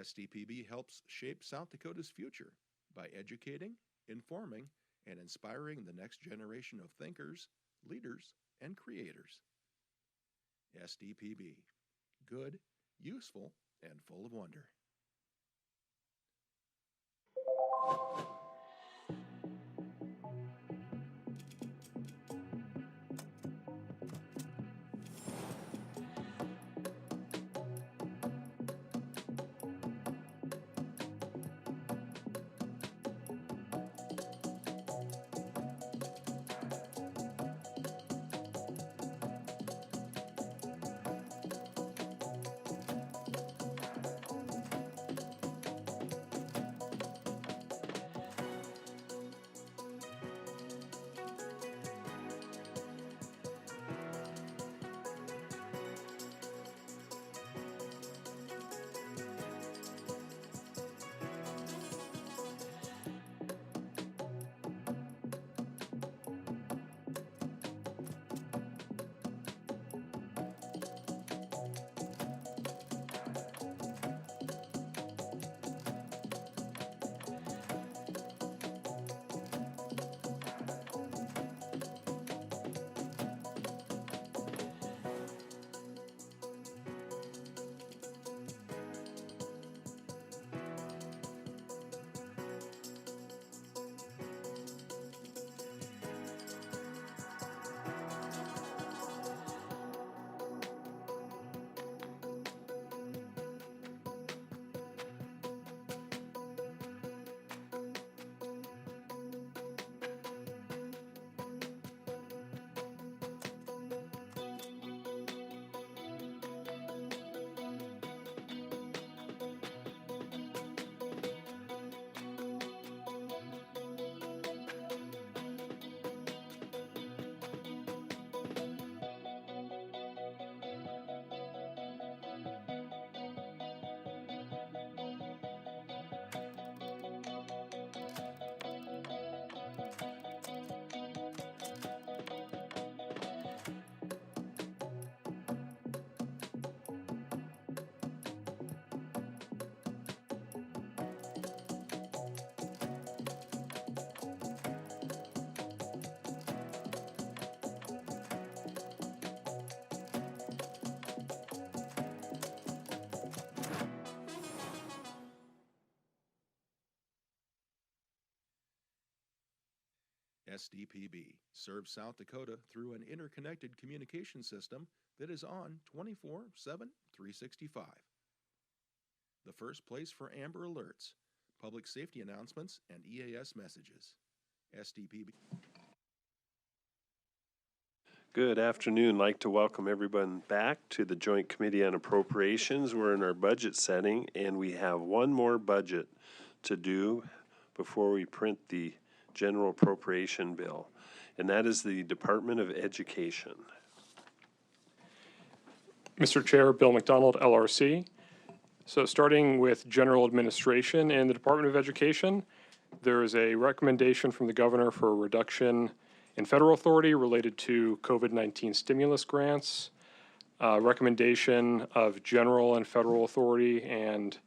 SDPB helps shape South Dakota's future by educating, informing, and inspiring the next generation of thinkers, leaders, and creators. SDPB. Good, useful, and full of wonder. SDPB serves South Dakota through an interconnected communication system that is on 24/7, 365. The first place for Amber Alerts, public safety announcements, and EAS messages. SDPB. Good afternoon. I'd like to welcome everyone back to the Joint Committee on Appropriations. We're in our budget setting, and we have one more budget to do before we print the general appropriation bill, and that is the Department of Education. Mr. Chair, Bill McDonald, LRC. So starting with general administration in the Department of Education, there is a recommendation from the governor for a reduction in federal authority related to COVID-19 stimulus grants, recommendation of general and federal authority, and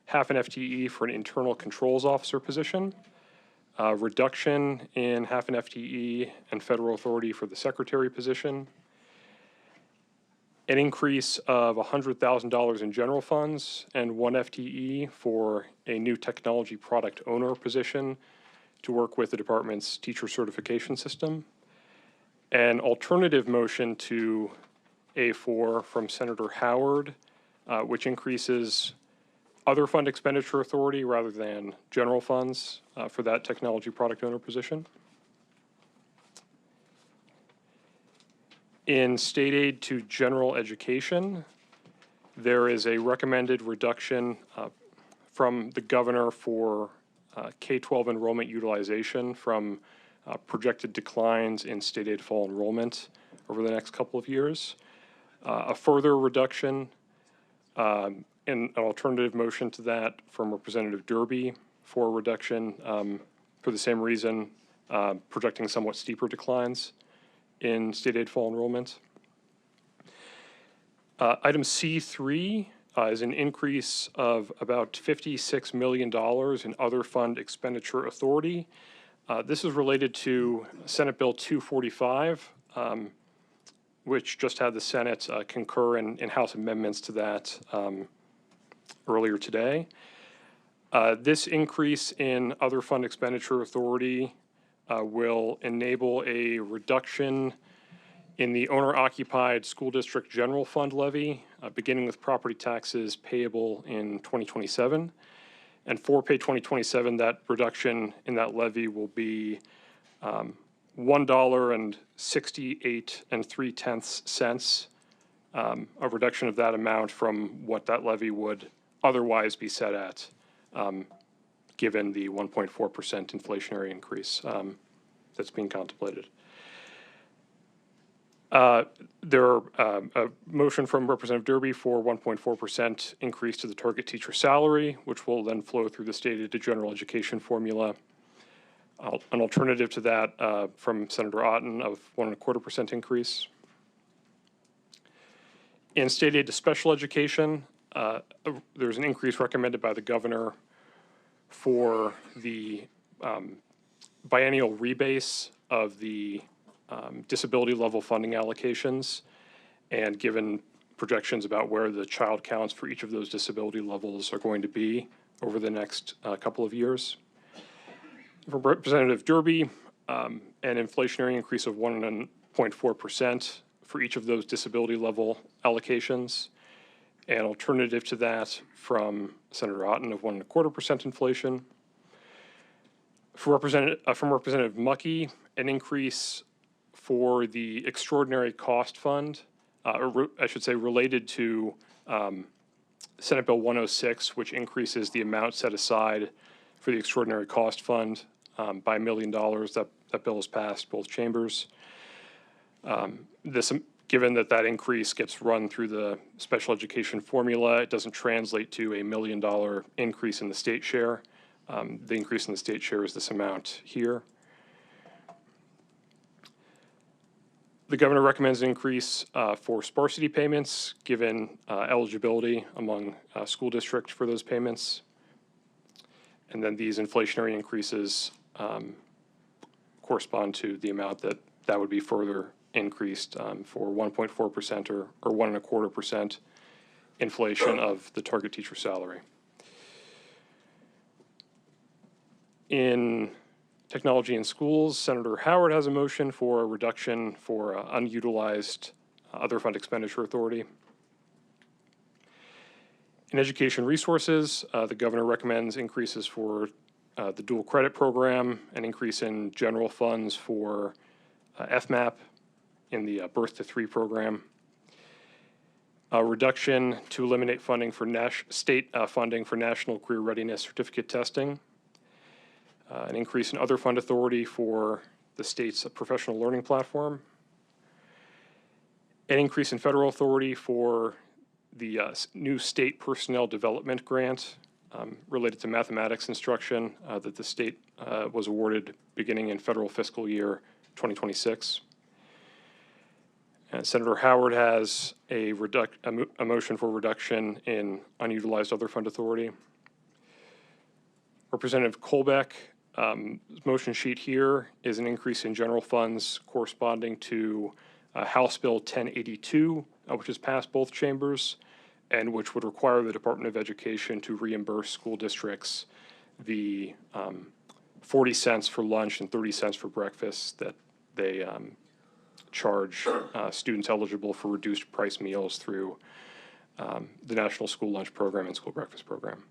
half an FTE for an internal controls officer position, reduction in half an FTE and federal authority for the secretary position, an increase of $100,000 in general funds and 1 FTE for a new technology product owner position to work with the department's teacher certification system, an alternative motion to A4 from Senator Howard, which increases other fund expenditure authority rather than general funds for that technology product owner position. In state aid to general education, there is a recommended reduction from the governor for K-12 enrollment utilization from projected declines in state aid fall enrollment over the next couple of years. A further reduction in an alternative motion to that from Representative Derby for a reduction for the same reason, projecting somewhat steeper declines in state aid fall enrollment. Item C3 is an increase of about $56 million in other fund expenditure authority. This is related to Senate Bill 245, which just had the Senate concur in House amendments to that earlier today. This increase in other fund expenditure authority will enable a reduction in the owner-occupied school district general fund levy, beginning with property taxes payable in 2027. And for pay 2027, that reduction in that levy will be $1.68 3/10, a reduction of that amount from what that levy would otherwise be set at, given the 1.4% inflationary increase that's being contemplated. There are a motion from Representative Derby for 1.4% increase to the target teacher salary, which will then flow through the stated to general education formula. An alternative to that from Senator Otten of 1.25% increase. In state aid to special education, there's an increase recommended by the governor for the biennial rebase of the disability level funding allocations, and given projections about where the child counts for each of those disability levels are going to be over the next couple of years. For Representative Derby, an inflationary increase of 1.4% for each of those disability level allocations. An alternative to that from Senator Otten of 1.25% inflation. For from Representative Mucky, an increase for the extraordinary cost fund, or I should say related to Senate Bill 106, which increases the amount set aside for the extraordinary cost fund by $1 million. That bill has passed both chambers. Given that increase gets run through the special education formula, it doesn't translate to a $1 million increase in the state share. The increase in the state share is this amount here. The governor recommends an increase for sparsity payments, given eligibility among school districts for those payments. And then these inflationary increases correspond to the amount that would be further increased for 1.4% or 1.25% inflation of the target teacher salary. In technology in schools, Senator Howard has a motion for a reduction for unutilized other fund expenditure authority. In education resources, the governor recommends increases for the dual credit program, an increase in general funds for FMAP in the Birth to 3 program, a reduction to eliminate funding for state funding for national career readiness certificate testing, an increase in other fund authority for the state's professional learning platform, an increase in federal authority for the new state personnel development grant related to mathematics instruction that the state was awarded beginning in federal fiscal year 2026. And Senator Howard has a motion for reduction in unutilized other fund authority. Representative Colbeck, motion sheet here is an increase in general funds corresponding to House Bill 1082, which has passed both chambers, and which would require the Department of Education to reimburse school districts the 40 cents for lunch and 30 cents for breakfast that they charge students eligible for reduced price meals through the National School Lunch Program and School Breakfast Program.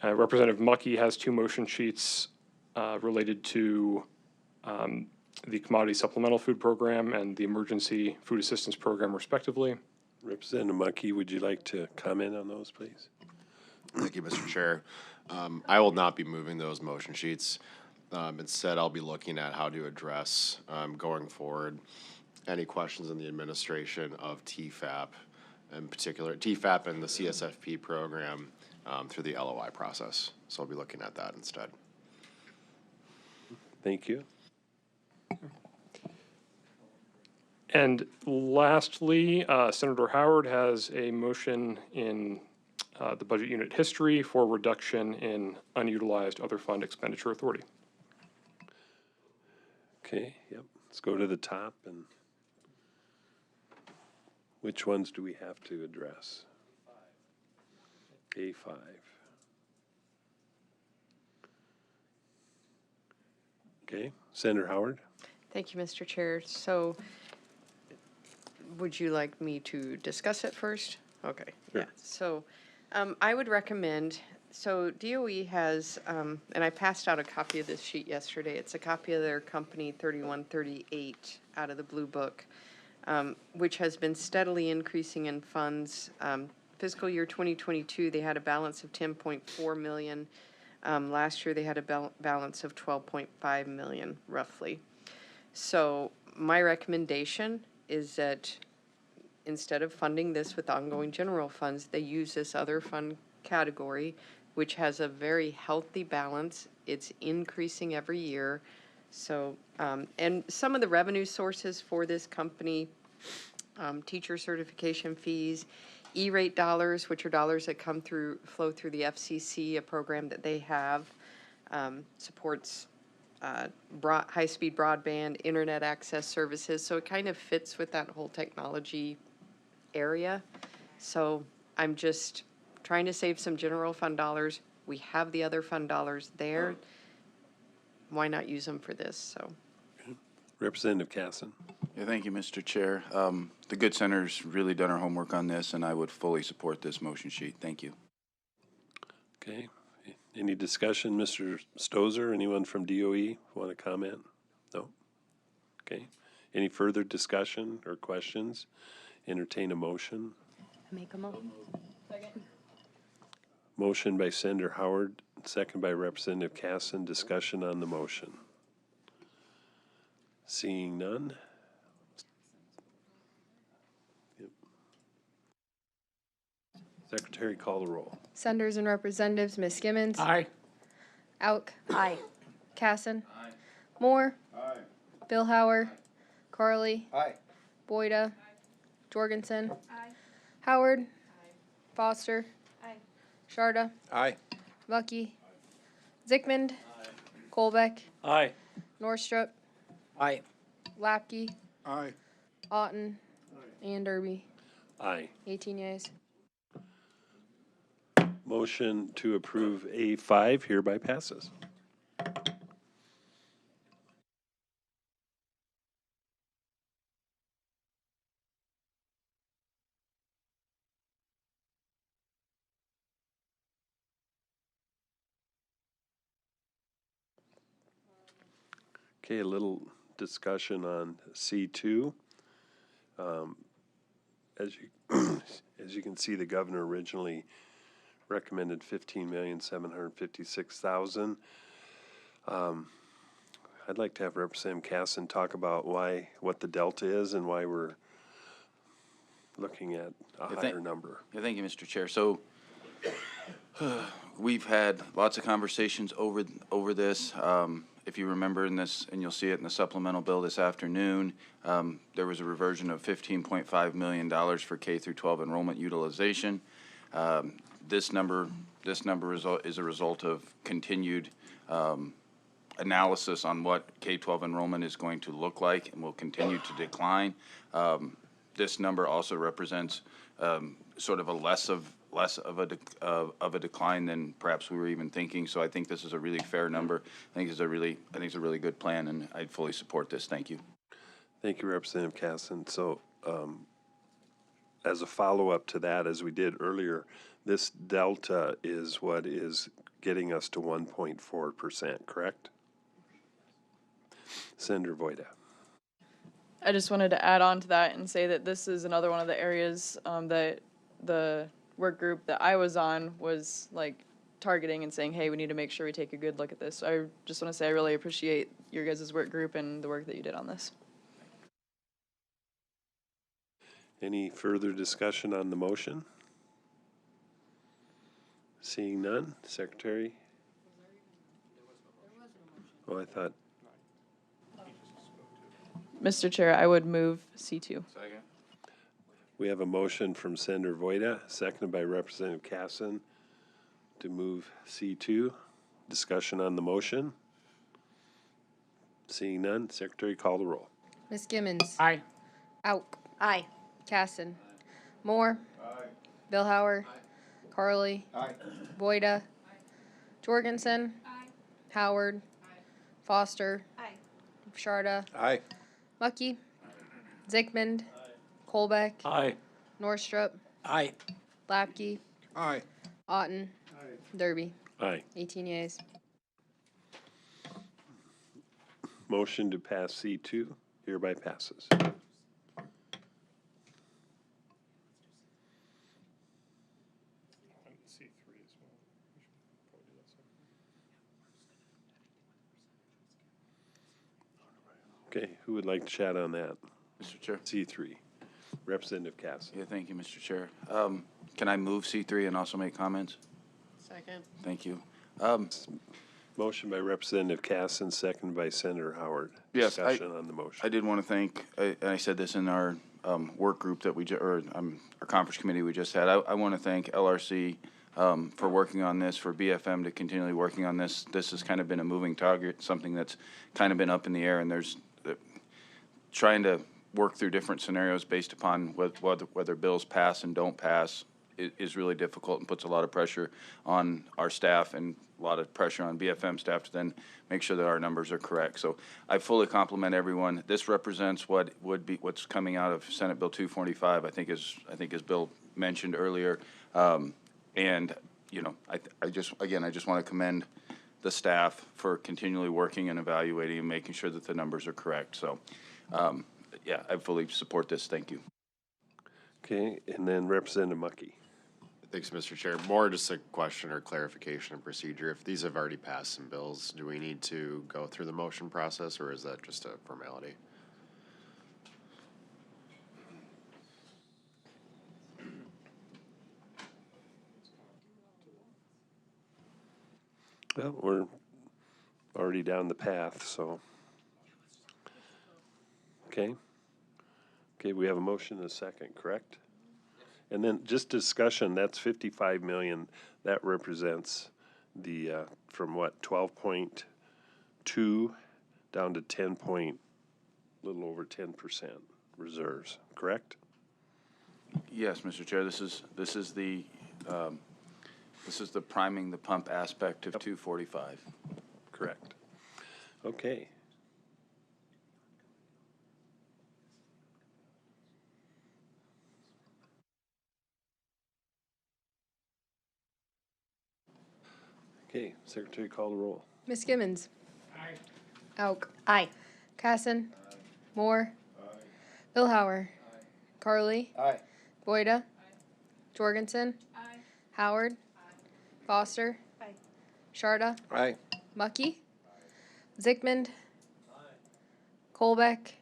Representative Mucky has two motion sheets related to the Commodity Supplemental Food Program and the Emergency Food Assistance Program, respectively. Representative Mucky, would you like to comment on those, please? Thank you, Mr. Chair. I will not be moving those motion sheets. Instead, I'll be looking at how to address, going forward, any questions in the administration of TFAP, in particular TFAP and the CSFP program through the LOI process. So I'll be looking at that instead. Thank you. And lastly, Senator Howard has a motion in the budget unit history for reduction in unutilized other fund expenditure authority. Okay, yep. Let's go to the top and which ones do we have to address? A5. Okay, Senator Howard? Thank you, Mr. Chair. So would you like me to discuss it first? Okay, yeah. So I would recommend, so DOE has, and I passed out a copy of this sheet yesterday. It's a copy of their company 3138 out of the Blue Book, which has been steadily increasing in funds. Fiscal year 2022, they had a balance of 10.4 million. Last year, they had a balance of 12.5 million, roughly. So my recommendation is that instead of funding this with ongoing general funds, they use this other fund category, which has a very healthy balance. It's increasing every year. So, and some of the revenue sources for this company, teacher certification fees, E-rate dollars, which are dollars that flow through the FCC, a program that they have, supports high-speed broadband, internet access services. So it kind of fits with that whole technology area. So I'm just trying to save some general fund dollars. We have the other fund dollars there. Why not use them for this? So. Representative Casson. Yeah, thank you, Mr. Chair. The good senator's really done our homework on this, and I would fully support this motion sheet. Thank you. Okay. Any discussion, Mr. Stozer? Anyone from DOE want to comment? No? Okay. Any further discussion or questions? Entertain a motion. Make a motion. Motion by Senator Howard, second by Representative Casson. Discussion on the motion. Seeing none. Yep. Secretary, call the roll. Senators and Representatives, Ms. Skimmons. Aye. Auk. Aye. Casson. Moore. Bill Howard. Carly. Aye. Boyda. Jorgensen. Howard. Foster. Sharda. Aye. Lucky. Zickmund. Colbeck. Aye. Norstrup. Aye. Lapke. Aye. Otten. And Derby. Aye. 18 yeas. Motion to approve A5 hereby passes. Okay, a little discussion on C2. As you can see, the governor originally recommended $15,756,000. I'd like to have Representative Casson talk about what the delta is and why we're looking at a higher number. Yeah, thank you, Mr. Chair. So we've had lots of conversations over this. If you remember in this, and you'll see it in the supplemental bill this afternoon, there was a reversion of $15.5 million for K through 12 enrollment utilization. This number is a result of continued analysis on what K-12 enrollment is going to look like and will continue to decline. This number also represents sort of a less of a decline than perhaps we were even thinking. So I think this is a really fair number. I think it's a really good plan, and I'd fully support this. Thank you. Thank you, Representative Casson. So as a follow-up to that, as we did earlier, this delta is what is getting us to 1.4%, correct? Senator Voida. I just wanted to add on to that and say that this is another one of the areas that the work group that I was on was like targeting and saying, hey, we need to make sure we take a good look at this. So I just want to say I really appreciate your guys' work group and the work that you did on this. Any further discussion on the motion? Seeing none, Secretary? Oh, I thought. Mr. Chair, I would move C2. Second. We have a motion from Senator Voida, seconded by Representative Casson, to move C2. Discussion on the motion. Seeing none, Secretary, call the roll. Ms. Gimmons. Aye. Auk. Aye. Casson. Moore. Billhauer. Carly. Boyda. Jorgensen. Howard. Foster. Sharda. Aye. Mucky. Zickmund. Colbeck. Aye. Norstrup. Aye. Lapke. Aye. Otten. Derby. Aye. 18 yeas. Motion to pass C2 hereby passes. Okay, who would like to chat on that? Mr. Chair. C3, Representative Casson. Yeah, thank you, Mr. Chair. Can I move C3 and also make comments? Second. Thank you. Motion by Representative Casson, seconded by Senator Howard. Yes, Discussion on the motion. I did want to thank, and I said this in our work group that our conference committee we just had. I want to thank LRC for working on this, for BFM to continually working on this. This has kind of been a moving target, something that's kind of been up in the air, and there's trying to work through different scenarios based upon whether bills pass and don't pass is really difficult and puts a lot of pressure on our staff and a lot of pressure on BFM staff to then make sure that our numbers are correct. So I fully compliment everyone. This represents what's coming out of Senate Bill 245. I think as Bill mentioned earlier, and you know, I just want to commend the staff for continually working and evaluating and making sure that the numbers are correct. So, yeah, I fully support this. Thank you. Okay, and then Representative Mucky. Thanks, Mr. Chair. More just a question or clarification of procedure. If these have already passed some bills, do we need to go through the motion process, or is that just a formality? Well, we're already down the path, so. Okay. Okay, we have a motion and a second, correct? And then just discussion, that's 55 million. That represents the, from what, 12.2 down to 10 point, little over 10% reserves, correct? Yes, Mr. Chair. This is the priming the pump aspect of 245. Correct. Okay. Okay, Secretary, call the roll. Ms. Gimmons. Aye. Auk. Aye. Casson. Moore. Billhauer. Carly. Aye. Boyda. Jorgensen. Howard. Foster. Sharda. Aye. Mucky. Zickmund. Colbeck.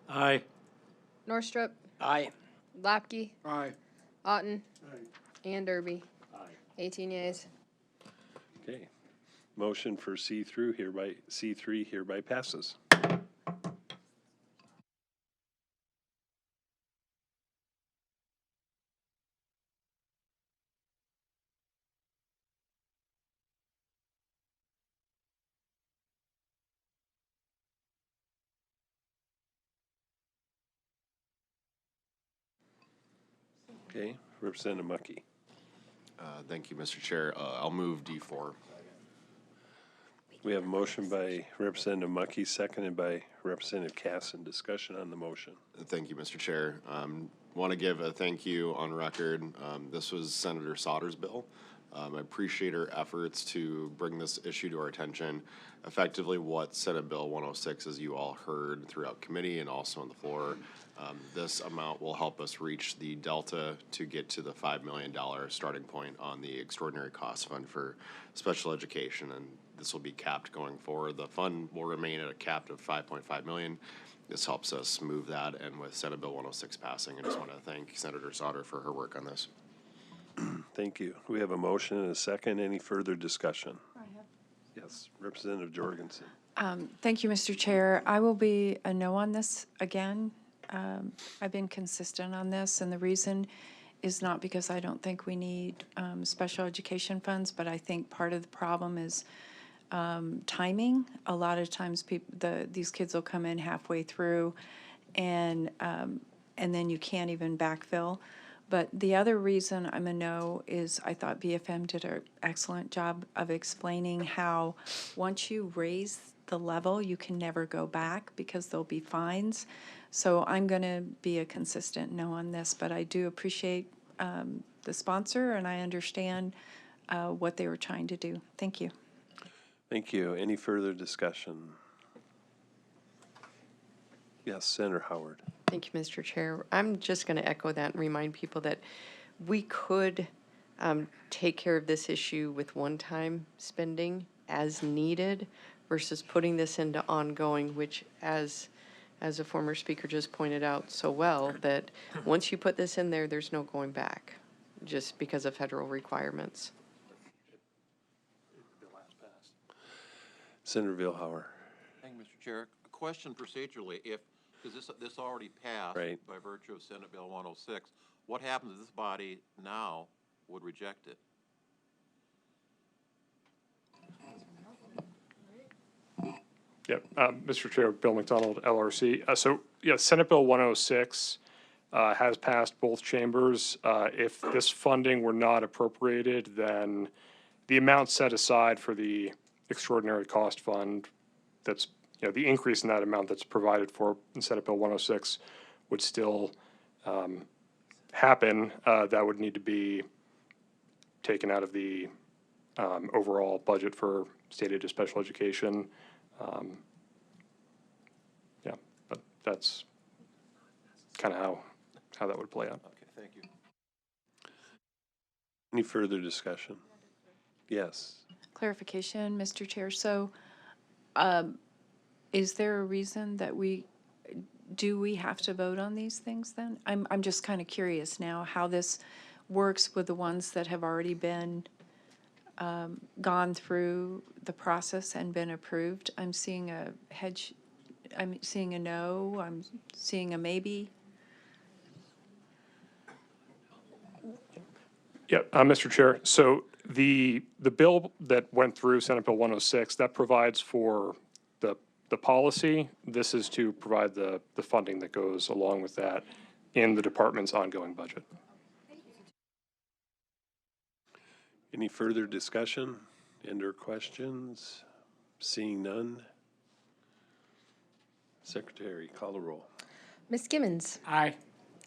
Aye. Norstrup. Aye. Lapke. Aye. Otten. And Derby. 18 yeas. Okay. Motion for C3 hereby passes. Okay, Representative Mucky. Thank you, Mr. Chair. I'll move D4. We have a motion by Representative Mucky, seconded by Representative Casson. Discussion on the motion. Thank you, Mr. Chair. Want to give a thank you on record. This was Senator Sauter's bill. I appreciate her efforts to bring this issue to our attention. Effectively, what Senate Bill 106, as you all heard throughout committee and also on the floor, this amount will help us reach the delta to get to the $5 million starting point on the extraordinary cost fund for special education, and this will be capped going forward. The fund will remain at a cap of $5.5 million. This helps us move that, and with Senate Bill 106 passing, I just want to thank Senator Sauter for her work on this. Thank you. We have a motion and a second. Any further discussion? I have. Yes, Representative Jorgensen. Thank you, Mr. Chair. I will be a no on this again. I've been consistent on this, and the reason is not because I don't think we need special education funds, but I think part of the problem is timing. A lot of times these kids will come in halfway through and then you can't even backfill. But the other reason I'm a no is I thought BFM did an excellent job of explaining how once you raise the level, you can never go back because there'll be fines. So I'm going to be a consistent no on this, but I do appreciate the sponsor and I understand what they were trying to do. Thank you. Thank you. Any further discussion? Yes, Senator Howard. Thank you, Mr. Chair. I'm just going to echo that and remind people that we could take care of this issue with one-time spending as needed versus putting this into ongoing, which as a former speaker just pointed out so well, that once you put this in there, there's no going back just because of federal requirements. Senator Vilhauer. Thank you, Mr. Chair. A question procedurally, because this already passed Right. by virtue of Senate Bill 106, what happens if this body now would reject it? Yep, Mr. Chair, Bill McDonald, LRC. Senate Bill 106 has passed both chambers. If this funding were not appropriated, then the amount set aside for the extraordinary cost fund, that's, the increase in that amount that's provided for in Senate Bill 106 would still happen. That would need to be taken out of the overall budget for state aid to special education. But that's kind of how that would play out. Okay, thank you. Any further discussion? Yes. Clarification, Mr. Chair. So is there a reason that we have to vote on these things then? I'm just kind of curious now how this works with the ones that have already been gone through the process and been approved. I'm seeing a I'm seeing a no, I'm seeing a maybe. Yeah, Mr. Chair, so the bill that went through, Senate Bill 106, that provides for the policy. This is to provide the funding that goes along with that in the department's ongoing budget. Any further discussion and/or questions? Seeing none. Secretary, call the roll. Ms. Gimmons. Aye.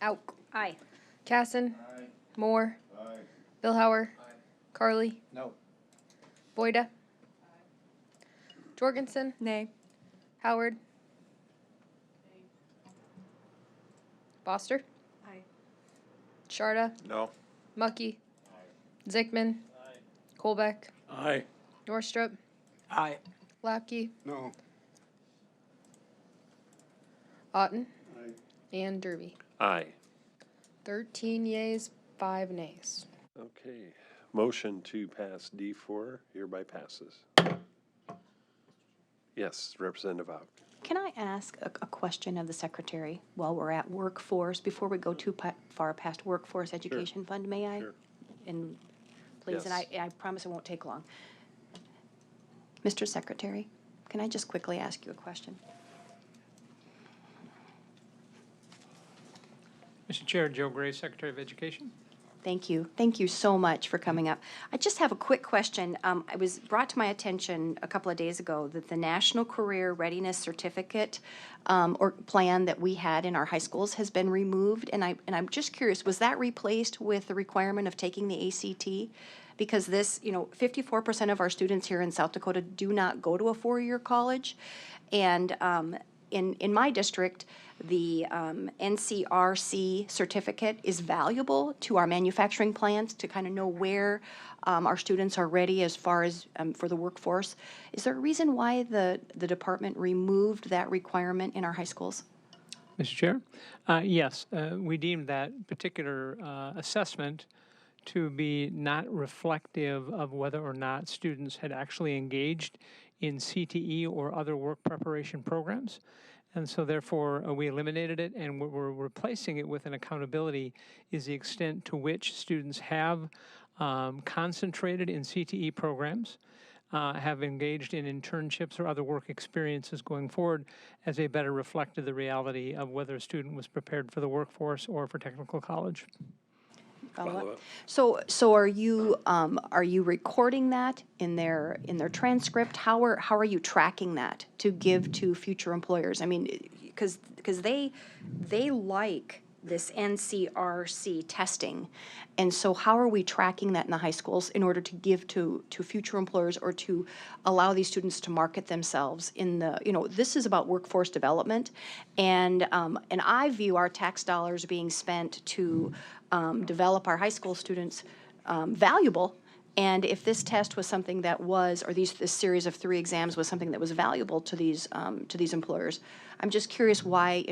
Auk. Aye. Casson. Aye. Moore. Aye. Billhauer. Aye. Carly. No. Boyda. Jorgensen. Nay. Howard. Foster. Aye. Sharda. No. Mucky. Zickman. Colbeck. Aye. Norstrup. Aye. Lapke. No. Otten. And Derby. Aye. 13 yeas, 5 nays. Okay. Motion to pass D4 hereby passes. Yes, Representative Auk. Can I ask a question of the secretary while we're at workforce, before we go too far past workforce education fund, may I? Sure. And please, Yes. and I promise it won't take long. Mr. Secretary, can I just quickly ask you a question? Mr. Chair, Joe Gray, Secretary of Education. Thank you. Thank you so much for coming up. I just have a quick question. It was brought to my attention a couple of days ago that the National Career Readiness Certificate or plan that we had in our high schools has been removed. And I'm just curious, was that replaced with the requirement of taking the ACT? Because this, 54% of our students here in South Dakota do not go to a four-year college. And in my district, the NCRC certificate is valuable to our manufacturing plants to kind of know where our students are ready as far as for the workforce. Is there a reason why the department removed that requirement in our high schools? Mr. Chair, yes, we deemed that particular assessment to be not reflective of whether or not students had actually engaged in CTE or other work preparation programs. And so therefore, we eliminated it, and what we're replacing it with an accountability is the extent to which students have concentrated in CTE programs, have engaged in internships or other work experiences going forward as they better reflected the reality of whether a student was prepared for the workforce or for technical college. Follow-up. So are you recording that in their transcript? How are you tracking that to give to future employers? I mean, because they like this NCRC testing, and so how are we tracking that in the high schools in order to give to future employers or to allow these students to market themselves in the, this is about workforce development, and I view our tax dollars being spent to develop our high school students valuable. And if this test was something that was, or this series of 3 exams was something that was valuable to these employers, I'm just curious why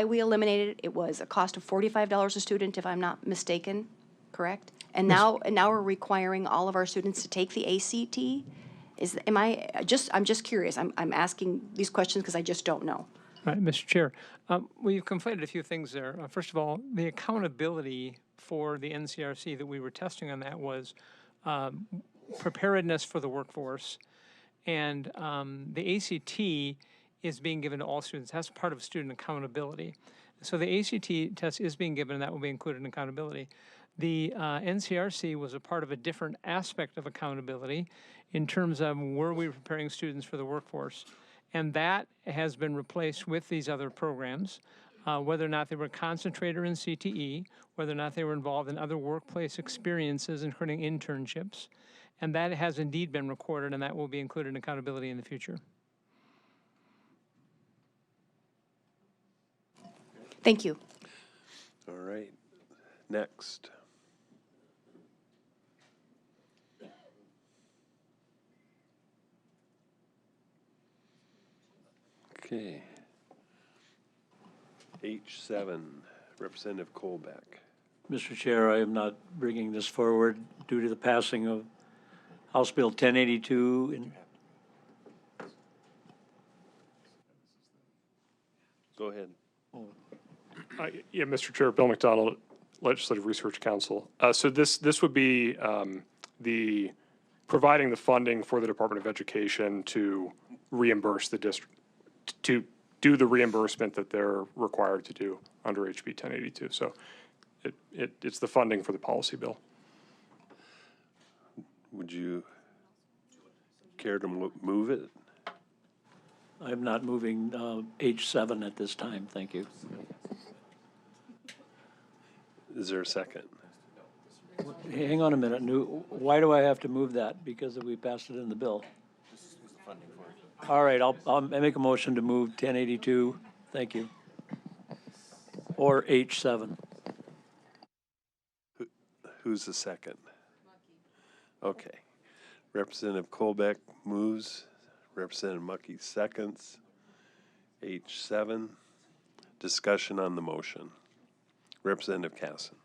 we eliminated it. It was a cost of $45 a student, if I'm not mistaken, correct? And now we're requiring all of our students to take the ACT. I'm just curious. I'm asking these questions because I just don't know. Right, Mr. Chair. Well, you've conflated a few things there. First of all, the accountability for the NCRC that we were testing on that was preparedness for the workforce. And the ACT is being given to all students. That's part of student accountability. So the ACT test is being given, and that will be included in accountability. The NCRC was a part of a different aspect of accountability in terms of were we preparing students for the workforce. And that has been replaced with these other programs, whether or not they were concentrated in CTE, whether or not they were involved in other workplace experiences, including internships. And that has indeed been recorded, and that will be included in accountability in the future. Thank you. All right. Next. Okay. H7, Representative Colbeck. Mr. Chair, I am not bringing this forward due to the passing of House Bill 1082. Go ahead. Yeah, Mr. Chair, Bill McDonald, Legislative Research Council. So this would be the providing the funding for the Department of Education to reimburse the district, to do the reimbursement that they're required to do under HB 1082. So it's the funding for the policy bill. Would you care to move it? I'm not moving H7 at this time, thank you. Is there a second? Hang on a minute, why do I have to move that? Because we passed it in the bill. All right, I'll make a motion to move 1082, thank you. Or H7. Who's the second? Okay. Representative Colbeck moves. Representative Mucky seconds. H7. Discussion on the motion. Representative Casson.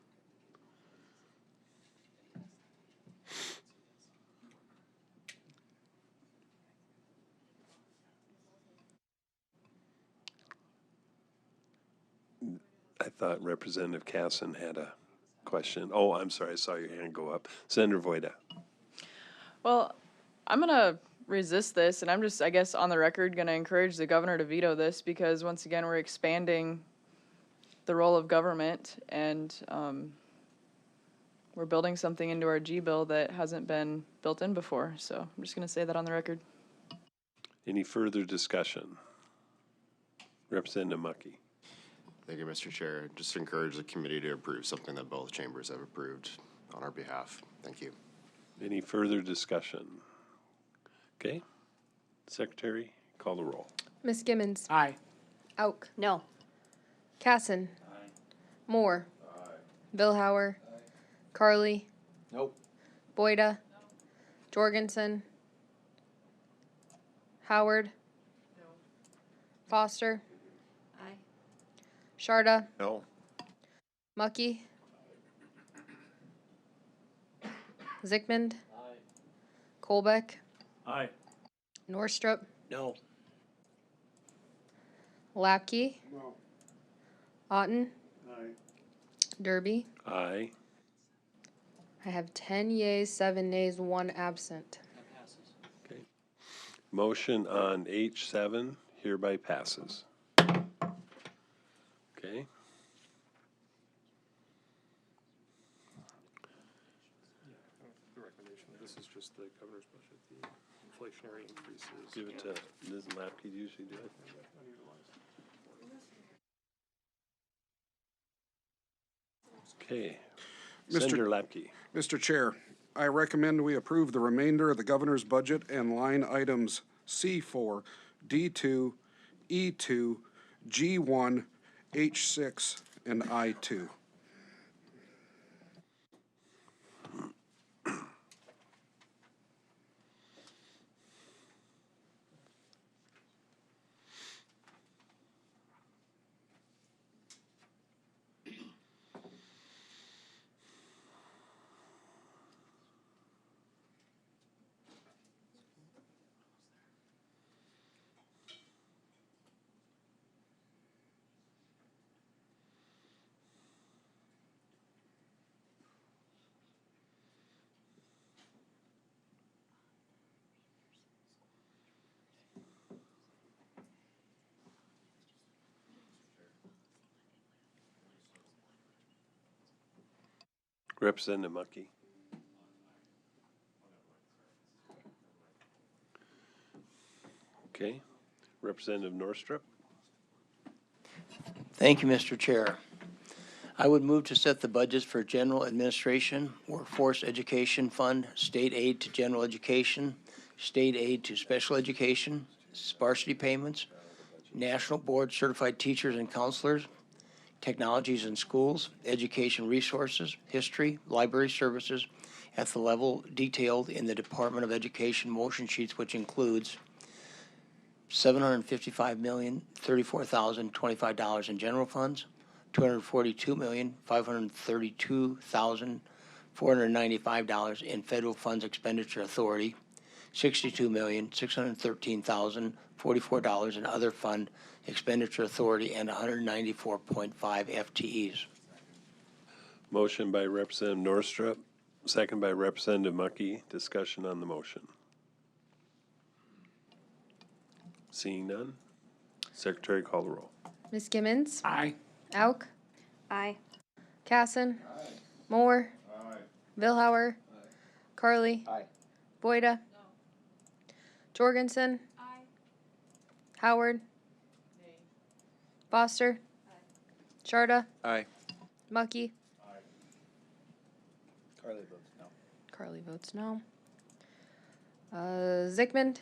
I thought Representative Casson had a question. Oh, I'm sorry, I saw your hand go up. Senator Voida. Well, I'm going to resist this, and I'm just, I guess, on the record, going to encourage the governor to veto this because, once again, we're expanding the role of government, and we're building something into our G bill that hasn't been built in before. So I'm just going to say that on the record. Any further discussion? Representative Mucky. Thank you, Mr. Chair. Just encourage the committee to approve something that both chambers have approved on our behalf. Thank you. Any further discussion? Okay. Secretary, call the roll. Ms. Gimmons. Aye. Auk. No. Casson. Moore. Billhauer. Carly. Nope. Boyda. Jorgensen. Howard. Foster. Aye. Sharda. No. Mucky. Zickmund. Colbeck. Aye. Norstrup, No. Lapke. Otten, Derby. Aye. I have 10 yeas, 7 nays, 1 absent. Okay. Motion on H7 hereby passes. Okay. The recommendation, this is just the governor's budget, the inflationary increases. Give it to, doesn't Lapke usually do it? Okay. Senator Lapke. Mr. Chair, I recommend we approve the remainder of the governor's budget and line items C4, D2, E2, G1, H6, and I2. Representative Mucky. Okay. Representative Norstrup. Thank you, Mr. Chair. I would move to set the budgets for general administration, workforce education fund, state aid to general education, state aid to special education, sparsity payments, national board certified teachers and counselors, technologies in schools, education resources, history, library services at the level detailed in the Department of Education motion sheets, which includes $755,034,025 in general funds, $242,532,495 in federal funds expenditure authority, $62,613,044 in other fund expenditure authority, and 194.5 FTEs. Motion by Representative Norstrup, second by Representative Mucky. Discussion on the motion. Seeing none. Secretary, call the roll. Ms. Gimmons. Aye. Auk, Aye. Casson. Moore. Vilhauer. Carly. Boyda. Jorgensen. Howard. Foster. Sharda. Aye. Mucky. Carly votes no. Carly votes no. Zickman.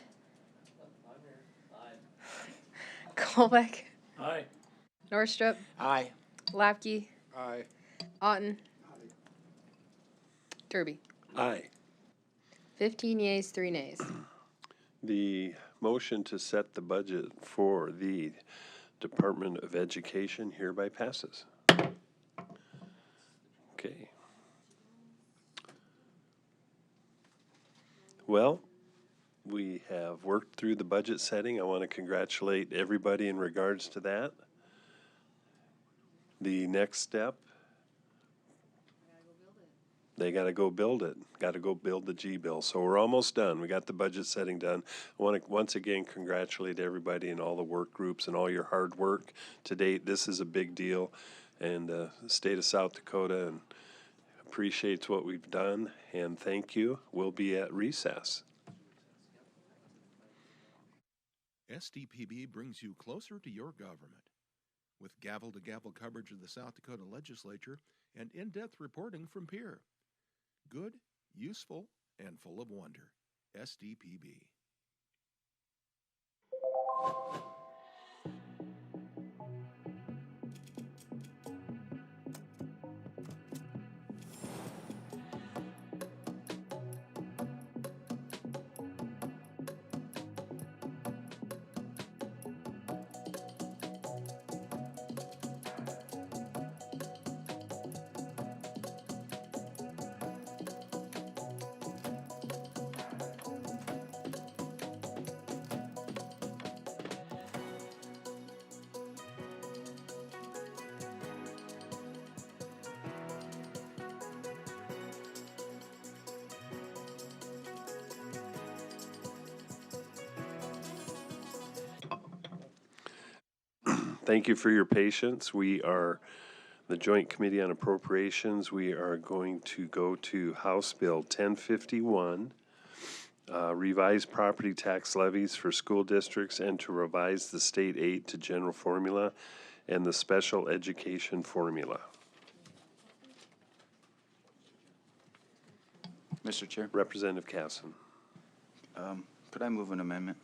Colbeck. Aye. Norstrup. Aye. Lapke. Aye. Otten. Derby. Aye. 15 yeas, 3 nays. The motion to set the budget for the Department of Education hereby passes. Okay. Well, we have worked through the budget setting. I want to congratulate everybody in regards to that. The next step, they got to go build it. Got to go build the G-bill. So we're almost done. We got the budget setting done. I want to once again congratulate everybody and all the work groups and all your hard work to date. This is a big deal, and the state of South Dakota and appreciates what we've done. And thank you. We'll be at recess. SDPB brings you closer to your government. With gavel-to-gavel coverage of the South Dakota legislature and in-depth reporting from peer. Good, useful, and full of wonder. SDPB. thank you for your patience. We are, the Joint Committee on Appropriations, we are going to go to House Bill 1051, revise property tax levies for school districts and to revise the state aid to general formula and the special education formula. Mr. Chair, Representative Casson. could I move an amendment?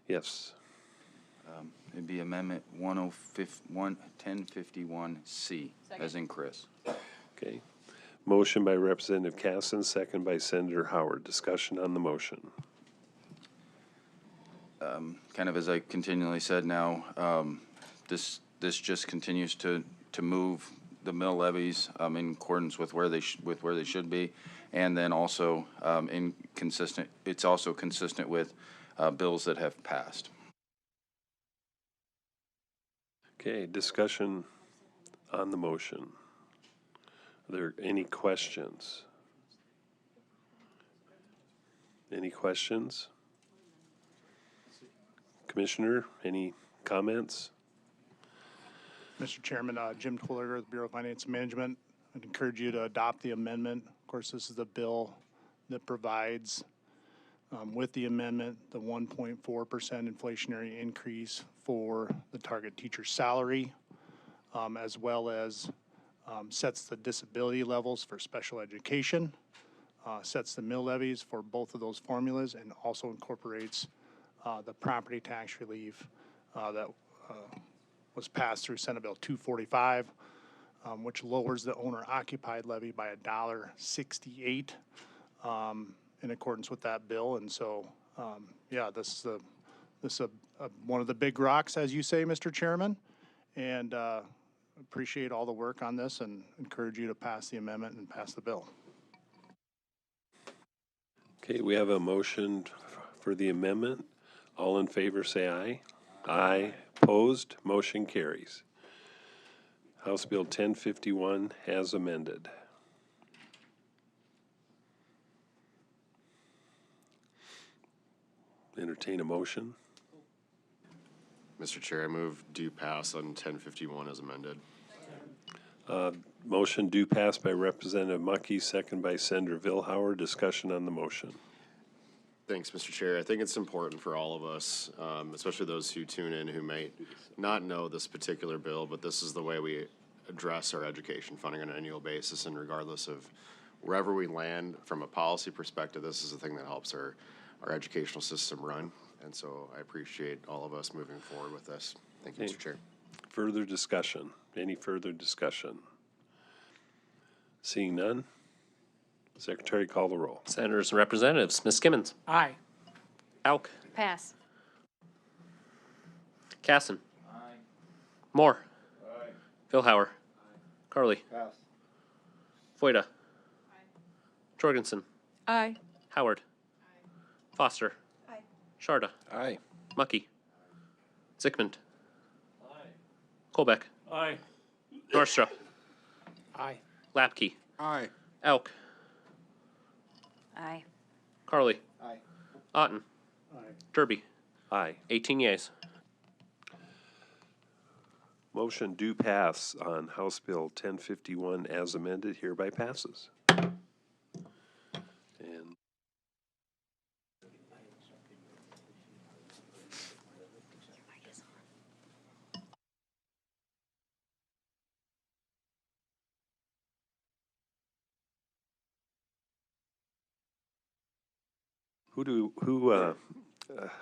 Yes. It'd be Amendment 1051C, as in Chris. Okay. Motion by Representative Casson, second by Senator Howard. Discussion on the motion. Kind of as I continually said now, this just continues to move the mill levies in accordance with where they should be, and then also it's also consistent with bills that have passed. Okay, discussion on the motion. Are there any questions? Any questions? Commissioner, any comments? Mr. Chairman, Jim Twilliger, the Bureau of Finance and Management. I'd encourage you to adopt the amendment. Of course, this is the bill that provides, with the amendment, the 1.4% inflationary increase for the target teacher salary, as well as sets the disability levels for special education, sets the mill levies for both of those formulas, and also incorporates the property tax relief that was passed through Senate Bill 245, which lowers the owner-occupied levy by $1.68 in accordance with that bill. And so, yeah, this is one of the big rocks, as you say, Mr. Chairman, and appreciate all the work on this and encourage you to pass the amendment and pass the bill. Okay, we have a motion for the amendment. All in favor say aye. Aye. Opposed? Motion carries. House Bill 1051 as amended. Entertain a motion. Mr. Chair, I move do pass on 1051 as amended. Motion do pass by Representative Mucky, second by Senator Vilhauer. Discussion on the motion. Thanks, Mr. Chair. I think it's important for all of us, especially those who tune in who might not know this particular bill, but this is the way we address our education funding on an annual basis, and regardless of wherever we land from a policy perspective, this is the thing that helps our educational system run. And so I appreciate all of us moving forward with this. Thank you, Mr. Chair. Further discussion? Any further discussion? Seeing none? Secretary, call the roll. Senators and Representatives, Ms. Skimmons. Aye. Alk. Pass. Casson. Aye. Moore. Aye. Vilhauer. Aye. Carly. Pass. Foyda. Aye. Jorgensen. Aye. Howard. Aye. Foster. Aye. Sharda. Aye. Mucky. Zickman. Aye. Colbeck. Aye. Norstrop. Aye. Lapke. Aye. Elk. Aye. Carly. Aye. Otten. Aye. Derby. Aye. 18 yeas. Motion do pass on House Bill 1051 as amended hereby passes. And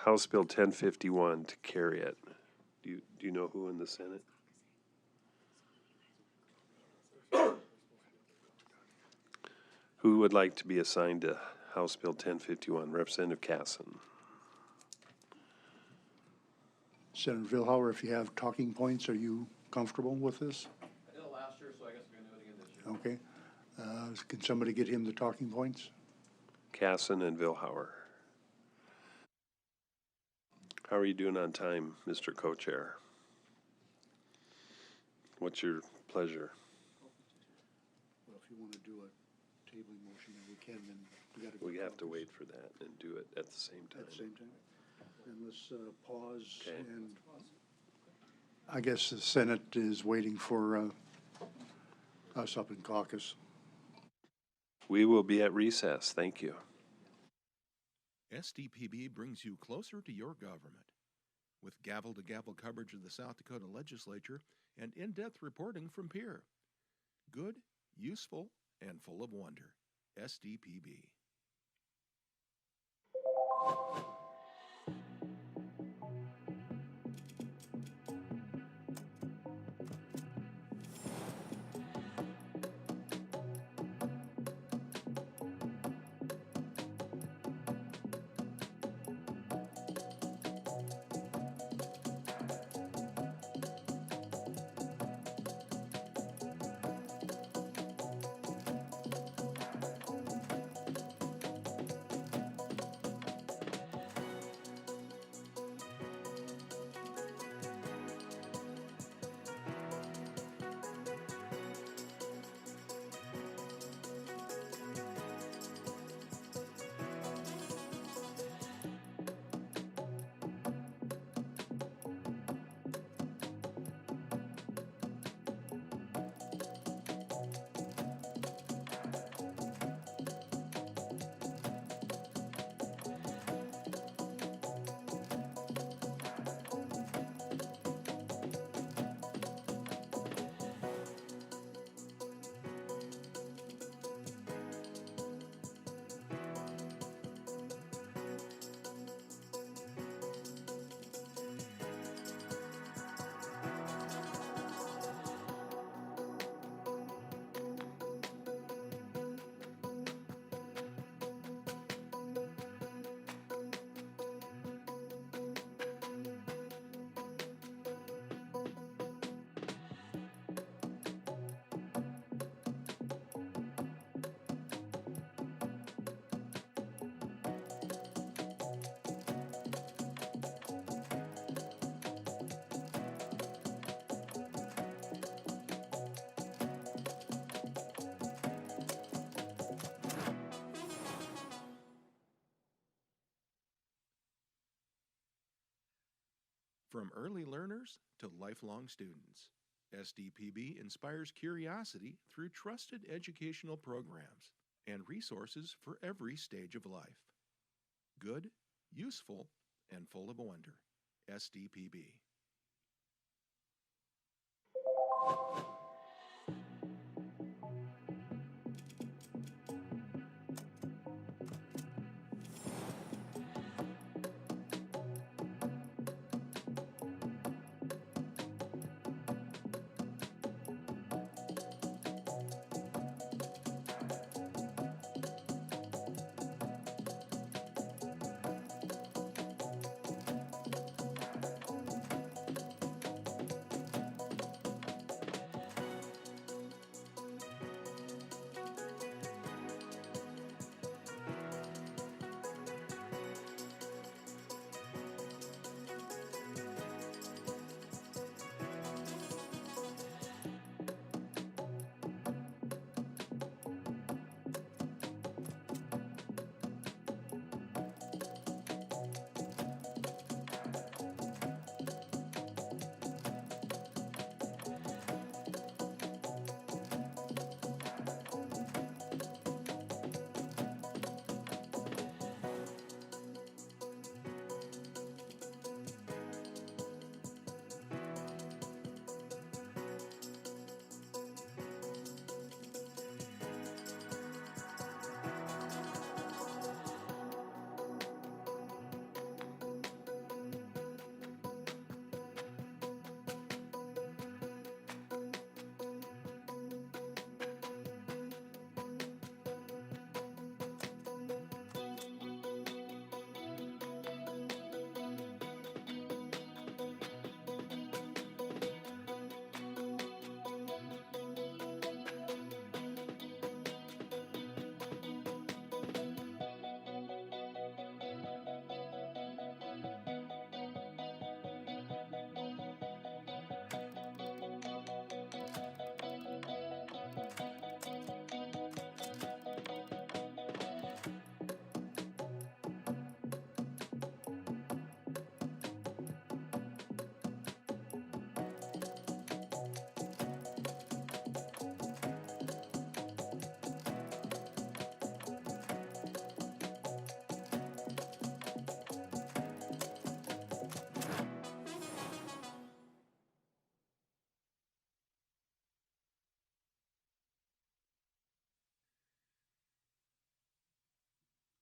House Bill 1051 to carry it? Do you know who in the Senate? Who would like to be assigned to House Bill 1051? Representative Casson. Senator Vilhauer, if you have talking points, are you comfortable with this? I did it last year, so I guess we're gonna do it again this year. Okay. Can somebody get him the talking points? Casson and Vilhauer. How are you doing on time, Mr. Co-Chair? What's your pleasure? Well, if you want to do a tabling motion, then we can, then we got to. We have to wait for that and do it at the same time. At the same time? And let's pause, Okay. and I guess the Senate is waiting for us up in caucus. We will be at recess. Thank you. SDPB brings you closer to your government. With gavel-to-gavel coverage of the South Dakota legislature and in-depth reporting from Pierre. Good, useful, and full of wonder. SDPB. From early learners to lifelong students, SDPB inspires curiosity through trusted educational programs and resources for every stage of life. Good, useful, and full of wonder. SDPB.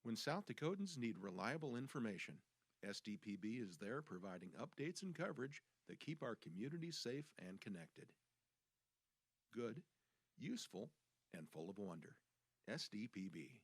When South Dakotans need reliable information, SDPB is there providing updates and coverage that keep our communities safe and connected. Good, useful, and full of wonder. SDPB.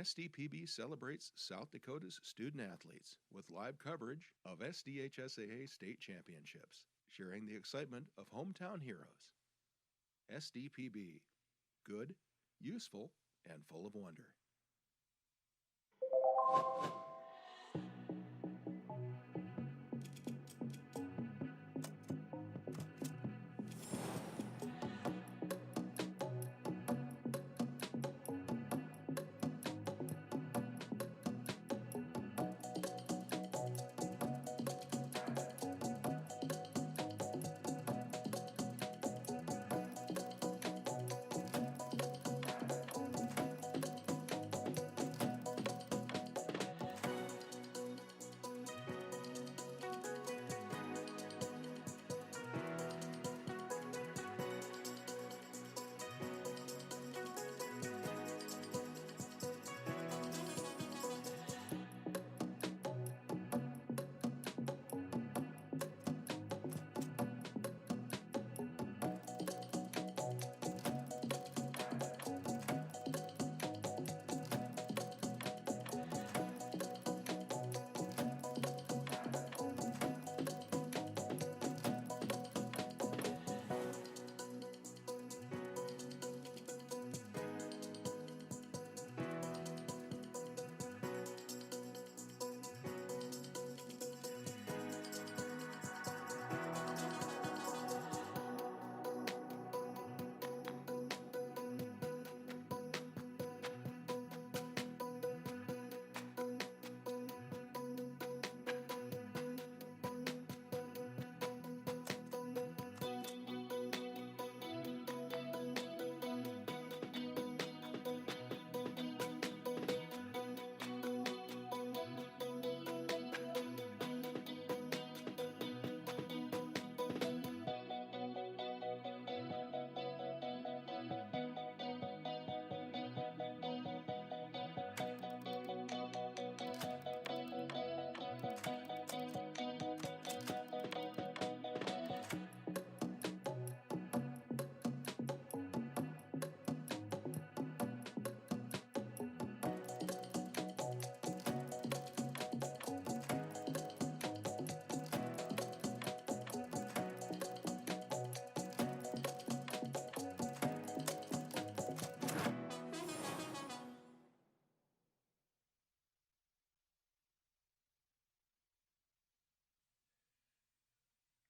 SDPB celebrates South Dakota's student athletes with live coverage of SDHSAA state championships, sharing the excitement of hometown heroes. SDPB. Good, useful, and full of wonder.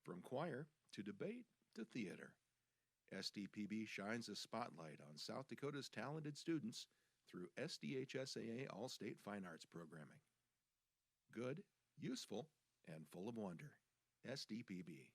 From choir to debate to theater, SDPB shines a spotlight on South Dakota's talented students through SDHSAA All-State Fine Arts Programming. Good, useful, and full of wonder. SDPB.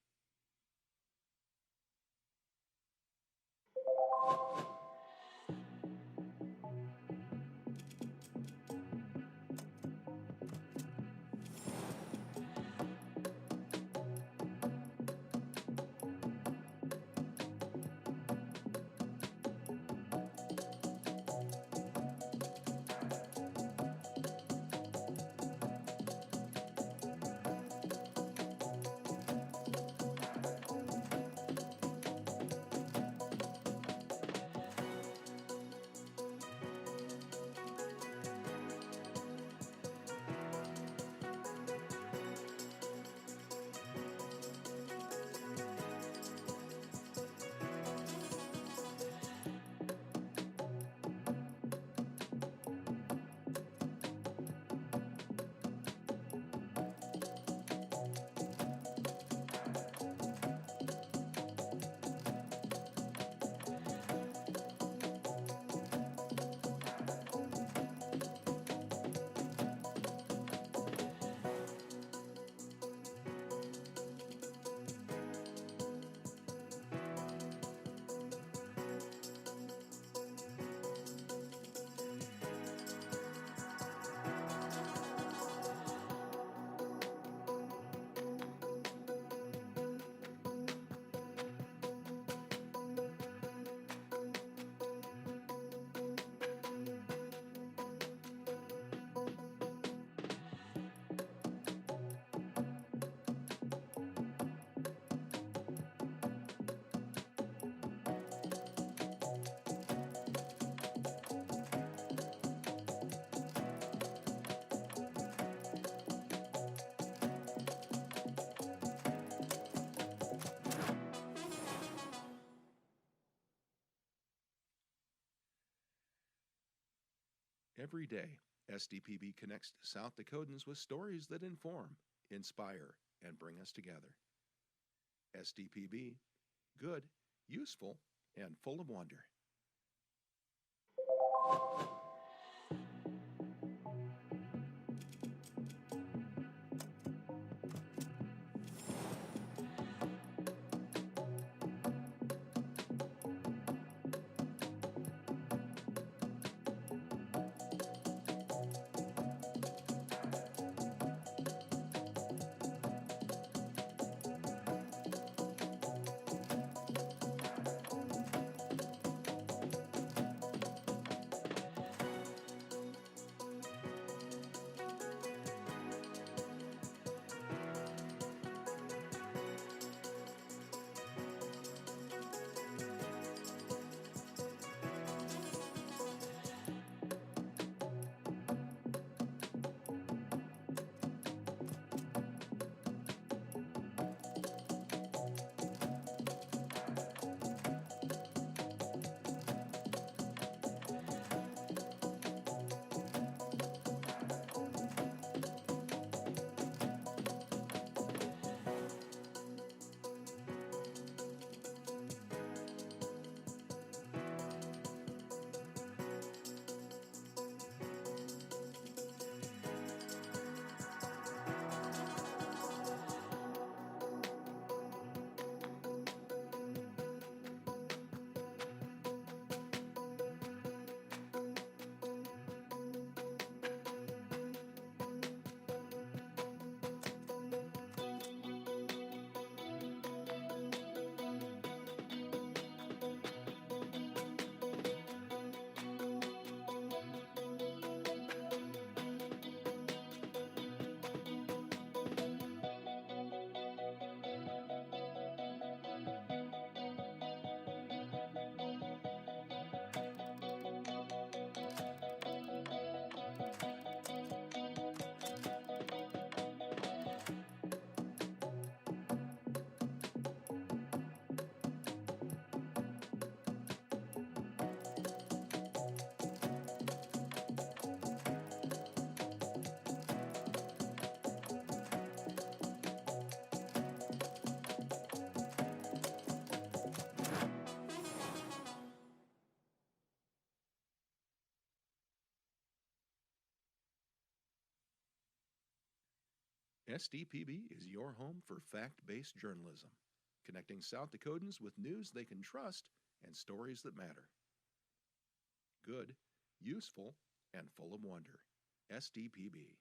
Every day, SDPB connects South Dakotans with stories that inform, inspire, and bring us together. SDPB, good, useful, and full of wonder. SDPB is your home for fact-based journalism, connecting South Dakotans with news they can trust and stories that matter. Good, useful, and full of wonder. SDPB.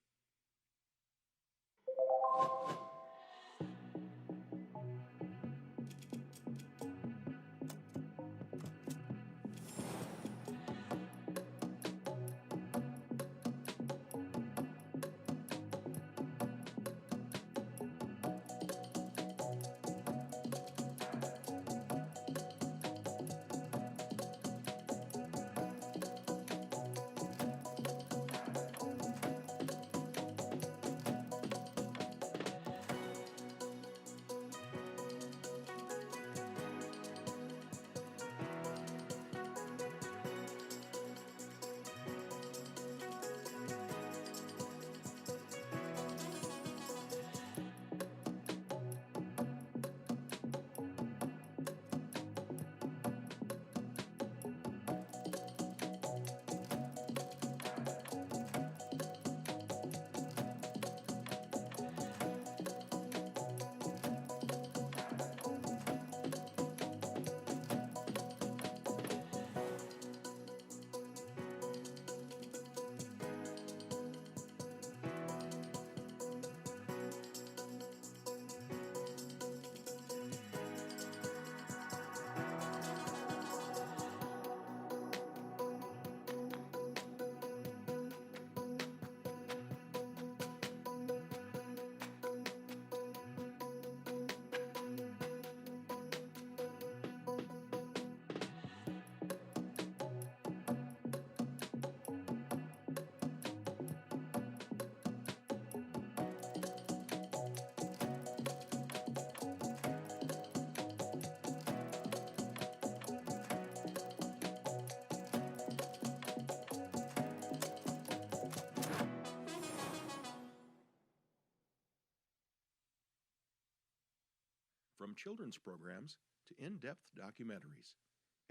From children's programs to in-depth documentaries,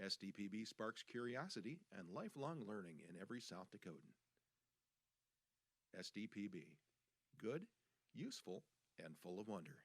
SDPB sparks curiosity and lifelong learning in every South Dakotan. SDPB. Good, useful, and full of wonder.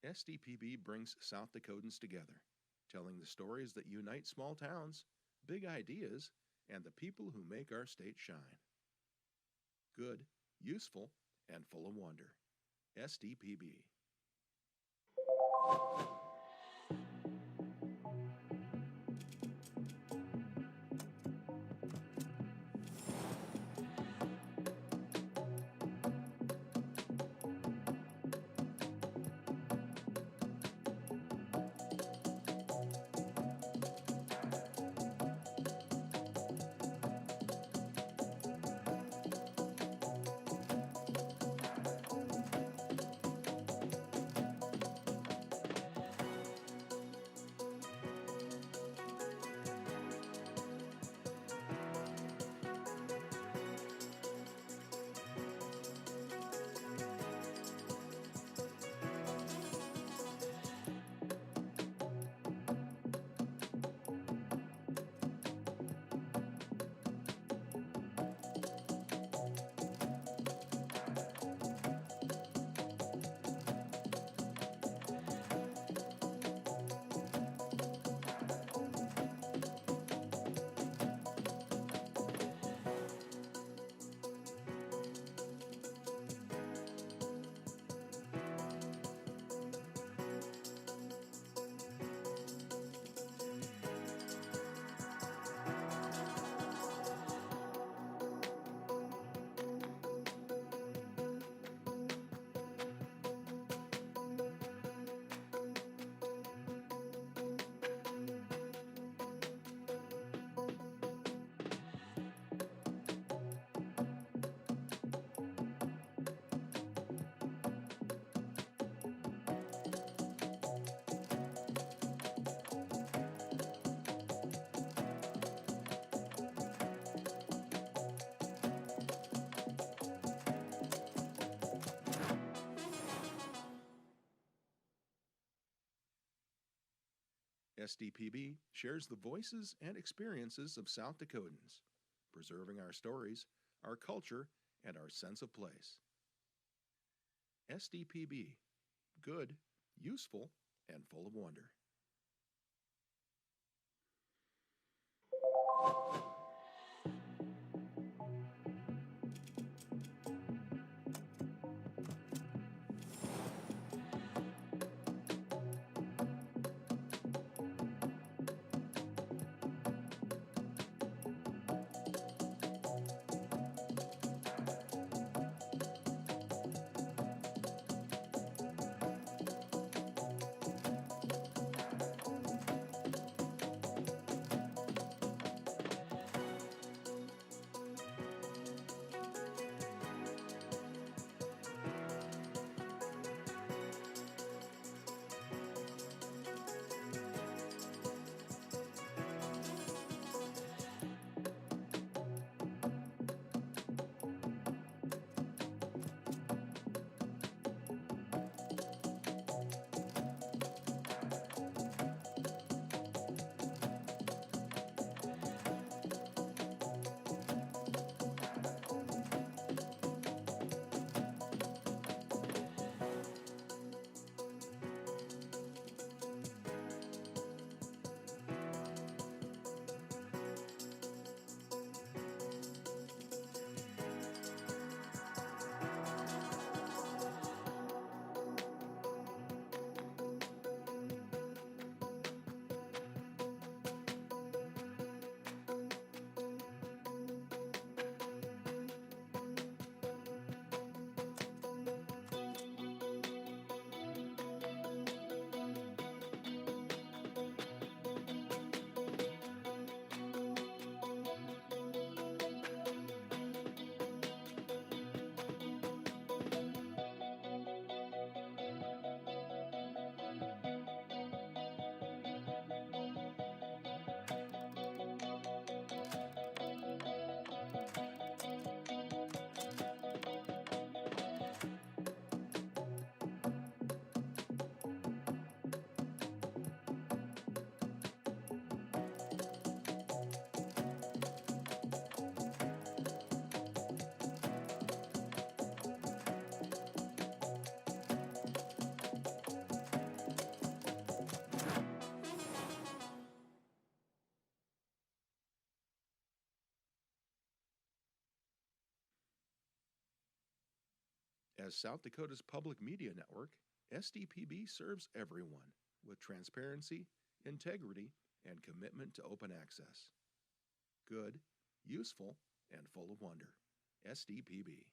SDPB brings South Dakotans together, telling the stories that unite small towns, big ideas, and the people who make our state shine. Good, useful, and full of wonder. SDPB. SDPB shares the voices and experiences of South Dakotans, preserving our stories, our culture, and our sense of place. SDPB, good, useful, and full of wonder. As South Dakota's public media network, SDPB serves everyone with transparency, integrity, and commitment to open access. Good, useful, and full of wonder. SDPB.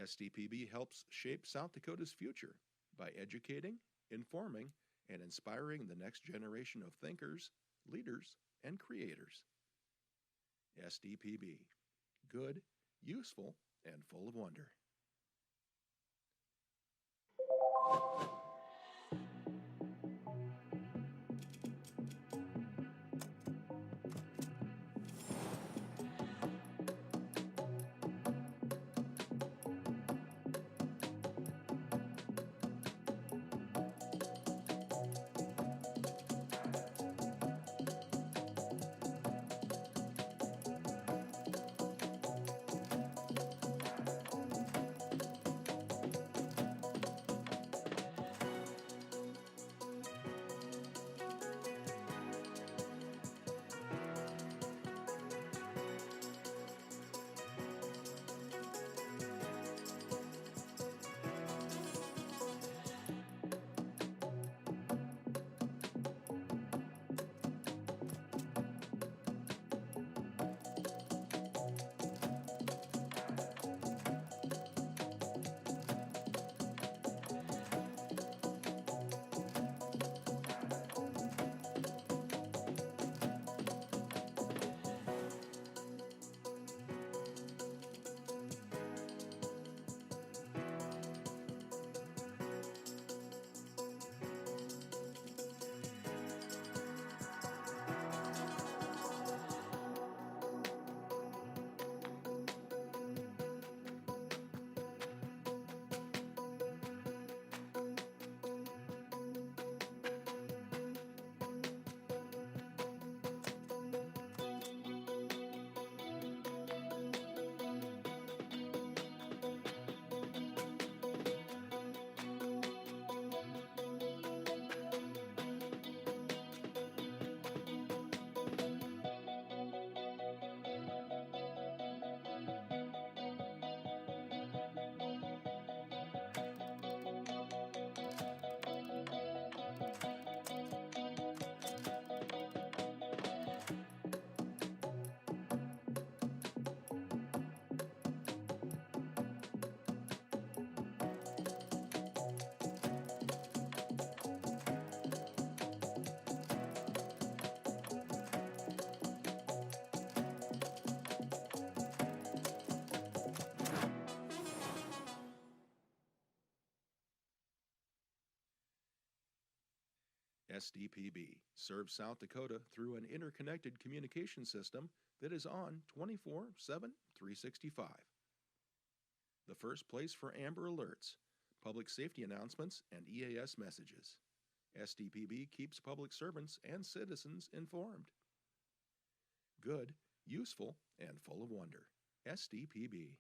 SDPB helps shape South Dakota's future by educating, informing, and inspiring the next generation of thinkers, leaders, and creators. SDPB. Good, useful, and full of wonder. SDPB serves South Dakota through an interconnected communication system that is on 24/7, 365. The first place for Amber Alerts, public safety announcements, and EAS messages. SDPB keeps public servants and citizens informed. Good, useful, and full of wonder. SDPB.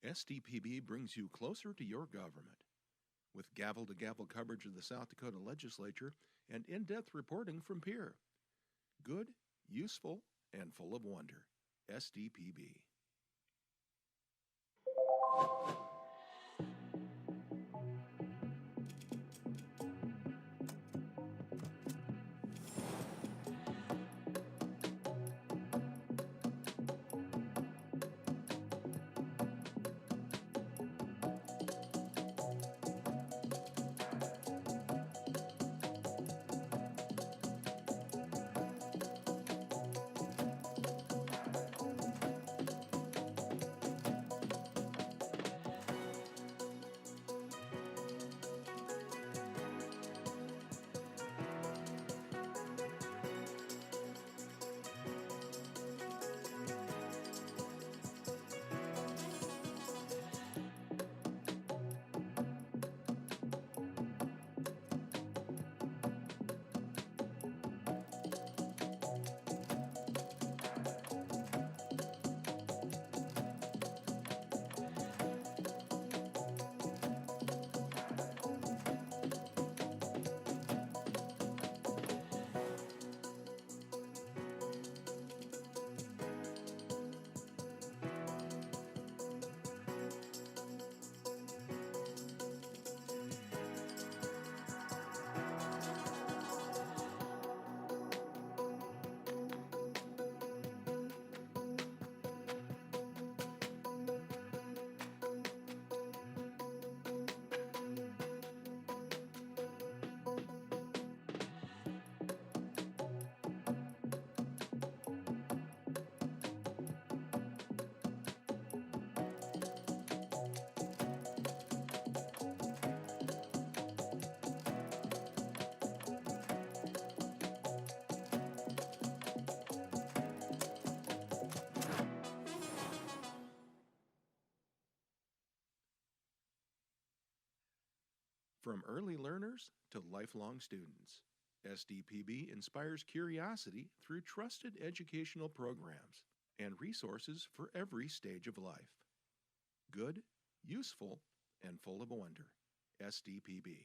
SDPB brings you closer to your government. With gavel-to-gavel coverage of the South Dakota Legislature and in-depth reporting from Pierre. Good, useful, and full of wonder. SDPB. From early learners to lifelong students, SDPB inspires curiosity through trusted educational programs and resources for every stage of life. Good, useful, and full of wonder. SDPB.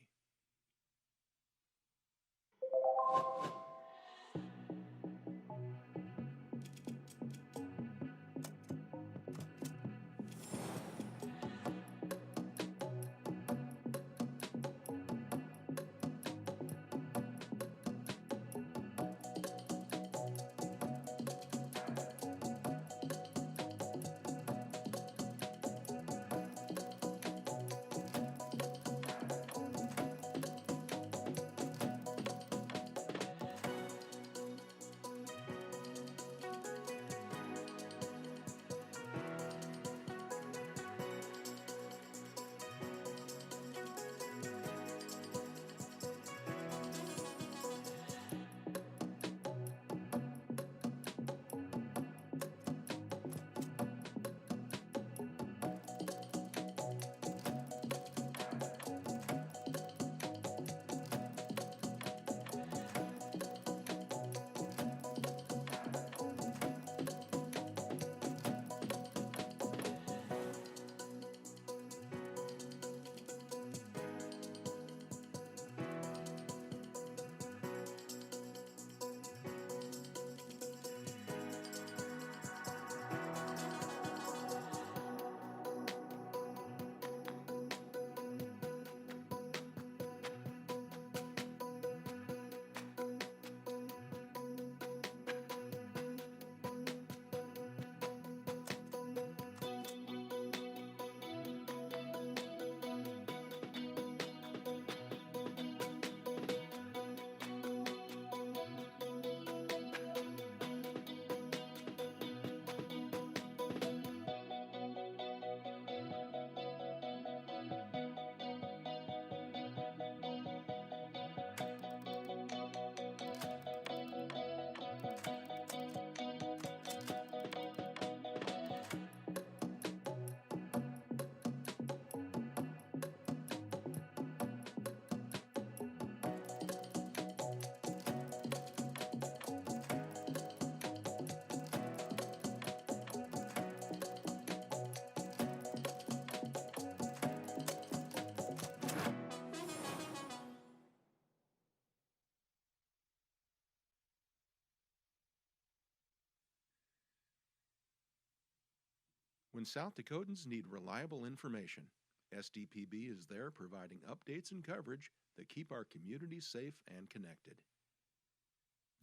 When South Dakotans need reliable information, SDPB is there providing updates and coverage that keep our communities safe and connected.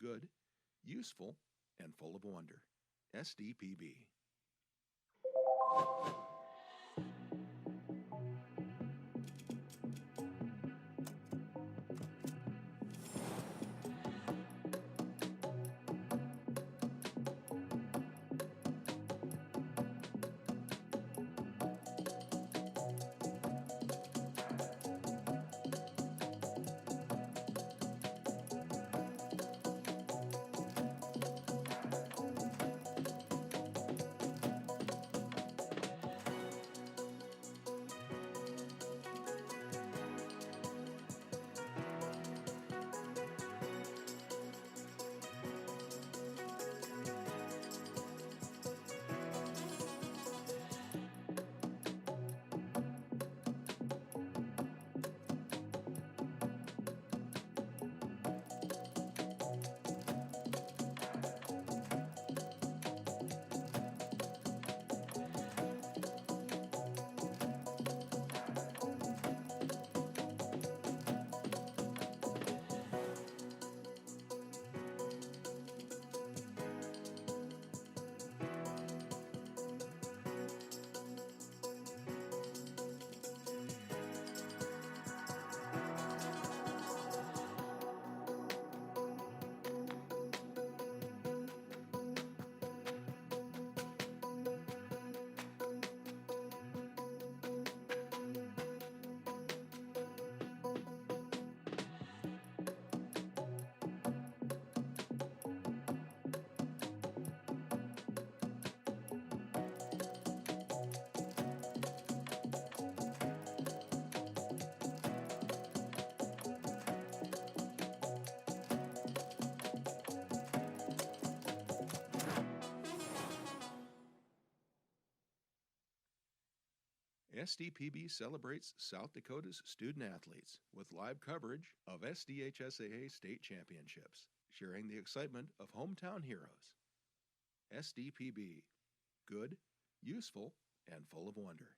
Good, useful, and full of wonder. SDPB. SDPB celebrates South Dakota's student athletes with live coverage of SDHSAA state championships, sharing the excitement of hometown heroes. SDPB, good, useful, and full of wonder.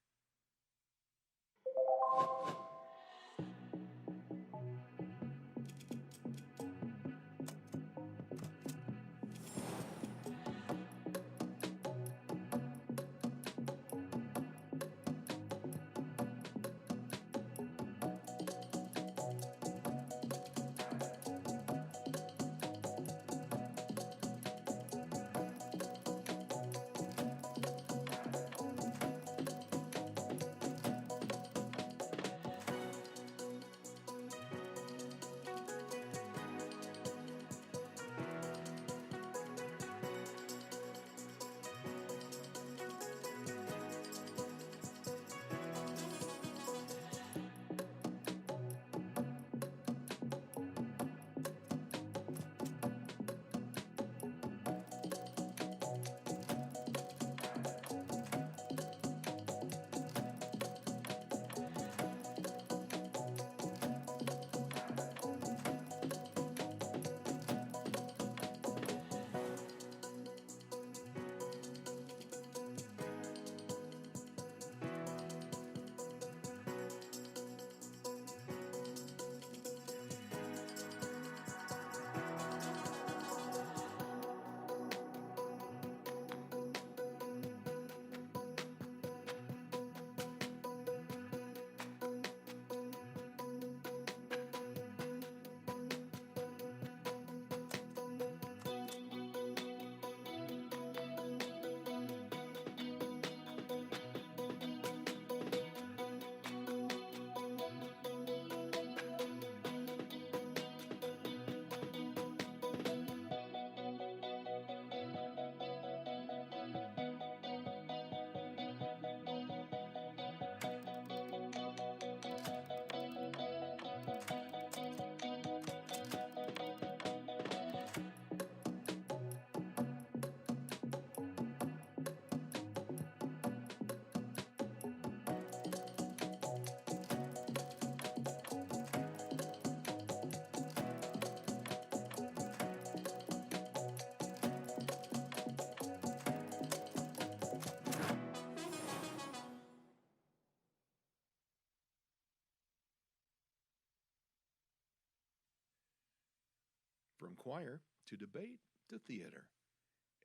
From choir to debate to theater,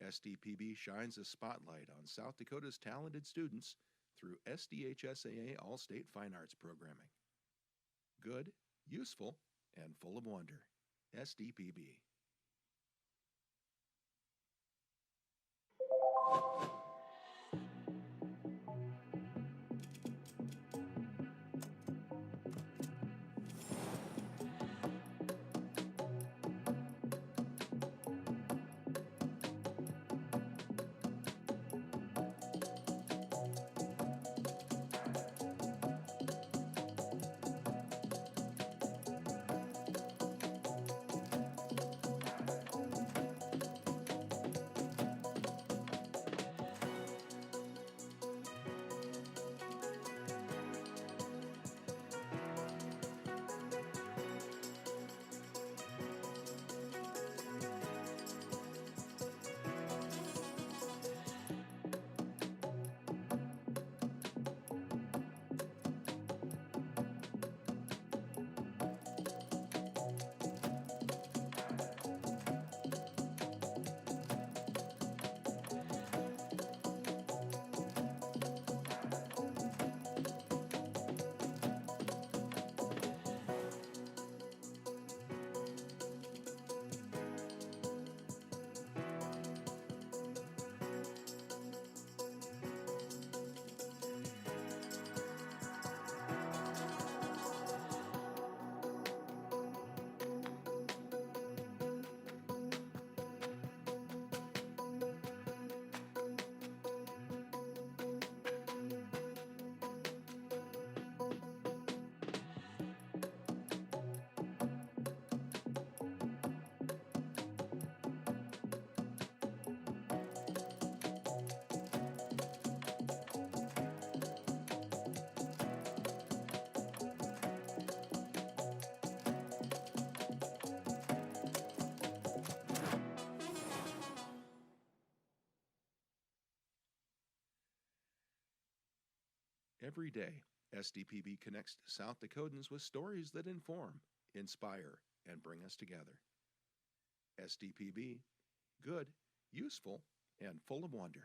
SDPB shines a spotlight on South Dakota's talented students through SDHSAA All-State Fine Arts Programming. Good, useful, and full of wonder. SDPB. Every day, SDPB connects South Dakotans with stories that inform, inspire, and bring us together. SDPB, good, useful, and full of wonder.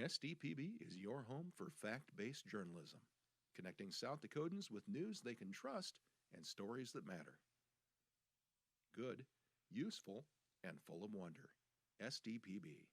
SDPB is your home for fact-based journalism, connecting South Dakotans with news they can trust and stories that matter. Good, useful, and full of wonder. SDPB.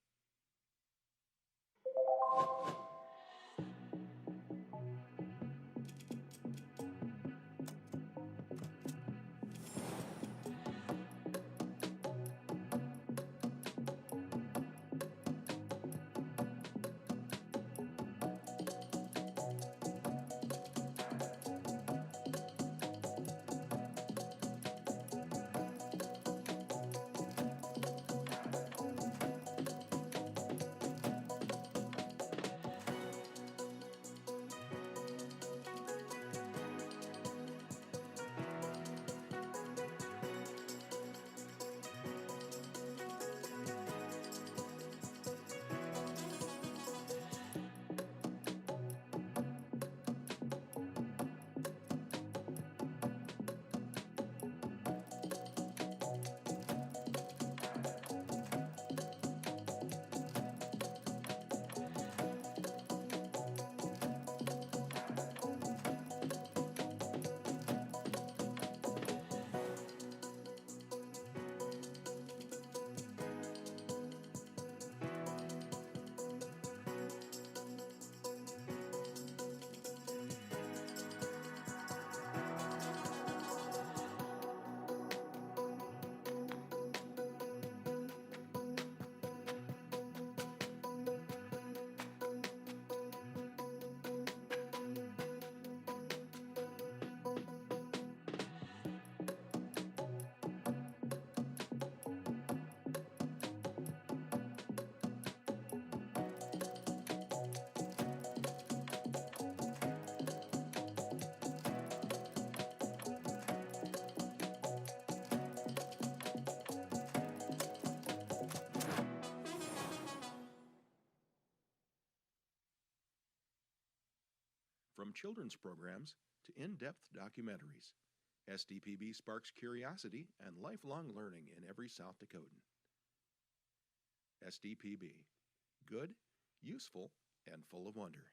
From children's programs to in-depth documentaries, SDPB sparks curiosity and lifelong learning in every South Dakotan. SDPB. Good, useful, and full of wonder.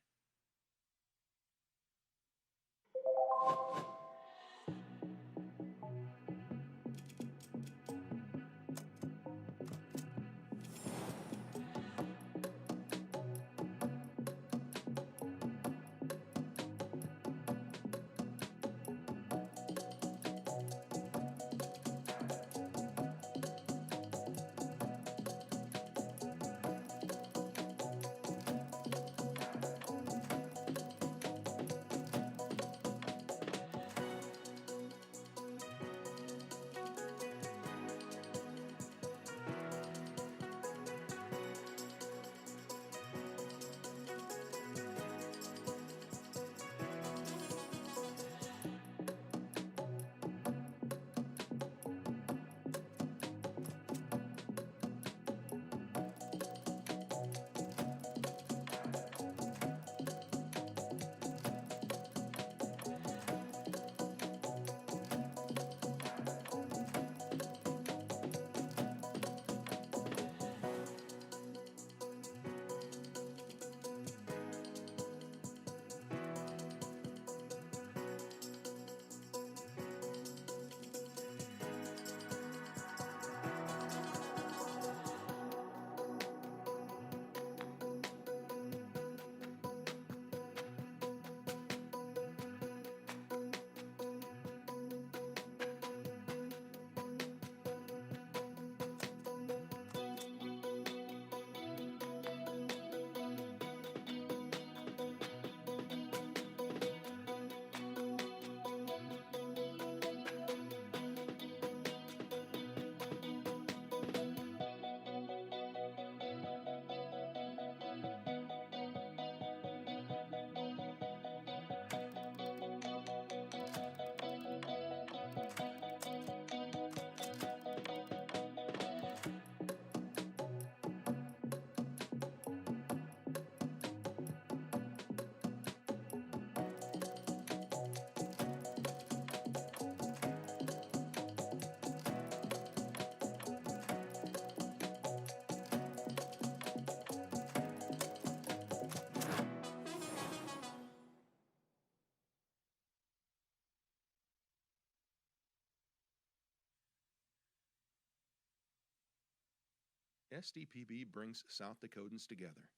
SDPB brings South Dakotans together,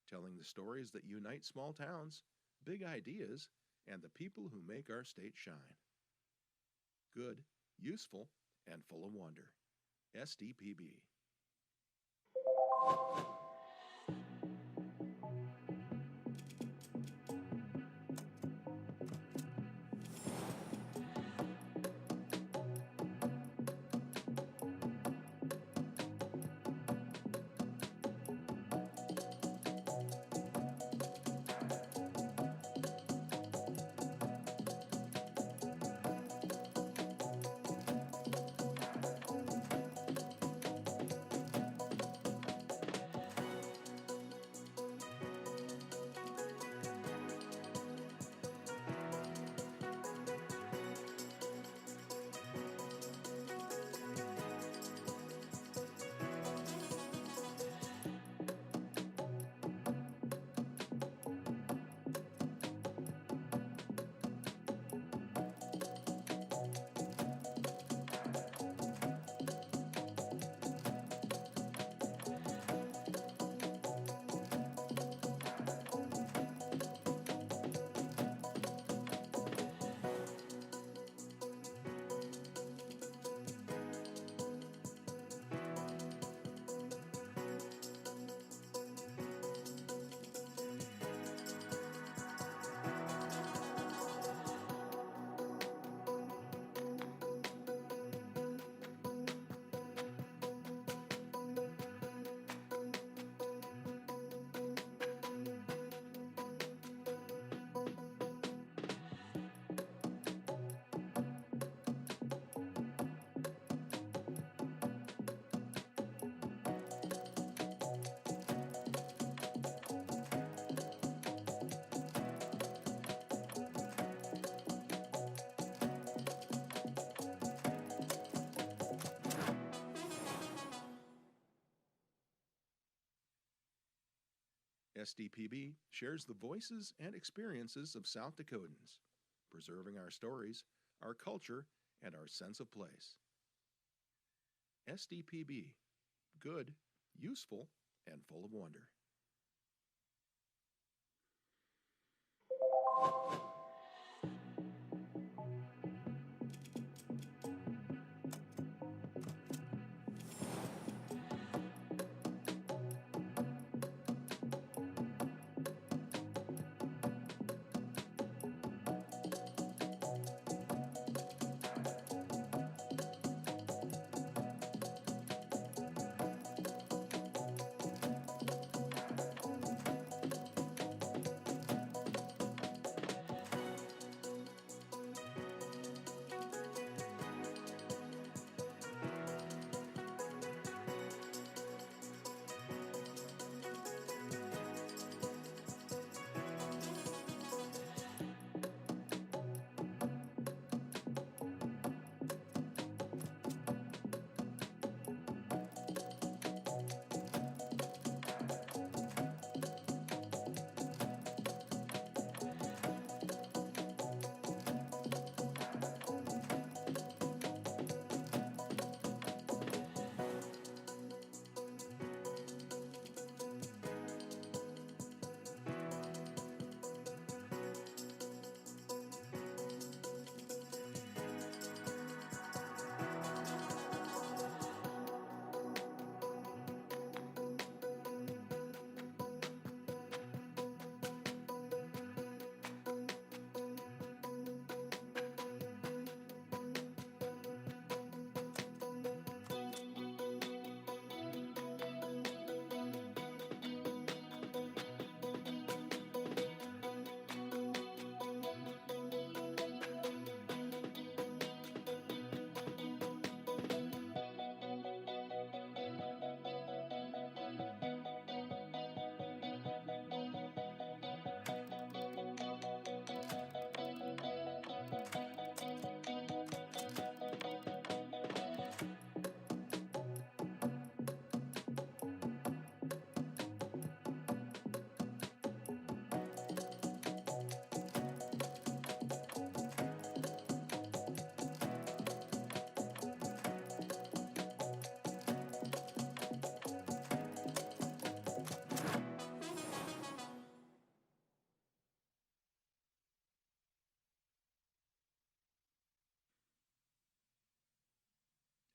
telling the stories that unite small towns, big ideas, and the people who make our state shine. Good, useful, and full of wonder. SDPB. SDPB shares the voices and experiences of South Dakotans, preserving our stories, our culture, and our sense of place. SDPB, good, useful, and full of wonder.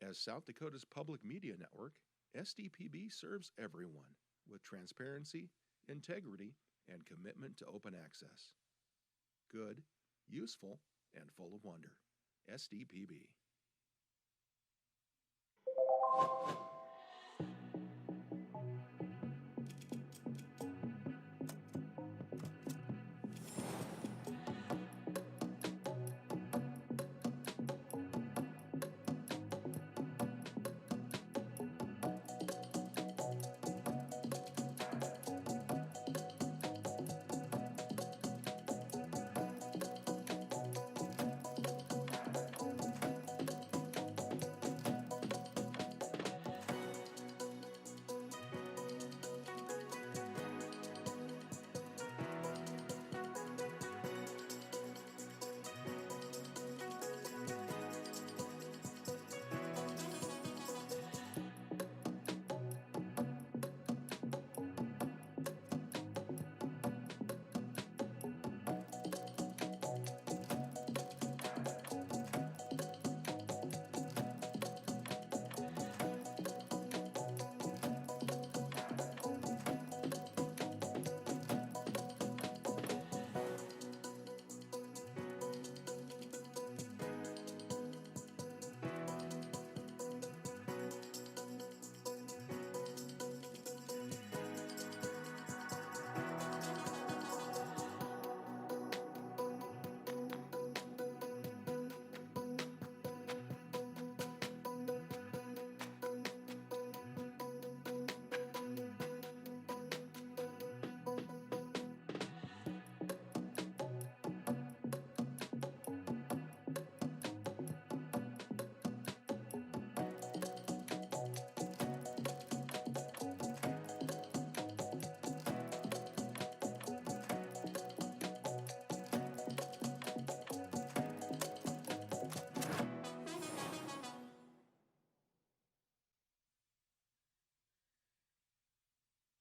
As South Dakota's public media network, SDPB serves everyone with transparency, integrity, and commitment to open access. Good, useful, and full of wonder. SDPB.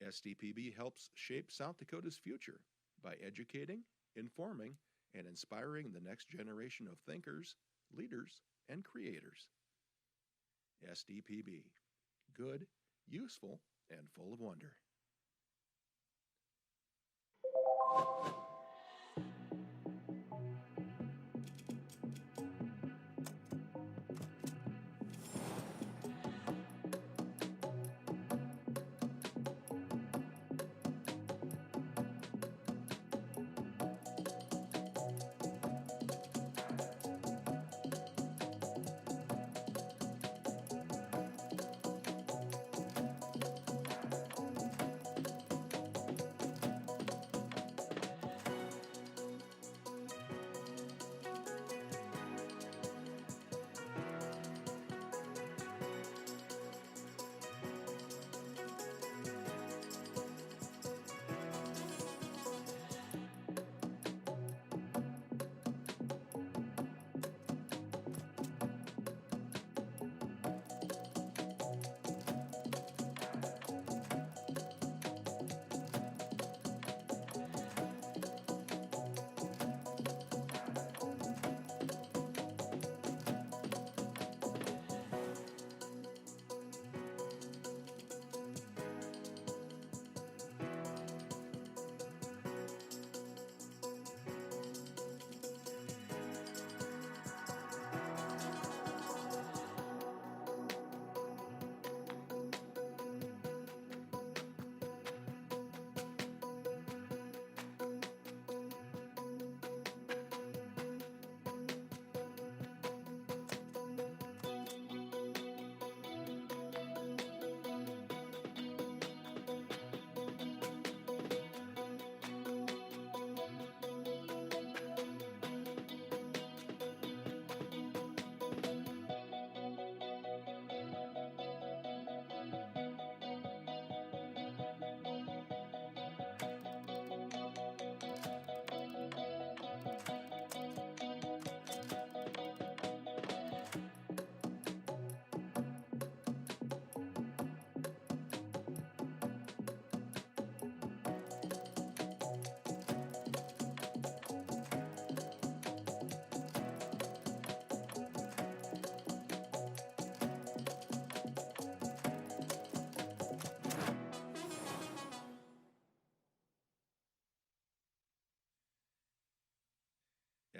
SDPB helps shape South Dakota's future by educating, informing, and inspiring the next generation of thinkers, leaders, and creators. SDPB. Good, useful, and full of wonder.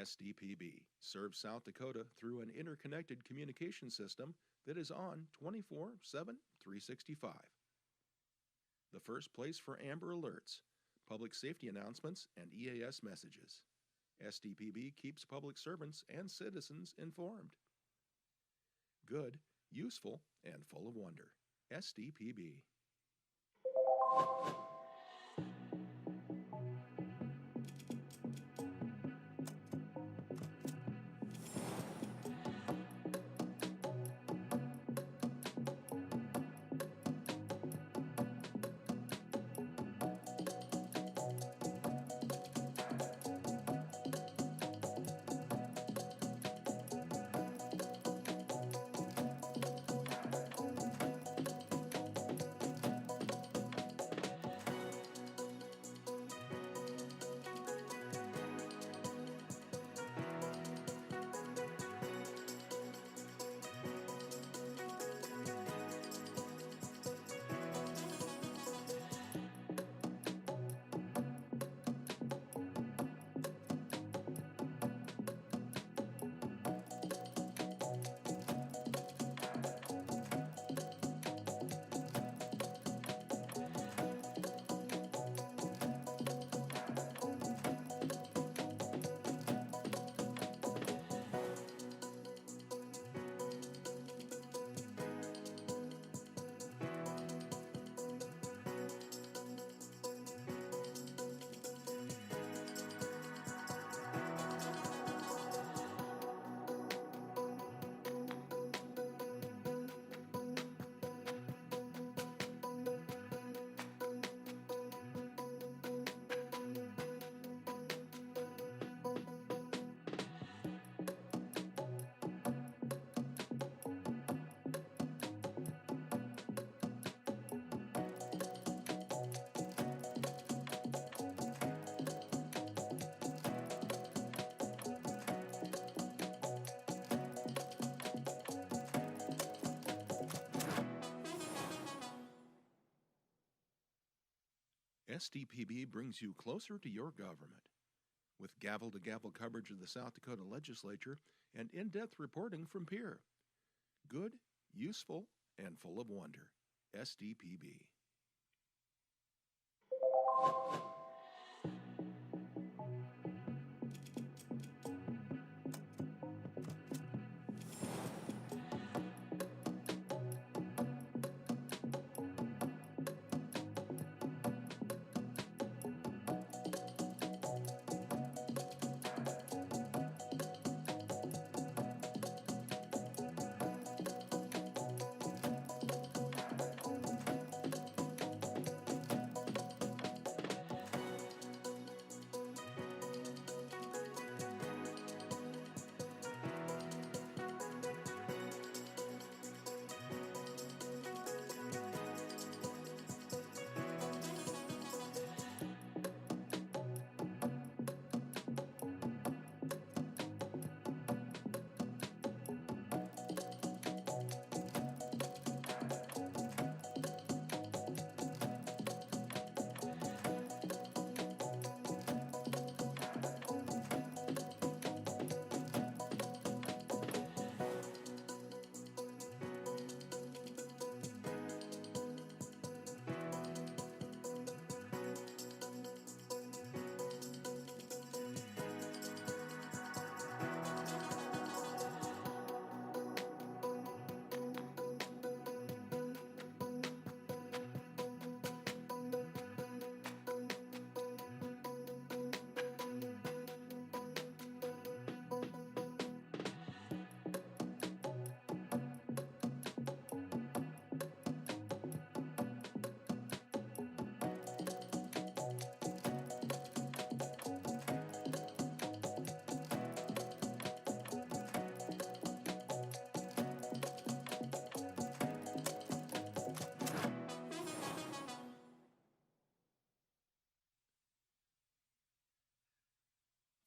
SDPB serves South Dakota through an interconnected communication system that is on 24/7, 365. The first place for Amber Alerts, public safety announcements, and EAS messages. SDPB keeps public servants and citizens informed. Good, useful, and full of wonder. SDPB. SDPB brings you closer to your government. With gavel-to-gavel coverage of the South Dakota legislature and in-depth reporting from Pierre. Good, useful, and full of wonder. SDPB.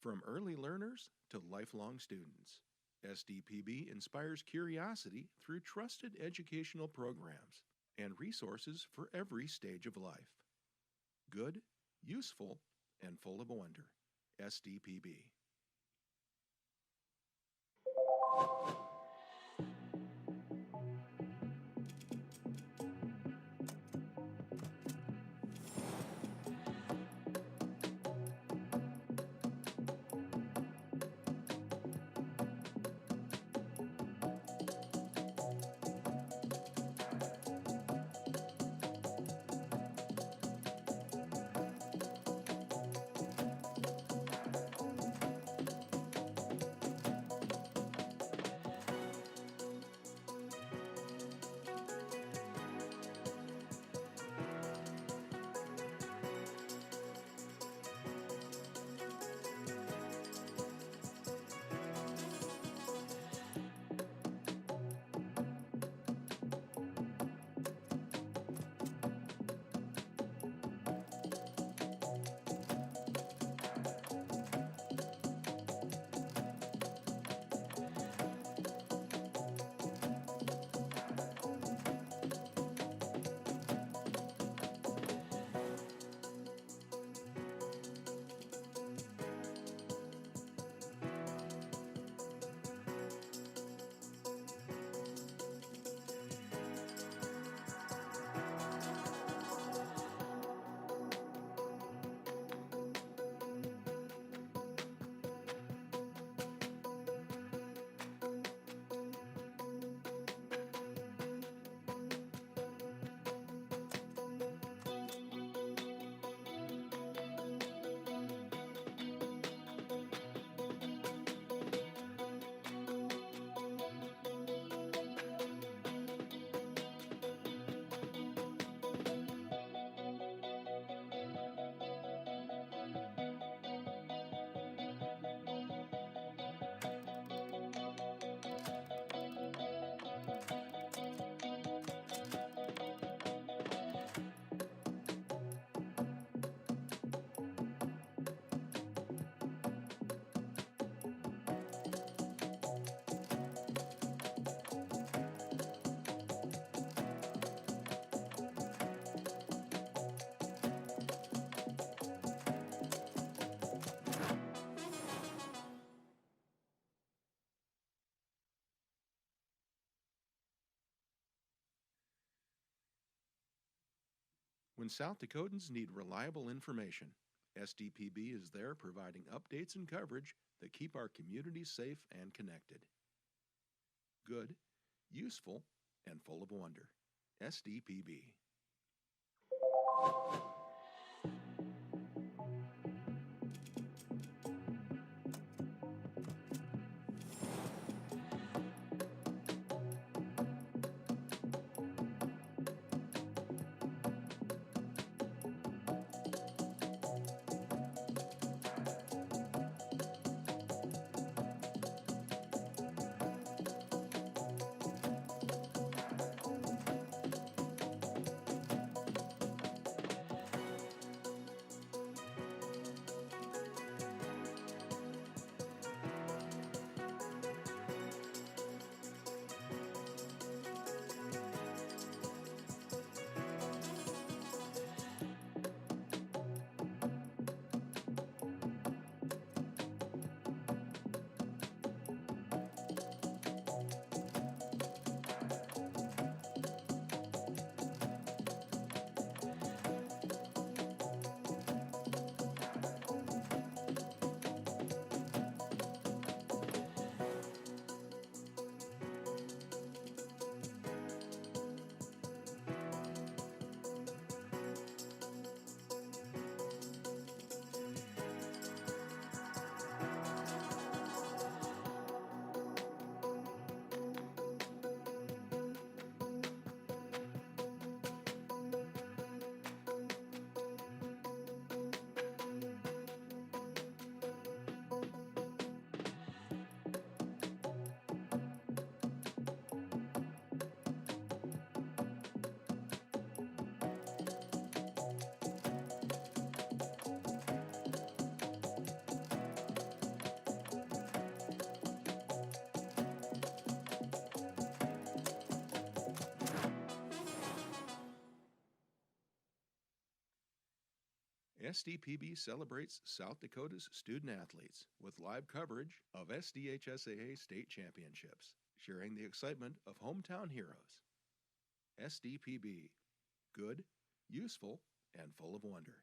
From early learners to lifelong students, SDPB inspires curiosity through trusted educational programs and resources for every stage of life. Good, useful, and full of wonder. SDPB. When South Dakotans need reliable information, SDPB is there providing updates and coverage that keep our communities safe and connected. Good, useful, and full of wonder. SDPB. SDPB celebrates South Dakota's student athletes with live coverage of SDHSAA state championships, sharing the excitement of hometown heroes. SDPB. Good, useful, and full of wonder.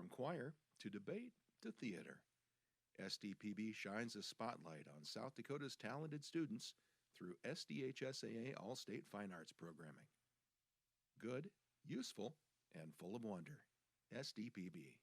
From choir to debate to theater, SDPB shines a spotlight on South Dakota's talented students through SDHSAA All-State Fine Arts Programming. Good, useful, and full of wonder. SDPB.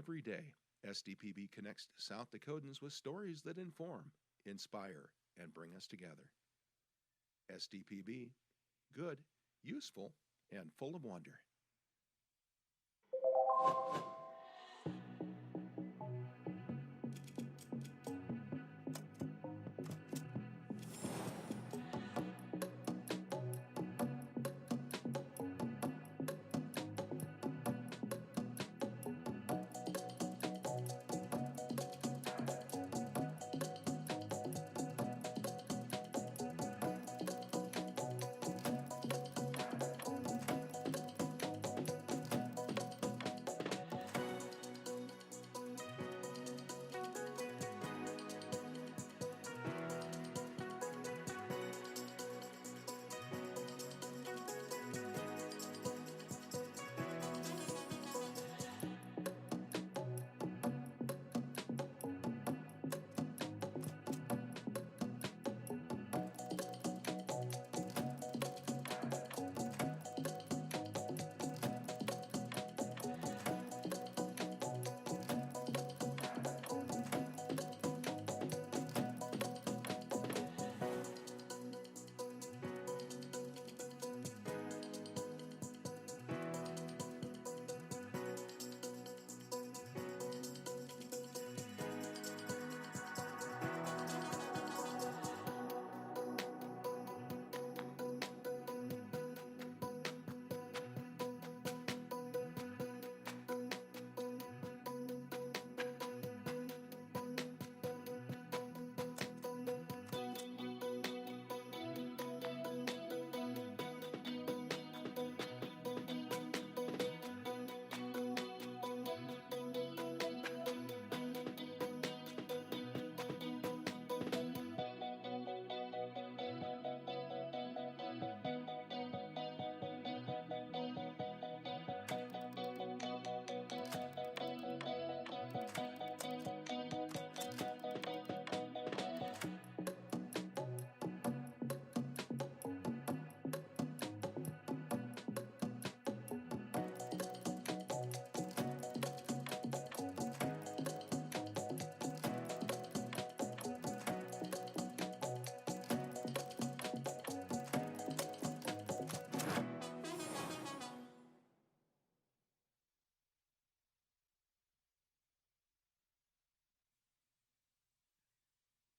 Every day, SDPB connects South Dakotans with stories that inform, inspire, and bring us together. SDPB, good, useful, and full of wonder.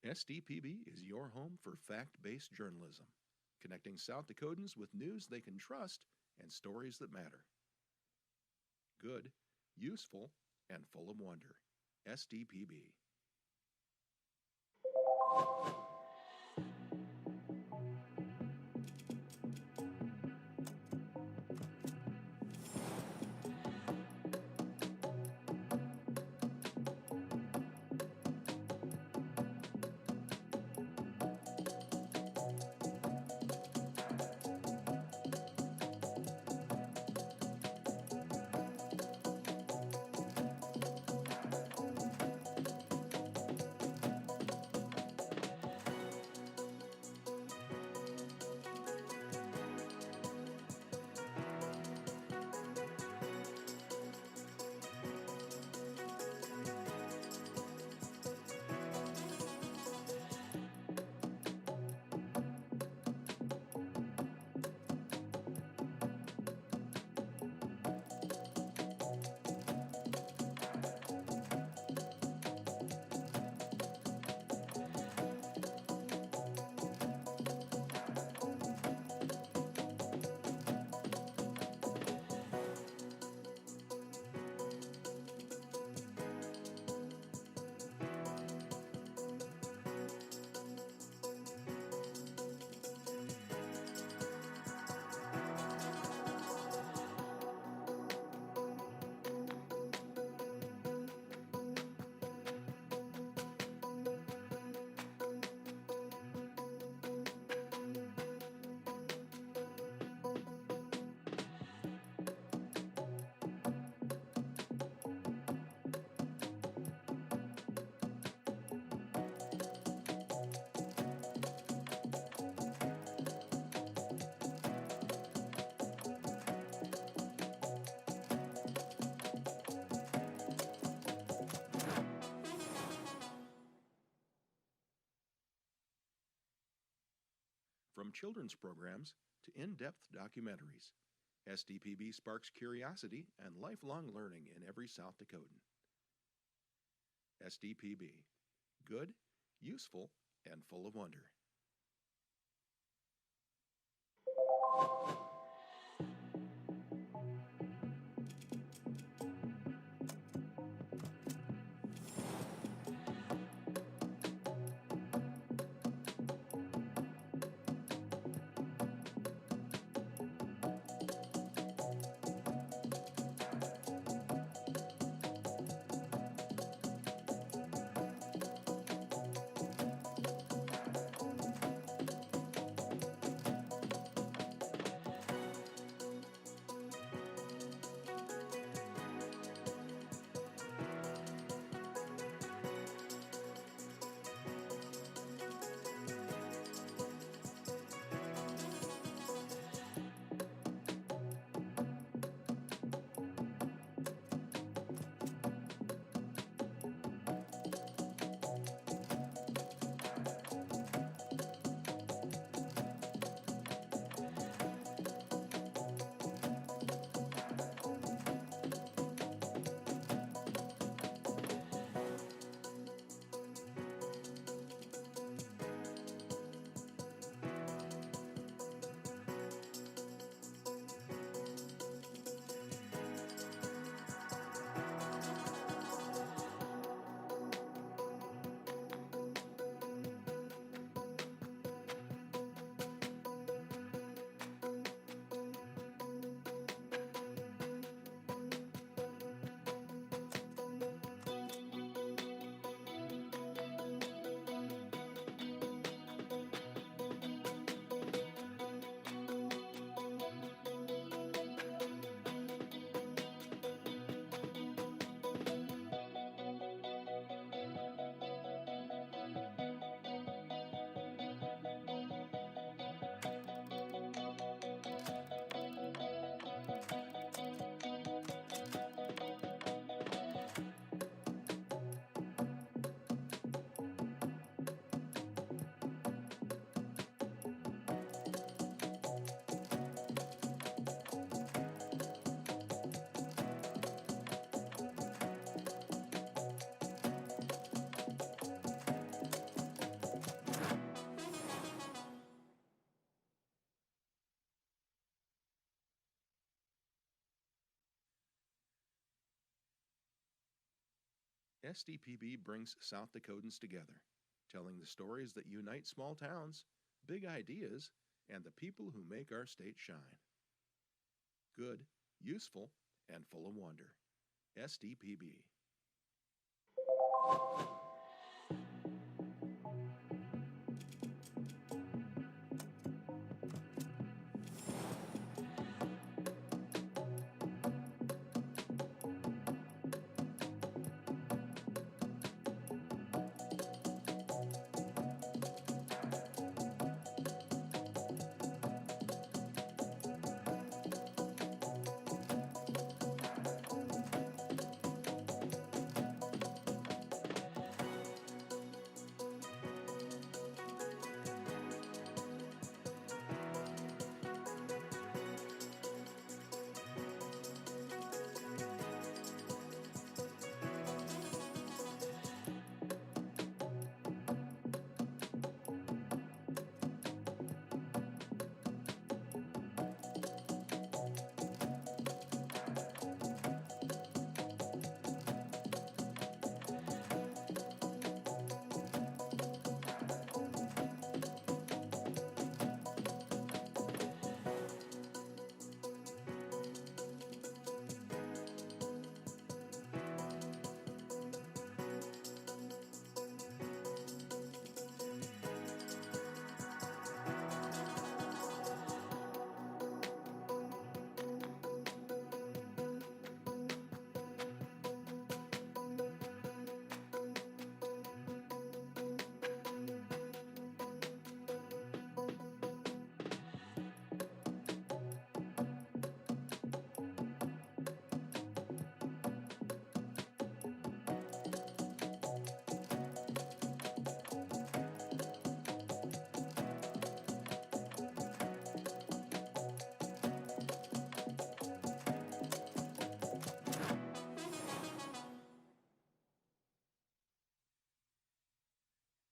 SDPB is your home for fact-based journalism, connecting South Dakotans with news they can trust and stories that matter. Good, useful, and full of wonder. SDPB. From children's programs to in-depth documentaries, SDPB sparks curiosity and lifelong learning in every South Dakotan. SDPB. Good, useful, and full of wonder. SDPB brings South Dakotans together, telling the stories that unite small towns, big ideas, and the people who make our state shine. Good, useful, and full of wonder. SDPB.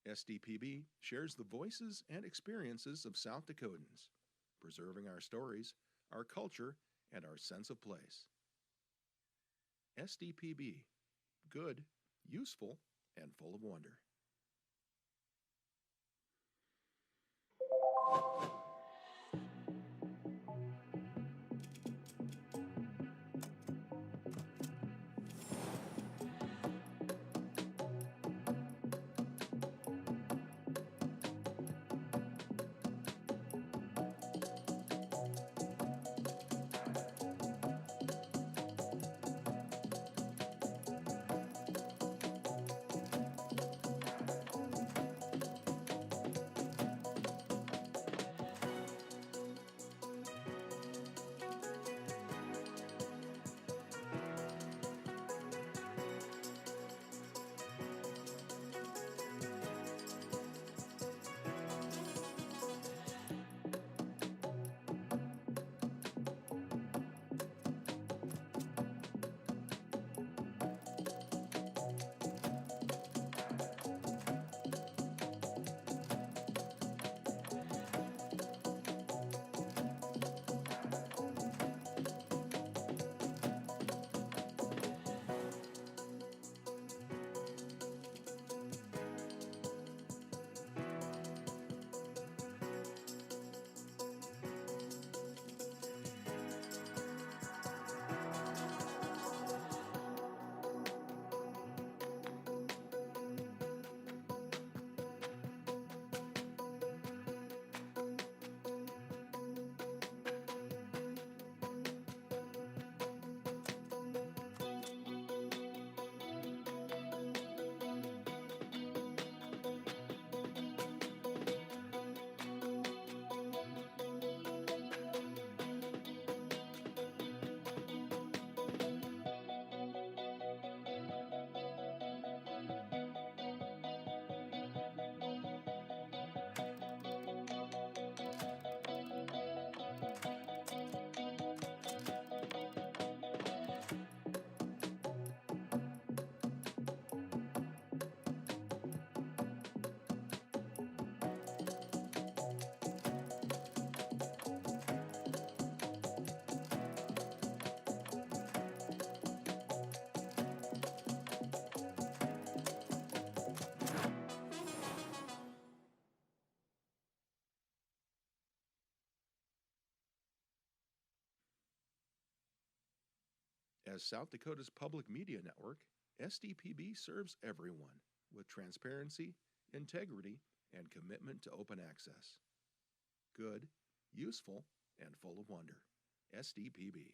SDPB shares the voices and experiences of South Dakotans, preserving our stories, our culture, and our sense of place. SDPB, good, useful, and full of wonder. As South Dakota's public media network, SDPB serves everyone with transparency, integrity, and commitment to open access. Good, useful, and full of wonder. SDPB.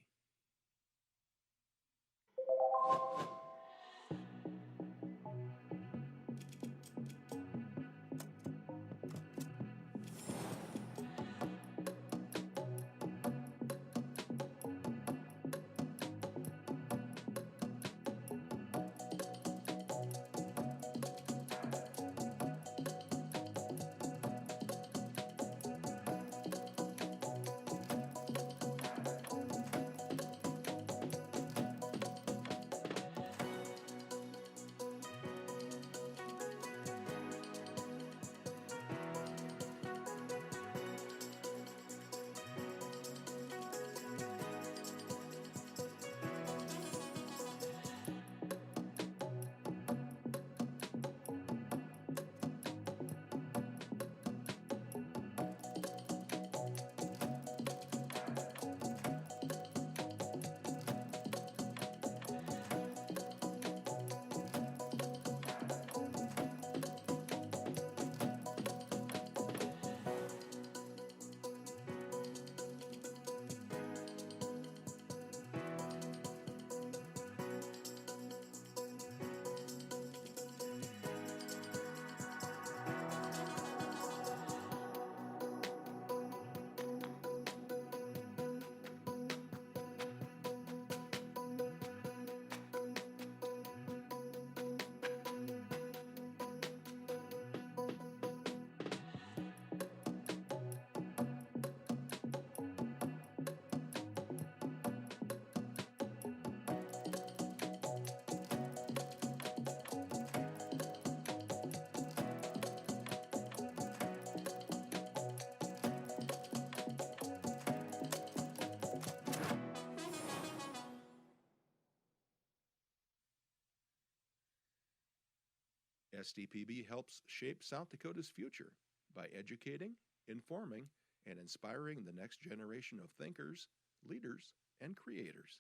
SDPB helps shape South Dakota's future by educating, informing, and inspiring the next generation of thinkers, leaders, and creators.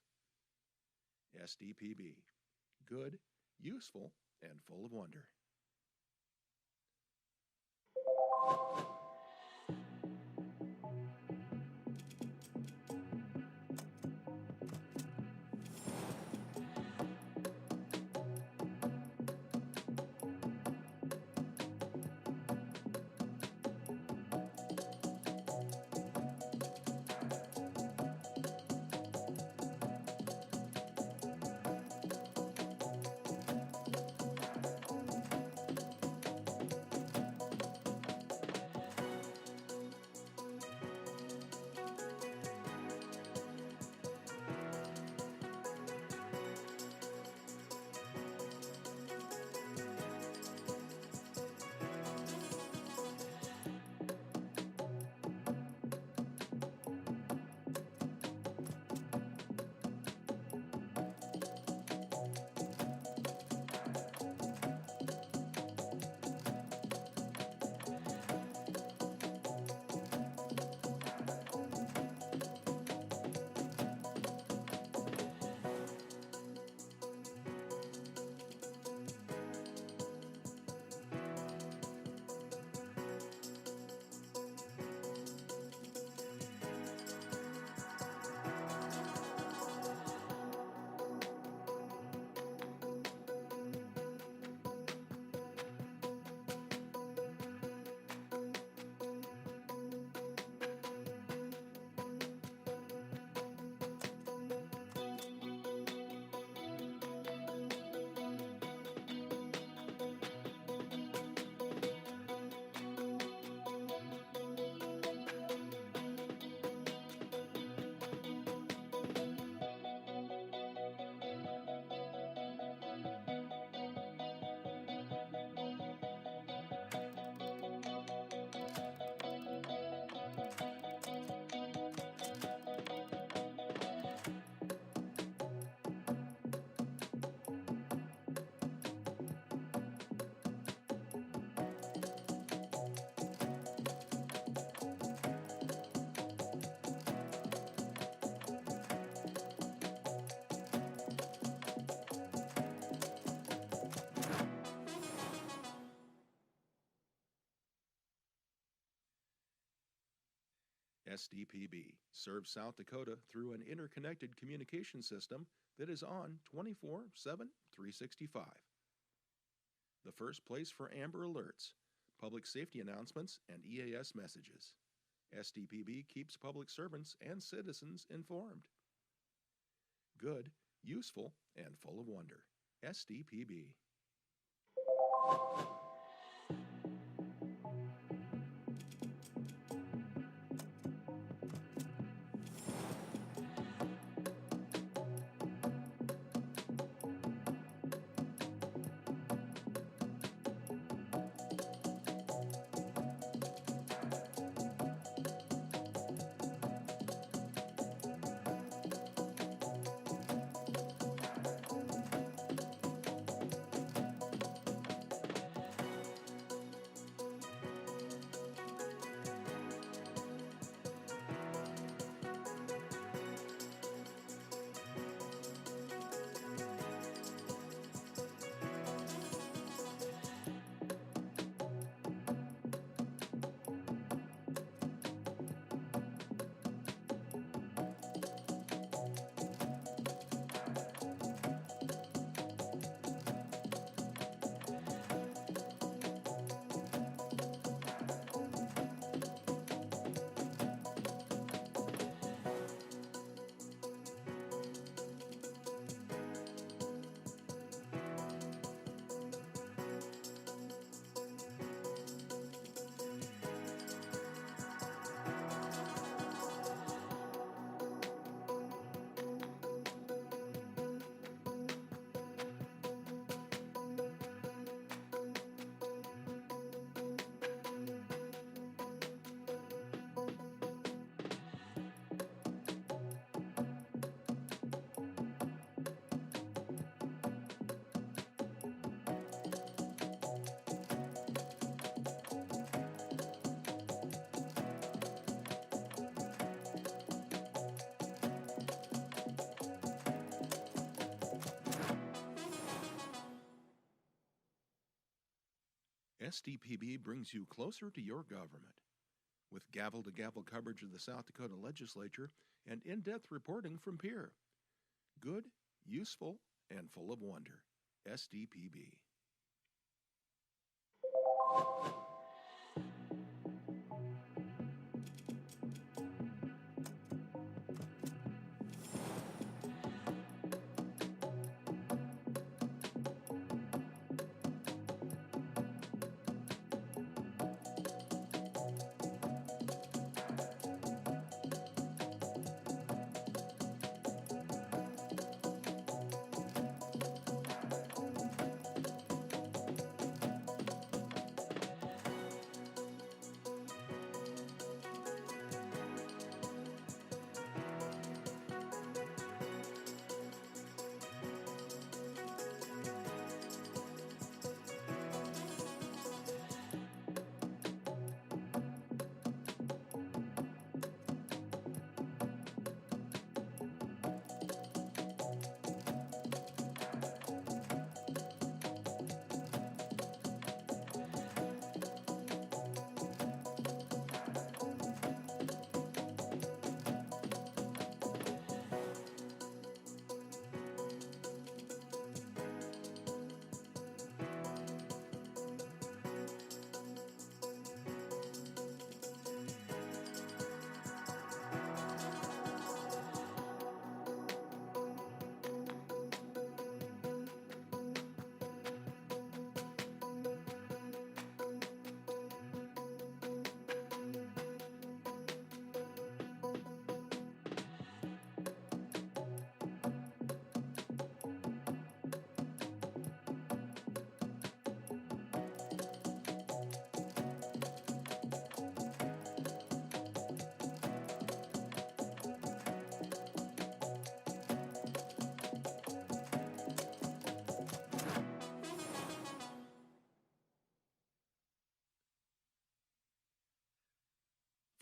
SDPB. Good, useful, and full of wonder. SDPB serves South Dakota through an interconnected communication system that is on 24/7, 365. The first place for Amber Alerts, public safety announcements, and EAS messages. SDPB keeps public servants and citizens informed. Good, useful, and full of wonder. SDPB. SDPB brings you closer to your government. With gavel-to-gavel coverage of the South Dakota Legislature and in-depth reporting from peer. Good, useful, and full of wonder. SDPB.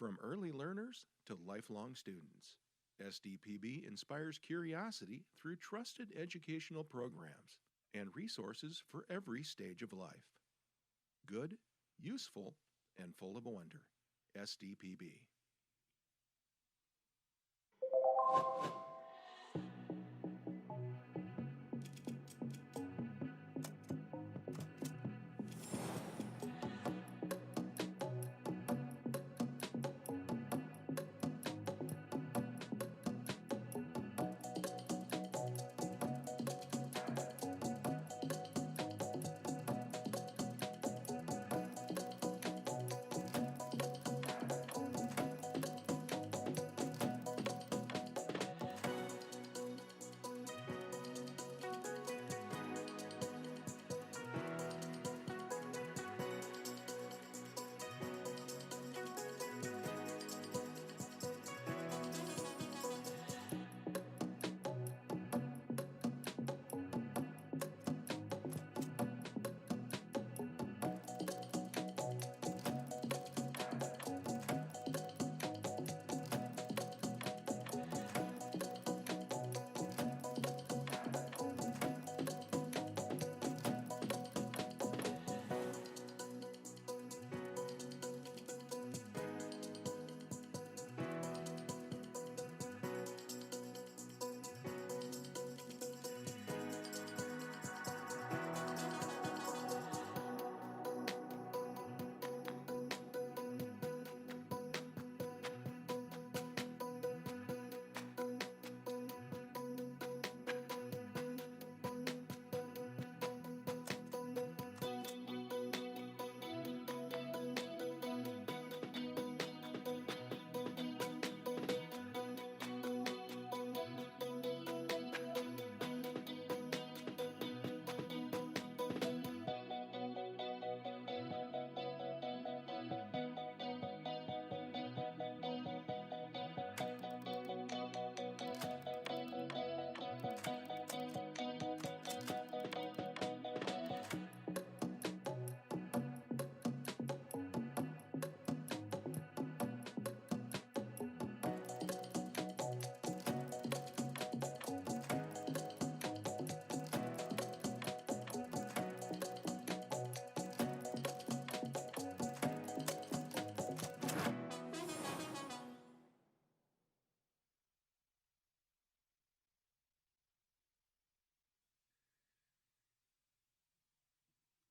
From early learners to lifelong students, SDPB inspires curiosity through trusted educational programs and resources for every stage of life. Good, useful, and full of wonder. SDPB.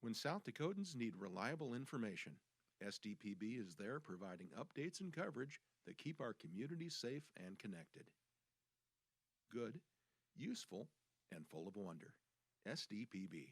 When South Dakotans need reliable information, SDPB is there providing updates and coverage that keep our communities safe and connected. Good, useful, and full of wonder. SDPB.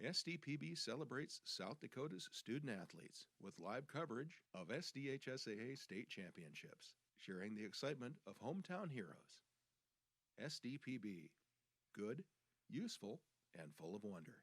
SDPB celebrates South Dakota's student athletes with live coverage of SDHSAA state championships, sharing the excitement of hometown heroes. SDPB, good, useful, and full of wonder.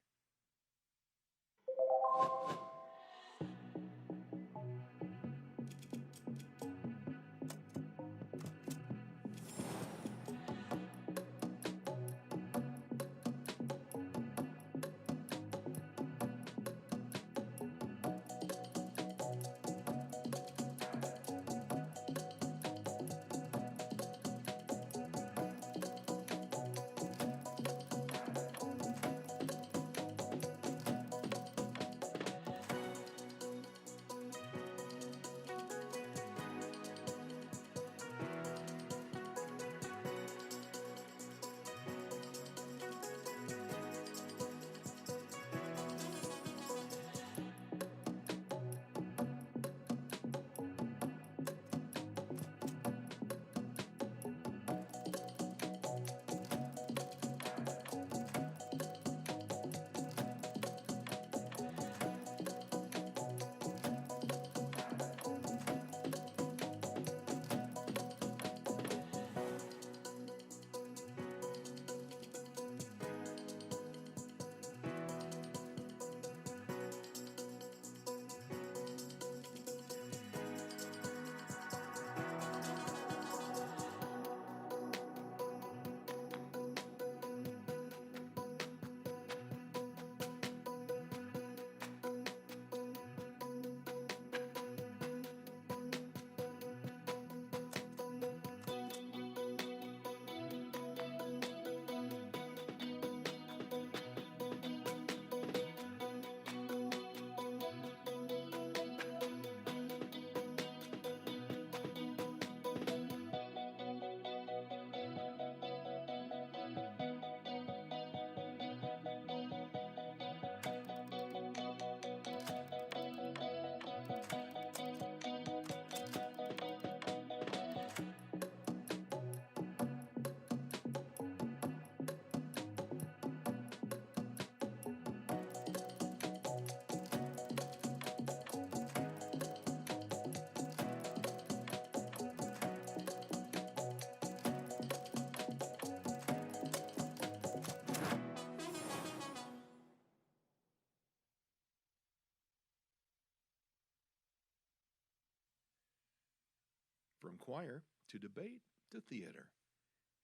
From choir to debate to theater,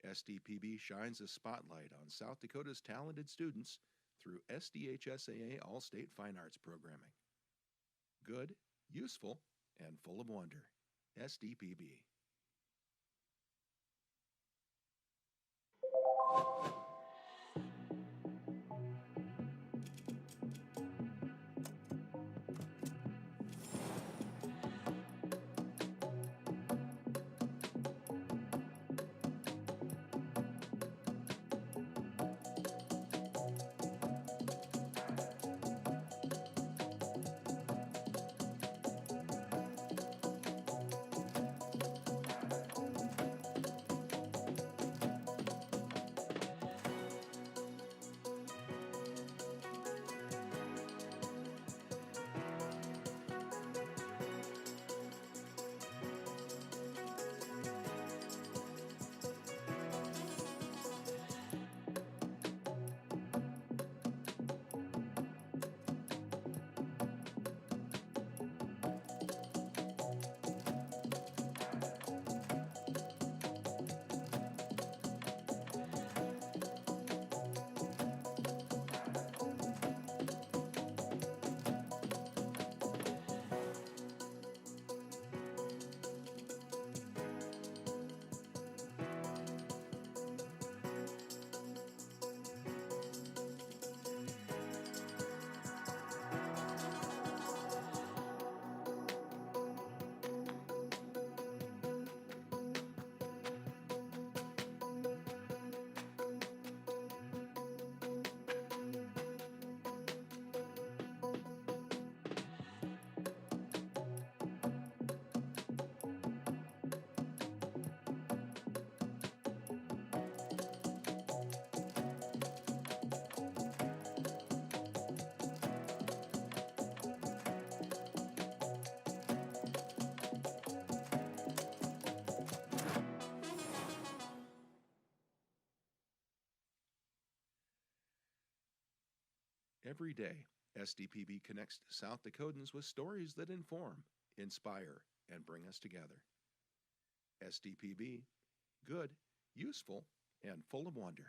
SDPB shines a spotlight on South Dakota's talented students through SDHSAA All-State Fine Arts programming. Good, useful, and full of wonder. SDPB. Every day, SDPB connects South Dakotans with stories that inform, inspire, and bring us together. SDPB, good, useful, and full of wonder.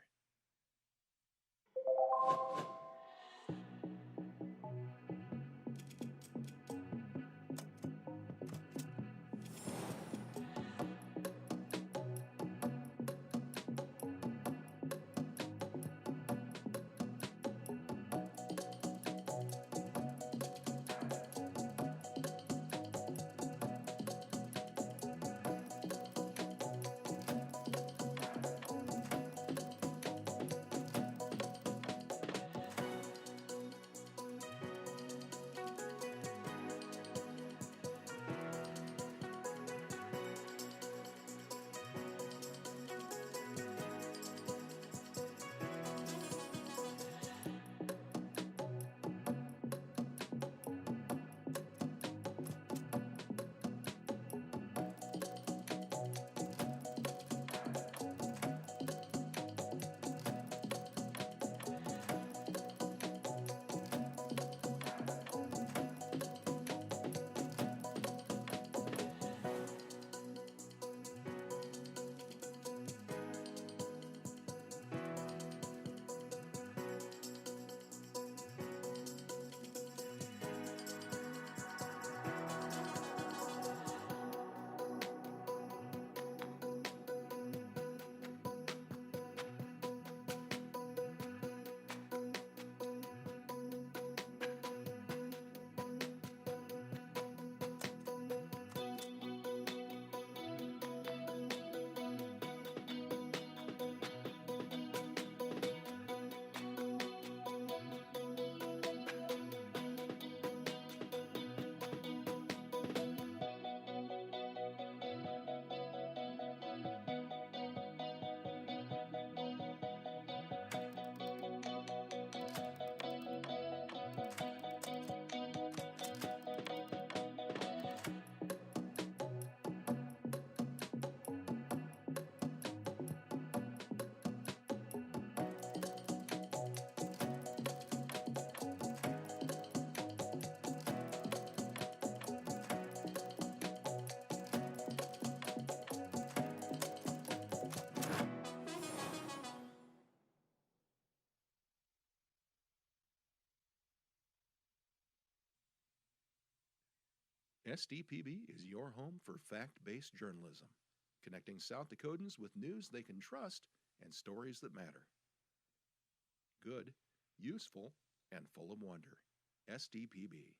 SDPB is your home for fact-based journalism, connecting South Dakotans with news they can trust and stories that matter. Good, useful, and full of wonder. SDPB.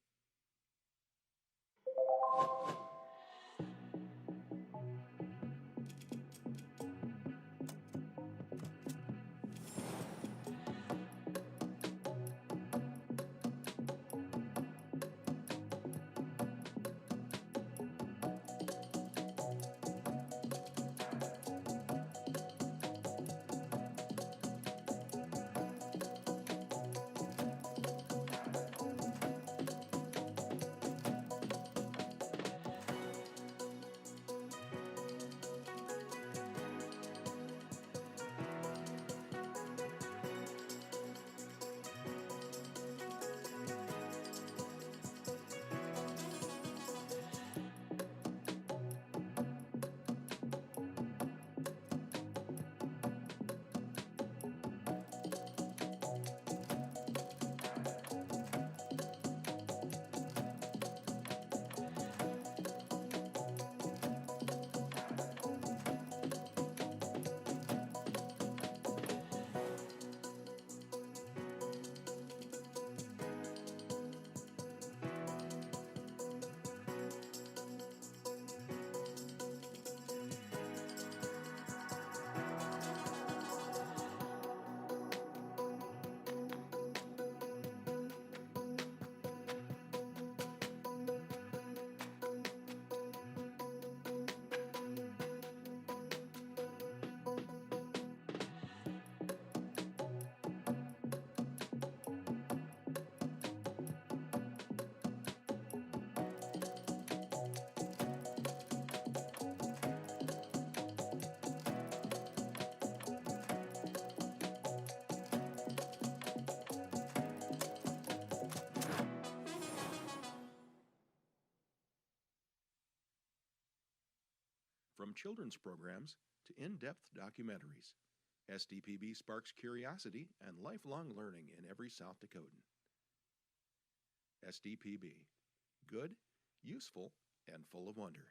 From children's programs to in-depth documentaries, SDPB sparks curiosity and lifelong learning in every South Dakotan. SDPB. Good, useful, and full of wonder.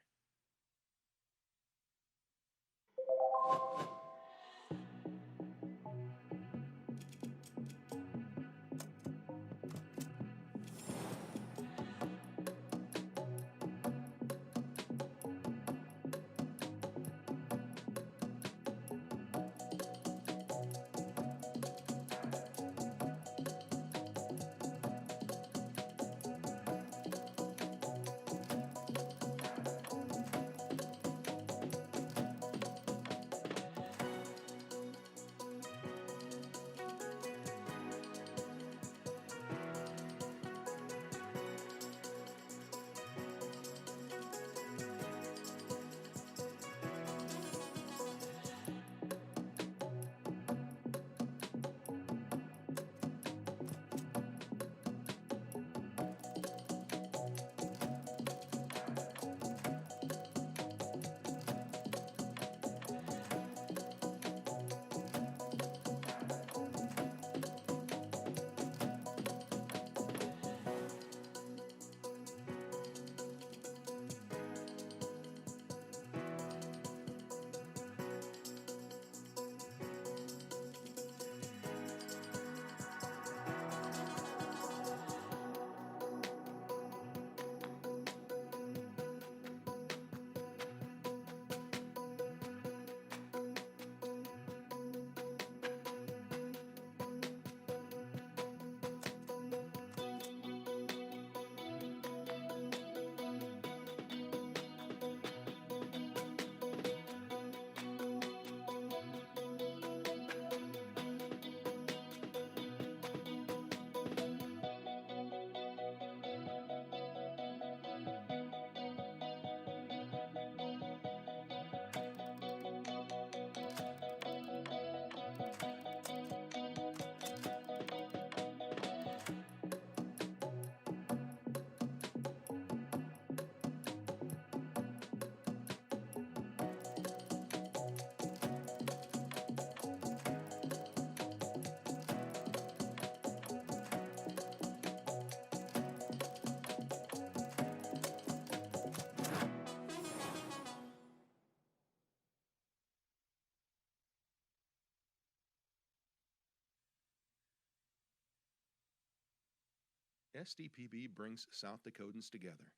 SDPB brings South Dakotans together,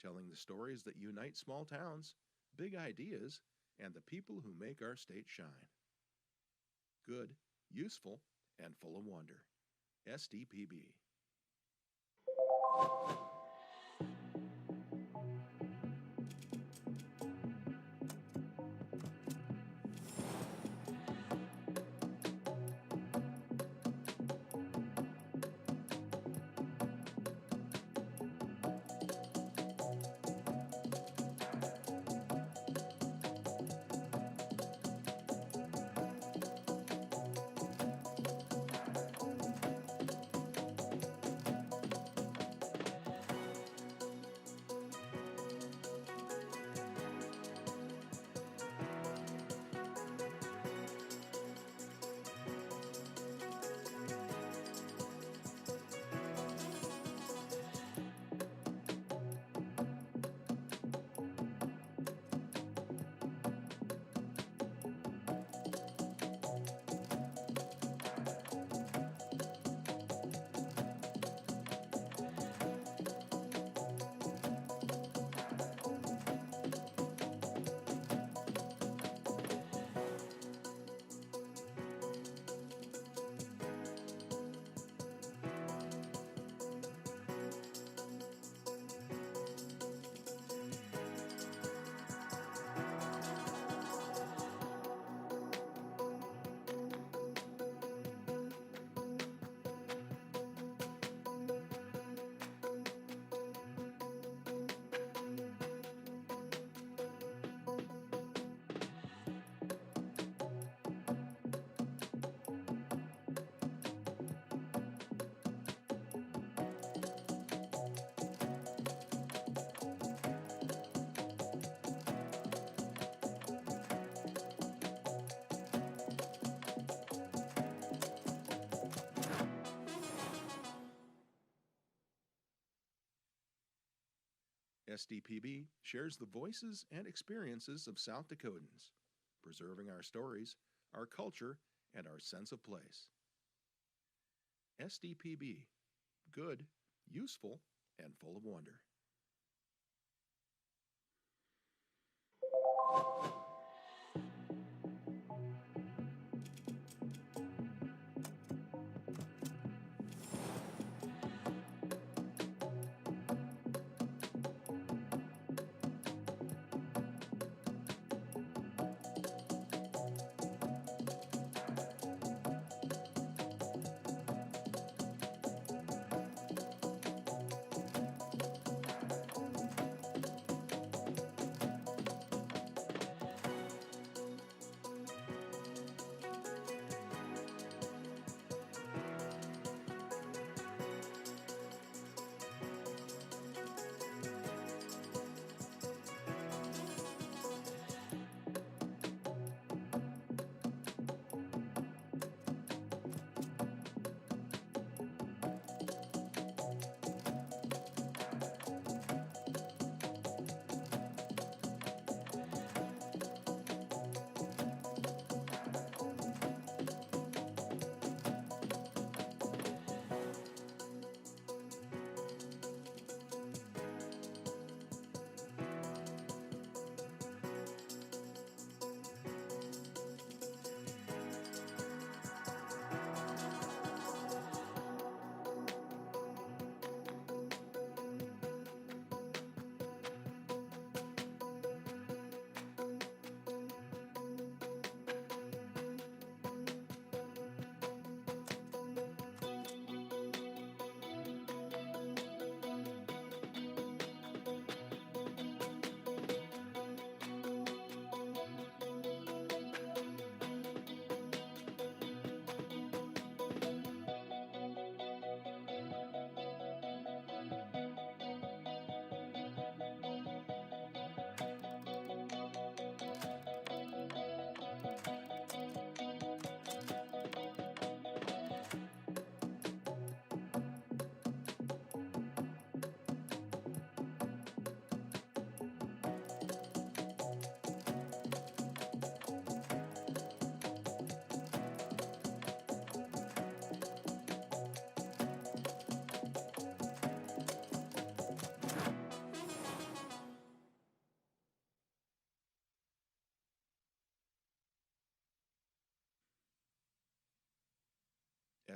telling the stories that unite small towns, big ideas, and the people who make our state shine. Good, useful, and full of wonder. SDPB. SDPB shares the voices and experiences of South Dakotans, preserving our stories, our culture, and our sense of place. SDPB, good, useful, and full of wonder.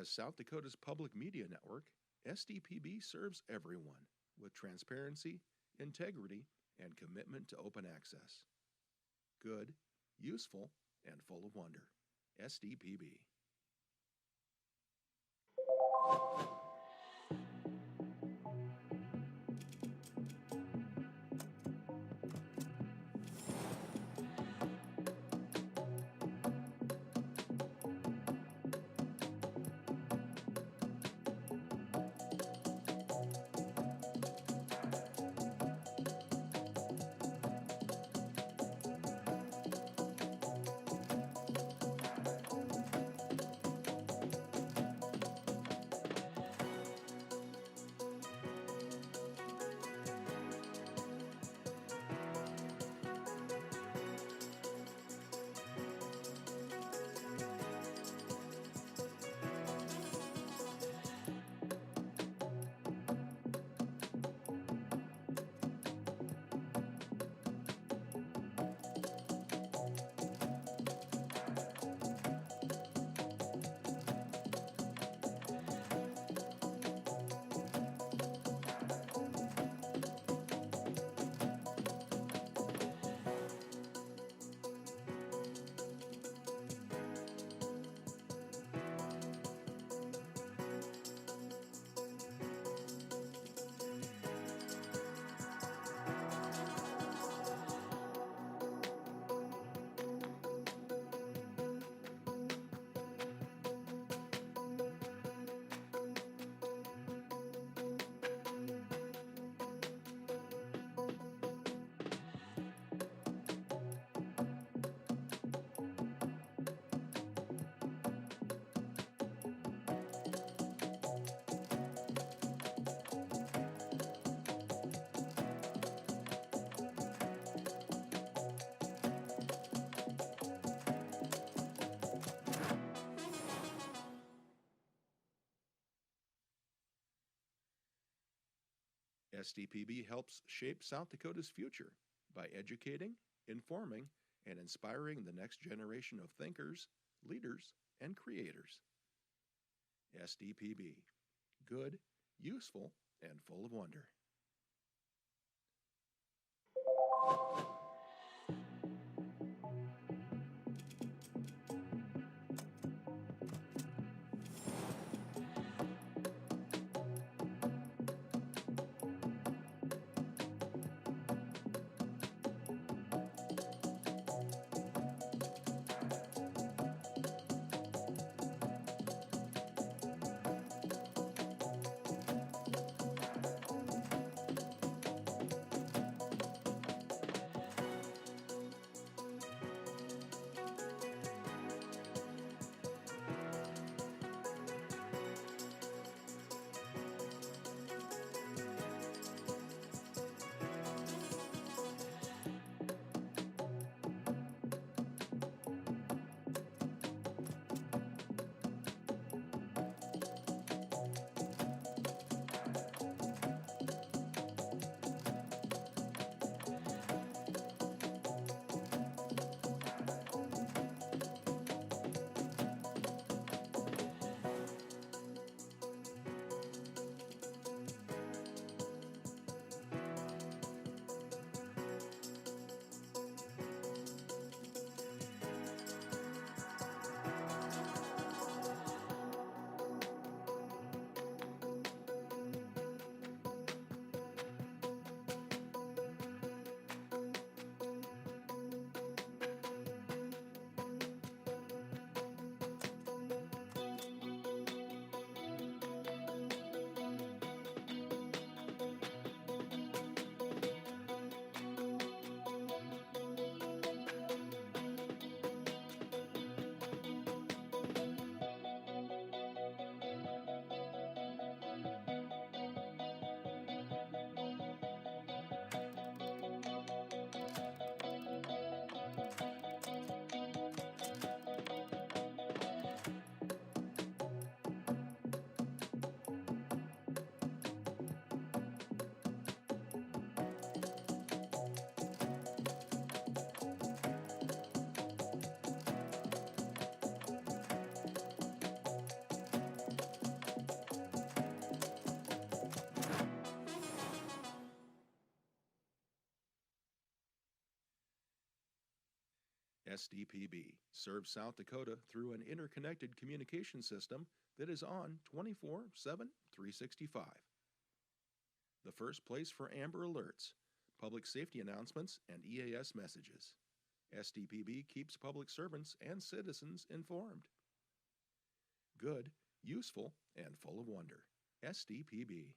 As South Dakota's public media network, SDPB serves everyone with transparency, integrity, and commitment to open access. Good, useful, and full of wonder. SDPB. SDPB helps shape South Dakota's future by educating, informing, and inspiring the next generation of thinkers, leaders, and creators. SDPB. Good, useful, and full of wonder. SDPB serves South Dakota through an interconnected communication system that is on 24/7, 365. The first place for Amber Alerts, public safety announcements, and EAS messages. SDPB keeps public servants and citizens informed. Good, useful, and full of wonder. SDPB.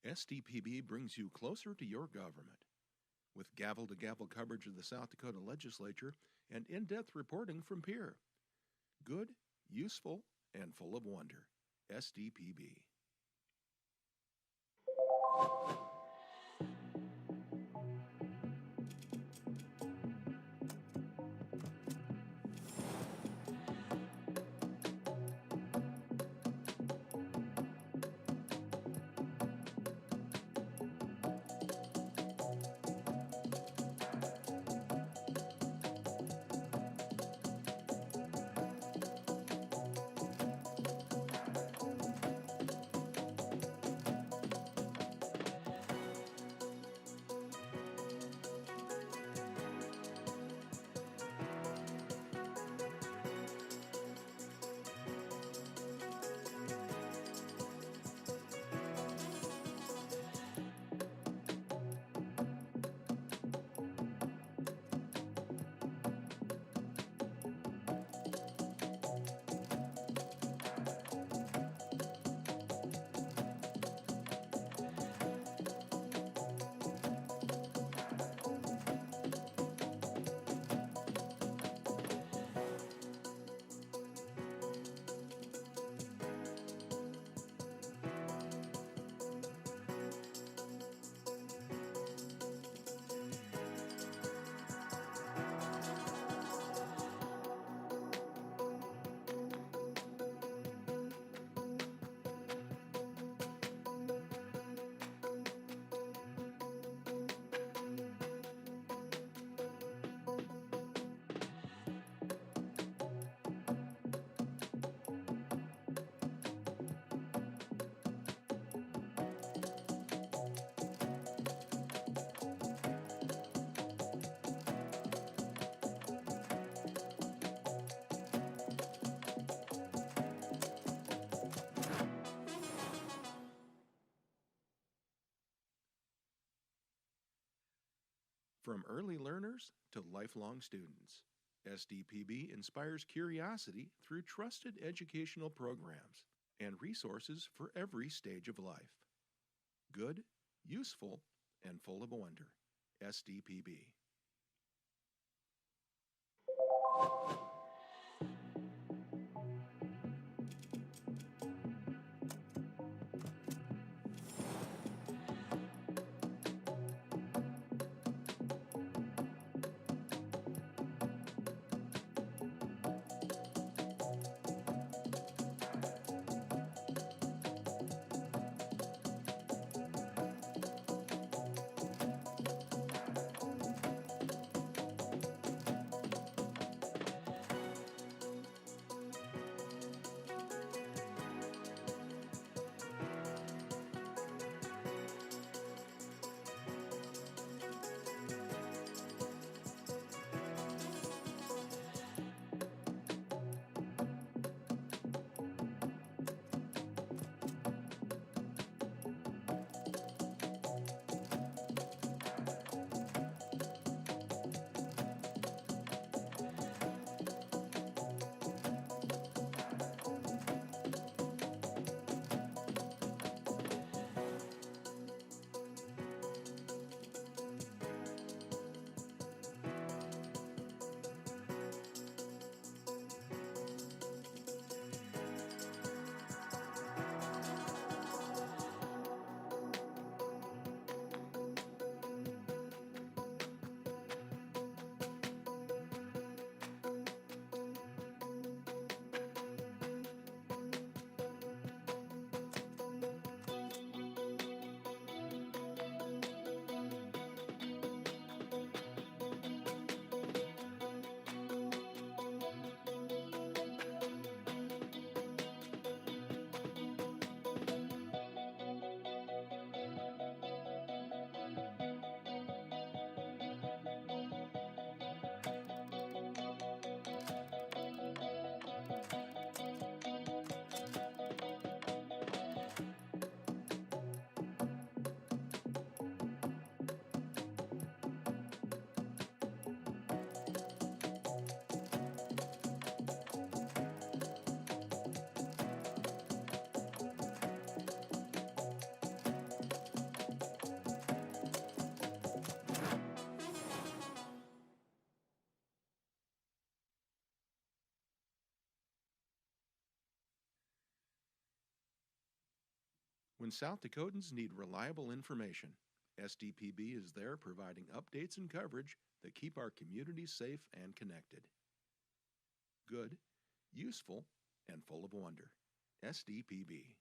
SDPB brings you closer to your government. With gavel-to-gavel coverage of the South Dakota legislature and in-depth reporting from Pierre. Good, useful, and full of wonder. SDPB. From early learners to lifelong students, SDPB inspires curiosity through trusted educational programs and resources for every stage of life. Good, useful, and full of wonder. SDPB. When South Dakotans need reliable information, SDPB is there providing updates and coverage that keep our communities safe and connected. Good, useful, and full of wonder. SDPB.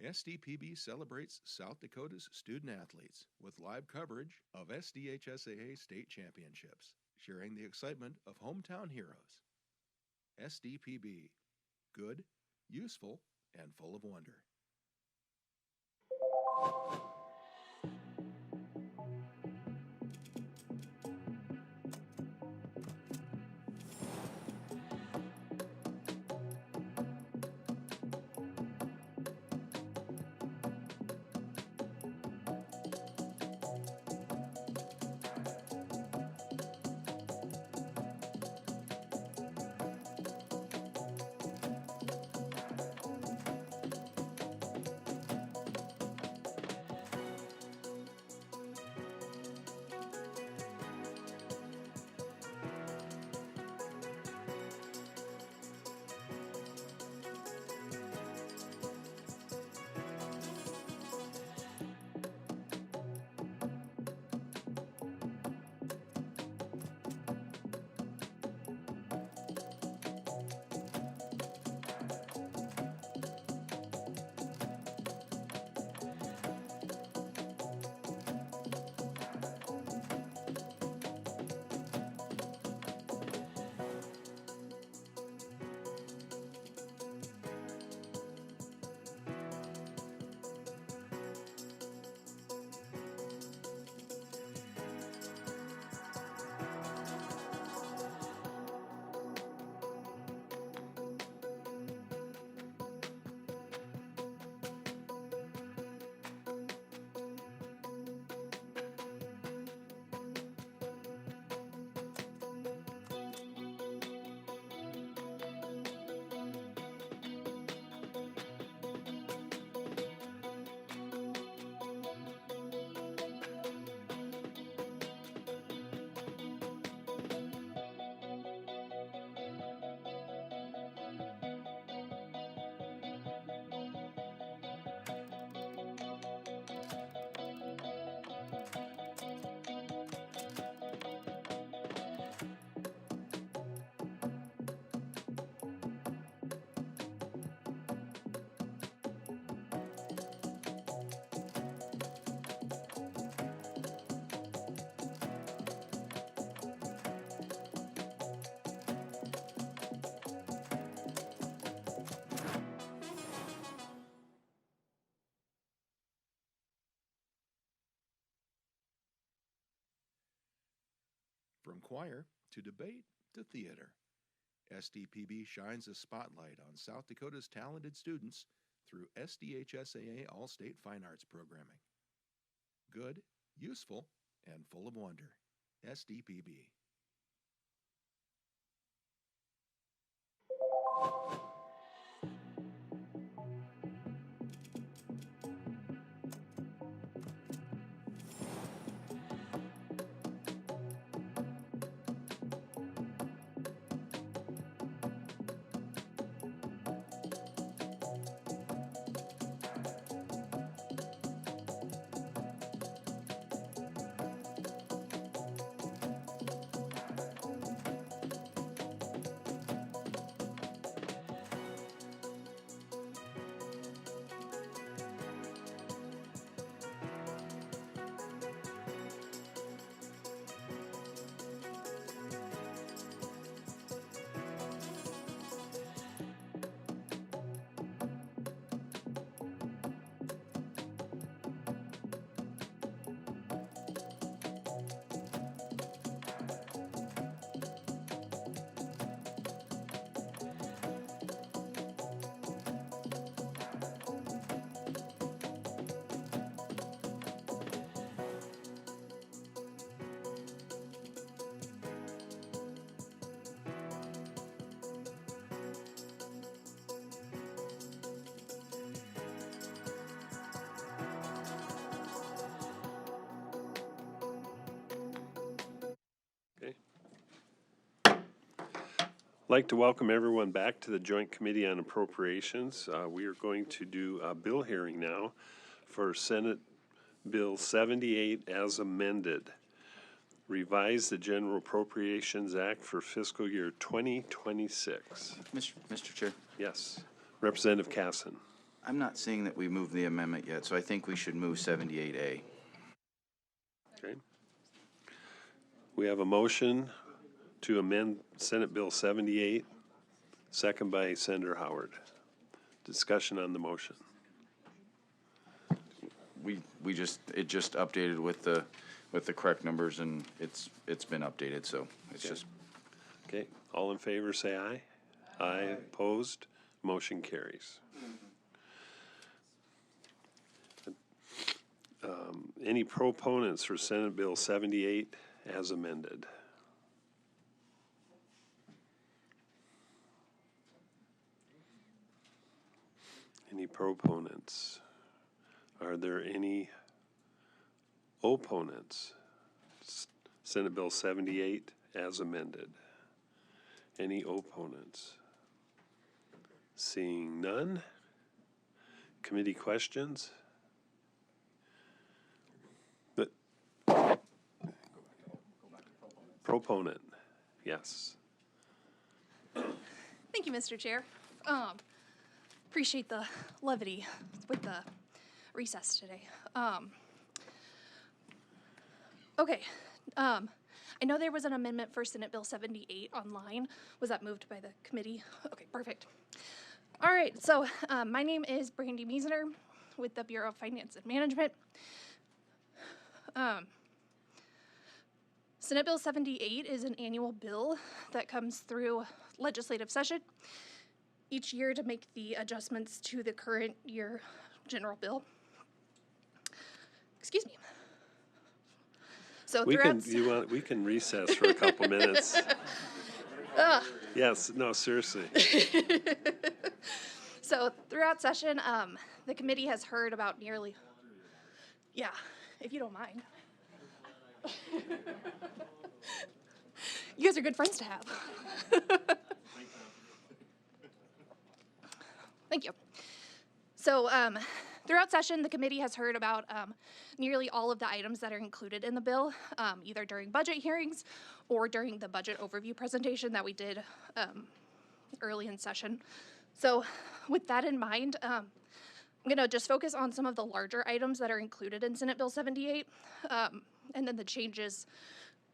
SDPB celebrates South Dakota's student athletes with live coverage of SDHSAA state championships, sharing the excitement of hometown heroes. SDPB, good, useful, and full of wonder. From choir to debate to theater, SDPB shines a spotlight on South Dakota's talented students through SDHSAA All-State Fine Arts Programming. Good, useful, and full of wonder. SDPB. I'd like to welcome everyone back to the Joint Committee on Appropriations. We are going to do a bill hearing now for Senate Bill 78 as amended. Revise the General Appropriations Act for fiscal year 2026. Mr. Chair, Yes. Representative Casson. I'm not seeing that we moved the amendment yet, so I think we should move 78A. Okay. We have a motion to amend Senate Bill 78, second by Senator Howard. Discussion on the motion. It just updated with the correct numbers, and it's been updated, so it's just. Okay, all in favor say aye. Aye. Opposed? Motion carries. Any proponents for Senate Bill 78 as amended? Any proponents? Are there any opponents? Senate Bill 78 as amended. Any opponents? Seeing none. Committee questions? But proponent, yes. Thank you, Mr. Chair. Appreciate the levity with the recess today. Okay. I know there was an amendment for Senate Bill 78 online. Was that moved by the committee? Okay, perfect. All right, so my name is Brandy Meisner with the Bureau of Finance and Management. Senate Bill 78 is an annual bill that comes through legislative session each year to make the adjustments to the current year general bill. Excuse me. So we can recess for a couple minutes. Yes, no, seriously. So throughout session, the committee has heard about nearly, yeah, if you don't mind. You guys are good friends to have. Thank you. So throughout session, the committee has heard about nearly all of the items that are included in the bill, either during budget hearings or during the budget overview presentation that we did early in session. So with that in mind, I'm going to just focus on some of the larger items that are included in Senate Bill 78, and then the changes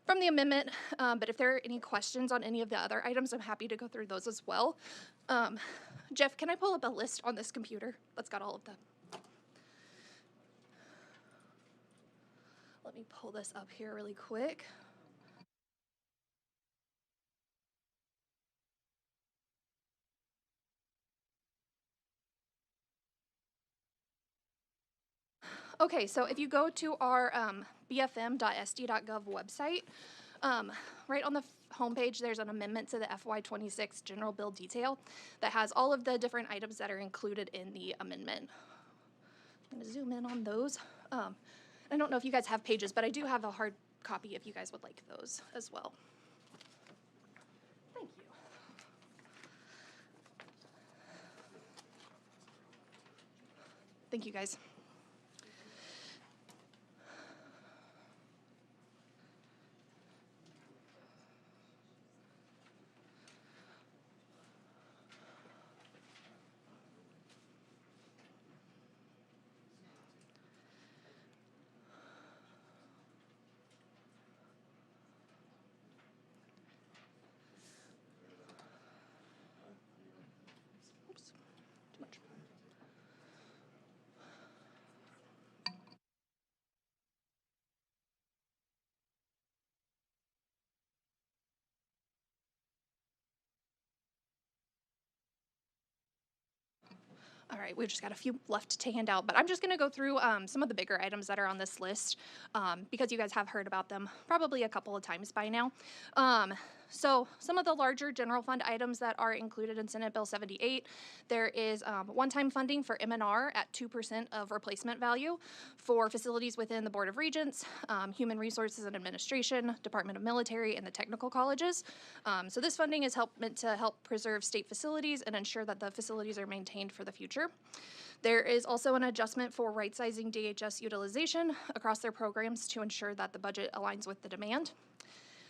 from the amendment. But if there are any questions on any of the other items, I'm happy to go through those as well. Jeff, can I pull up a list on this computer that's got all of them? Let me pull this up here really quick. Okay, so if you go to our bfm.sd.gov website, right on the homepage, there's an amendment to the FY26 general bill detail that has all of the different items that are included in the amendment. I'm going to zoom in on those. I don't know if you guys have pages, but I do have a hard copy if you guys would like those as well. Thank you. Thank you, guys. All right, we've just got a few left to hand out, but I'm just going to go through some of the bigger items that are on this list because you guys have heard about them probably a couple of times by now. So some of the larger general fund items that are included in Senate Bill 78, there is one-time funding for M&R at 2% of replacement value for facilities within the Board of Regents, Human Resources and Administration, Department of Military, and the technical colleges. So this funding is meant to help preserve state facilities and ensure that the facilities are maintained for the future. There is also an adjustment for right-sizing DHS utilization across their programs to ensure that the budget aligns with the demand.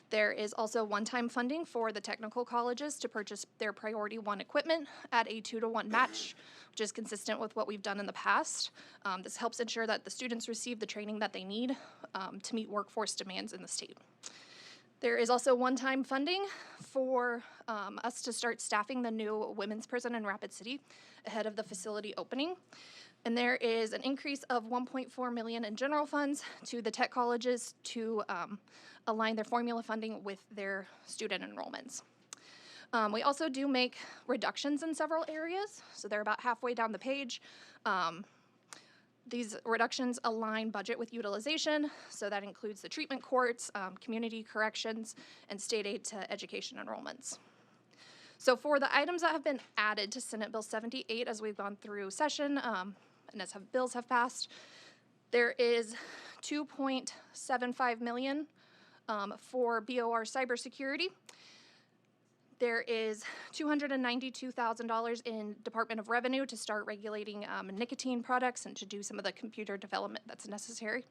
There is also one-time funding for the technical colleges to purchase their Priority 1 equipment at a 2-to-1 match, which is consistent with what we've done in the past. This helps ensure that the students receive the training that they need to meet workforce demands in the state. There is also one-time funding for us to start staffing the new women's prison in Rapid City ahead of the facility opening. And there is an increase of $1.4 million in general funds to the tech colleges to align their formula funding with their student enrollments. We also do make reductions in several areas, so they're about halfway down the page. These reductions align budget with utilization, so that includes the treatment courts, community corrections, and state aid to education enrollments. So for the items that have been added to Senate Bill 78 as we've gone through session, and as bills have passed, there is $2.75 million for BOR cybersecurity. There is $292,000 in Department of Revenue to start regulating nicotine products and to do some of the computer development that's necessary.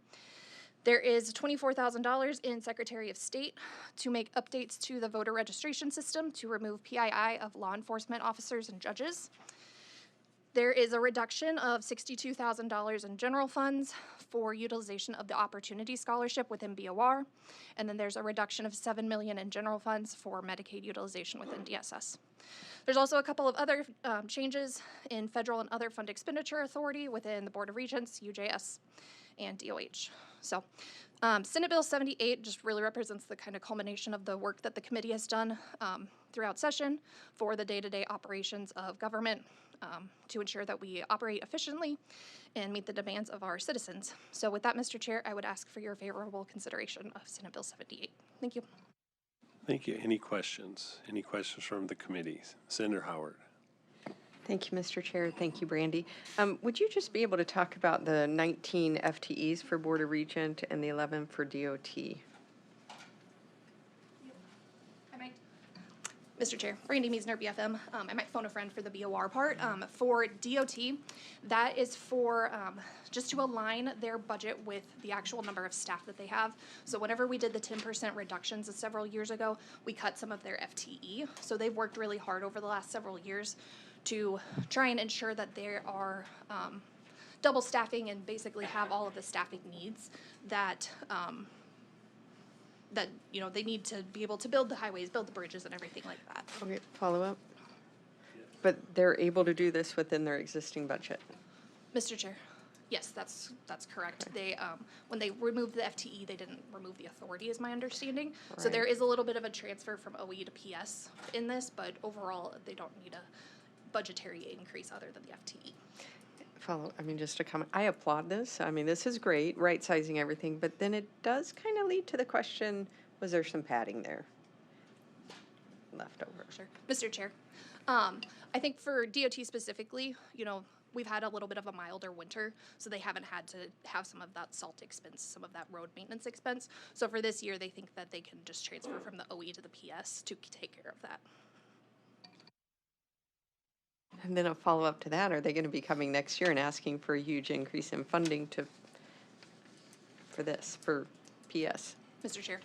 There is $24,000 in Secretary of State to make updates to the voter registration system to remove PII of law enforcement officers and judges. There is a reduction of $62,000 in general funds for utilization of the Opportunity Scholarship within BOR. And then there's a reduction of $7 million in general funds for Medicaid utilization within DSS. There's also a couple of other changes in federal and other fund expenditure authority within the Board of Regents, UJS, and DOH. So Senate Bill 78 just really represents the kind of culmination of the work that the committee has done throughout session for the day-to-day operations of government to ensure that we operate efficiently and meet the demands of our citizens. So with that, Mr. Chair, I would ask for your favorable consideration of Senate Bill 78. Thank you. Thank you. Any questions? Any questions from the committees? Senator Howard. Thank you, Mr. Chair. Thank you, Brandy. Would you just be able to talk about the 19 FTEs for Board of Regent and the 11 for DOT? Mr. Chair, Brandy Meisner, BFM. I might phone a friend for the BOR part. For DOT, that is for just to align their budget with the actual number of staff that they have. So whenever we did the 10% reductions several years ago, we cut some of their FTE. So they've worked really hard over the last several years to try and ensure that they are double staffing and basically have all of the staffing needs that that they need to be able to build the highways, build the bridges, and everything like that. Okay, follow up. But they're able to do this within their existing budget. Mr. Chair, yes, that's correct. Okay. They when they removed the FTE, they didn't remove the authority, is my understanding. Right. So there is a little bit of a transfer from OE to PS in this, but overall they don't need a budgetary increase other than the FTE. just a comment. I applaud this. I mean, this is great, right sizing everything, but then it does kind of lead to the question, was there some padding there left over? Sure. Mr. Chair, I think for DOT specifically, you know, we've had a little bit of a milder winter, so they haven't had to have some of that salt expense, some of that road maintenance expense. So for this year, they think that they can just transfer from the OE to the PS to take care of that. And then a follow-up to that, are they going to be coming next year and asking for a huge increase in funding for PS? Mr. Chair,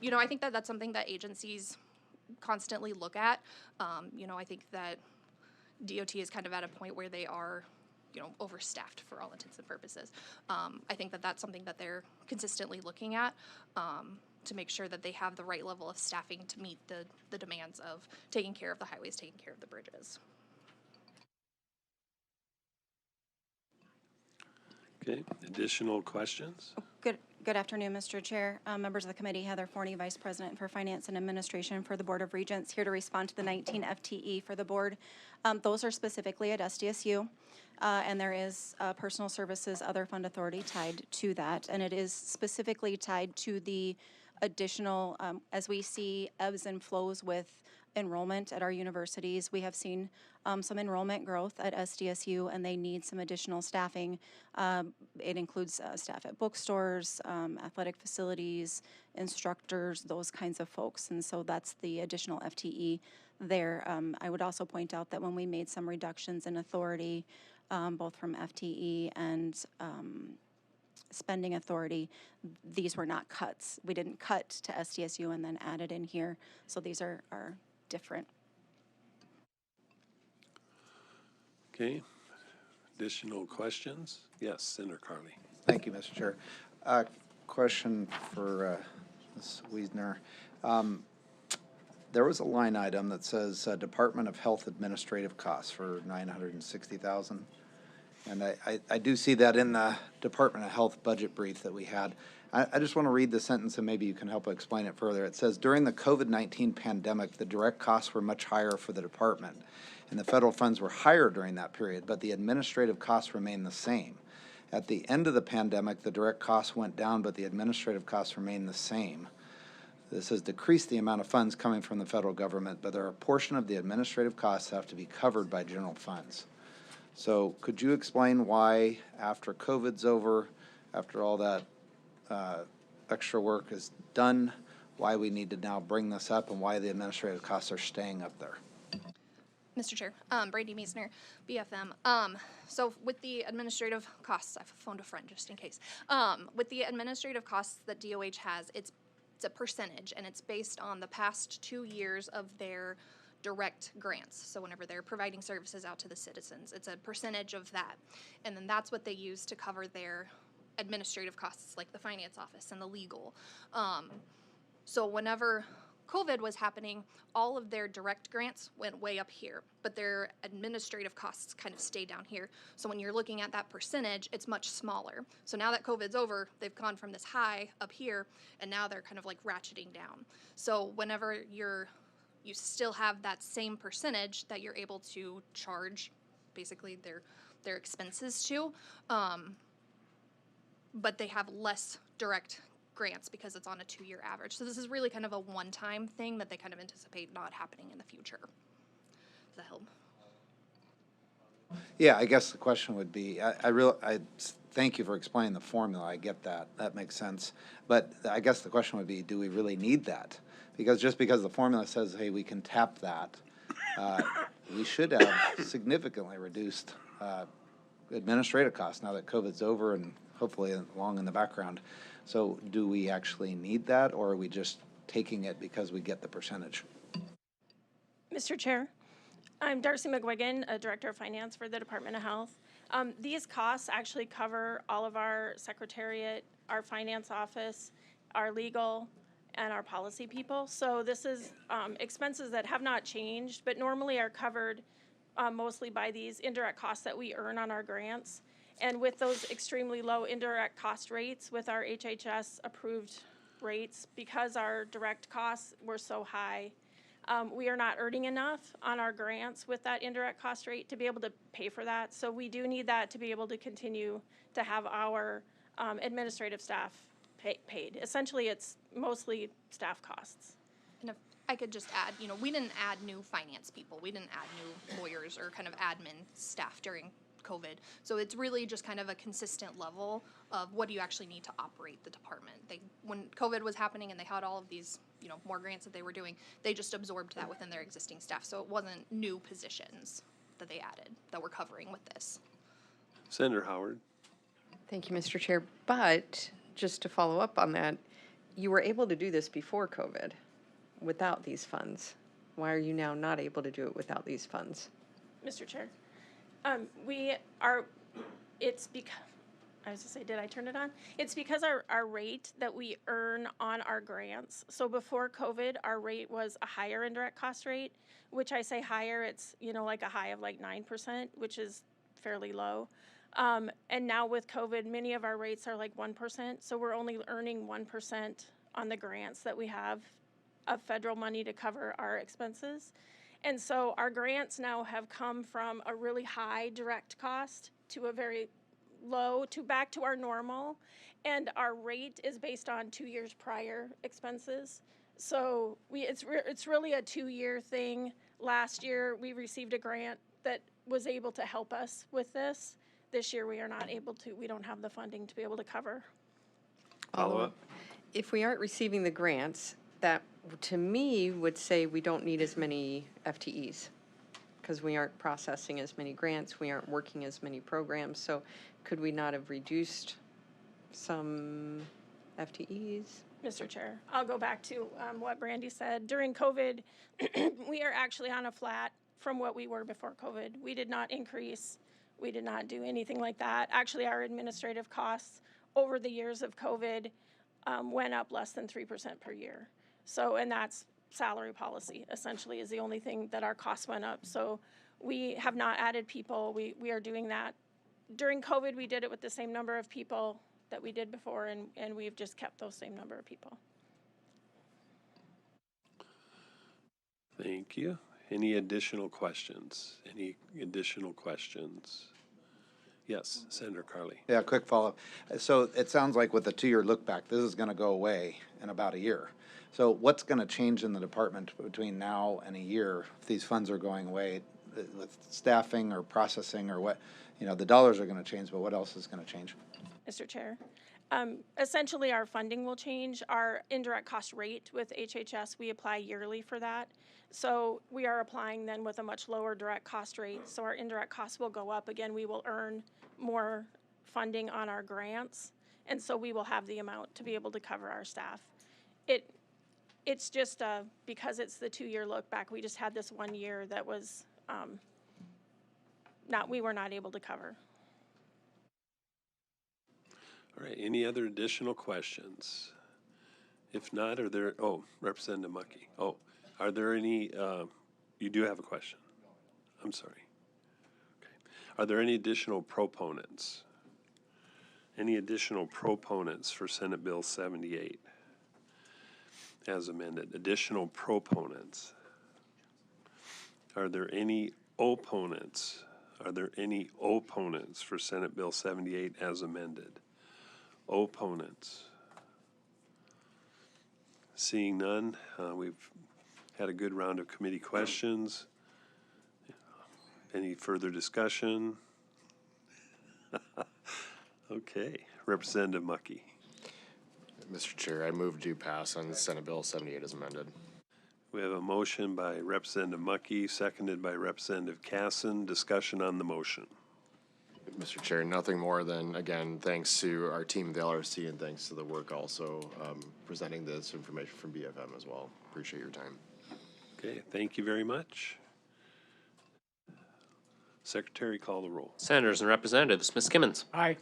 you know, I think that that's something that agencies constantly look at. You know, I think that DOT is kind of at a point where they are, you know, overstaffed for all intents and purposes. I think that that's something that they're consistently looking at to make sure that they have the right level of staffing to meet the demands of taking care of the highways, taking care of the bridges. Okay, additional questions? Good afternoon, Mr. Chair, members of the committee. Heather Forney, Vice President for Finance and Administration for the Board of Regents, here to respond to the 19 FTE for the board. Those are specifically at SDSU, and there is personal services other fund authority tied to that, and it is specifically tied to the additional, as we see ebbs and flows with enrollment at our universities. We have seen some enrollment growth at SDSU, and they need some additional staffing. It includes staff at bookstores, athletic facilities, instructors, those kinds of folks, and so that's the additional FTE there. I would also point out that when we made some reductions in authority, both from FTE and spending authority, these were not cuts. We didn't cut to SDSU and then add it in here, so these are different. Okay, additional questions? Yes, Senator Carly. Thank you, Mr. Chair. Question for Ms. Wiesner. There was a line item that says Department of Health administrative costs for $960,000. And I do see that in the Department of Health budget brief that we had. I just want to read the sentence and maybe you can help explain it further. It says, during the COVID-19 pandemic, the direct costs were much higher for the department, and the federal funds were higher during that period, but the administrative costs remained the same. At the end of the pandemic, the direct costs went down, but the administrative costs remained the same. This has decreased the amount of funds coming from the federal government, but there are a portion of the administrative costs that have to be covered by general funds. So could you explain why, after COVID's over, after all that extra work is done, why we need to now bring this up and why the administrative costs are staying up there? Mr. Chair, Brady Meisner, BFM. So with the administrative costs, I've phoned a friend just in case. With the administrative costs that DOH has, it's a percentage, and it's based on the past 2 years of their direct grants. So whenever they're providing services out to the citizens, it's a percentage of that. And then that's what they use to cover their administrative costs, like the finance office and the legal. So whenever COVID was happening, all of their direct grants went way up here, but their administrative costs kind of stay down here. So when you're looking at that percentage, it's much smaller. So now that COVID's over, they've gone from this high up here, and now they're kind of like ratcheting down. So whenever you still have that same percentage that you're able to charge basically their expenses to, but they have less direct grants because it's on a 2-year average. So this is really kind of a one-time thing that they kind of anticipate not happening in the future. Does that help? Yeah, I guess the question would be, I thank you for explaining the formula. I get that. That makes sense. But I guess the question would be, do we really need that? Because just because the formula says, hey, we can tap that, we should have significantly reduced administrative costs now that COVID's over and hopefully long in the background. So do we actually need that, or are we just taking it because we get the percentage? Mr. Chair, I'm Darcy McGuigan, Director of Finance for the Department of Health. These costs actually cover all of our secretariat, our finance office, our legal, and our policy people. So this is expenses that have not changed, but normally are covered mostly by these indirect costs that we earn on our grants. And with those extremely low indirect cost rates, with our HHS approved rates, because our direct costs were so high, We are not earning enough on our grants with that indirect cost rate to be able to pay for that. So we do need that to be able to continue to have our administrative staff paid. Essentially, it's mostly staff costs. And if I could just add, we didn't add new finance people. We didn't add new lawyers or kind of admin staff during COVID. So it's really just kind of a consistent level of what do you actually need to operate the department. When COVID was happening and they had all of these, more grants that they were doing, they just absorbed that within their existing staff. So it wasn't new positions that they added that we're covering with this. Senator Howard. Thank you, Mr. Chair. But just to follow up on that, you were able to do this before COVID without these funds. Why are you now not able to do it without these funds? Mr. Chair, it's because, I was to say, did I turn it on? It's because our rate that we earn on our grants. So before COVID, our rate was a higher indirect cost rate, which I say higher, it's, like a high of like 9%, which is fairly low. And now with COVID, many of our rates are like 1%. So we're only earning 1% on the grants that we have of federal money to cover our expenses. And so our grants now have come from a really high direct cost to a very low, back to our normal. And our rate is based on 2 years prior expenses. So it's really a 2-year thing. Last year, we received a grant that was able to help us with this. This year, we are not able to. We don't have the funding to be able to cover. Follow up. If we aren't receiving the grants, that to me would say we don't need as many FTEs because we aren't processing as many grants, we aren't working as many programs. So could we not have reduced some FTEs? Mr. Chair, I'll go back to what Brandy said. During COVID, we are actually on a flat from what we were before COVID. We did not increase. We did not do anything like that. Actually, our administrative costs over the years of COVID went up less than 3% per year. So, and that's salary policy, essentially, is the only thing that our costs went up. So we have not added people. We are doing that. During COVID, we did it with the same number of people that we did before, and we've just kept those same number of people. Thank you. Any additional questions? Any additional questions? Yes, Senator Carly. Yeah, quick follow-up. So it sounds like with the 2-year look back, this is going to go away in about a year. So what's going to change in the department between now and a year if these funds are going away with staffing or processing or what? The dollars are going to change, but what else is going to change? Mr. Chair, essentially our funding will change. Our indirect cost rate with HHS, we apply yearly for that. So we are applying then with a much lower direct cost rate. So our indirect costs will go up. Again, we will earn more funding on our grants. And so we will have the amount to be able to cover our staff. It's just because it's the 2-year look back, we just had this 1 year that was we were not able to cover. All right, any other additional questions? If not, Representative Mucky. Are there any, you do have a question? I'm sorry. Okay. Are there any additional proponents? Any additional proponents for Senate Bill 78 as amended? Additional proponents? Are there any opponents? Are there any opponents for Senate Bill 78 as amended? Opponents? Seeing none, we've had a good round of committee questions. Any further discussion? Okay, Representative Mucky. Mr. Chair, I move to pass on Senate Bill 78 as amended. We have a motion by Representative Mucky, seconded by Representative Casson. Discussion on the motion. Mr. Chair, nothing more than, again, thanks to our team at the LRC and thanks to the work also presenting this information from BFM as well. Appreciate your time. Okay, thank you very much. Secretary, call the roll. Senators and Representatives, Ms. Kimmons. Aye.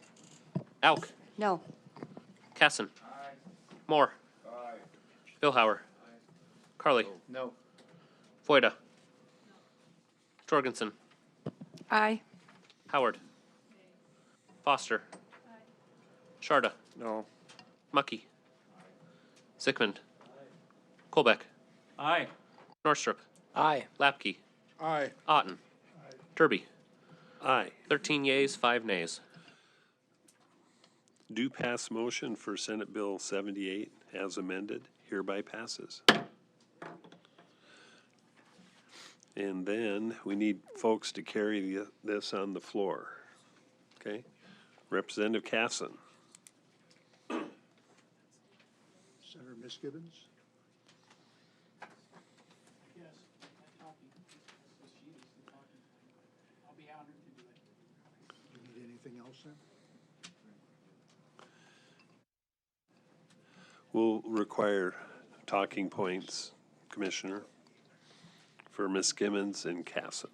Alk. No. Casson. Moore. Billhauer. Carly. No. Foyda. Jorgensen. Aye. Howard. Foster. Sharda. No. Mucky. Zickman. Colbeck. Aye. Norstrup, Aye. Lapke, Aye. Otten, Derby. Aye. 13 yeas, 5 nays. Do pass motion for Senate Bill 78 as amended hereby passes. And then we need folks to carry this on the floor. Okay? Representative Casson. Senator Misgibbons? You need anything else then? We'll require talking points, Commissioner, for Ms. Gibbons and Casson.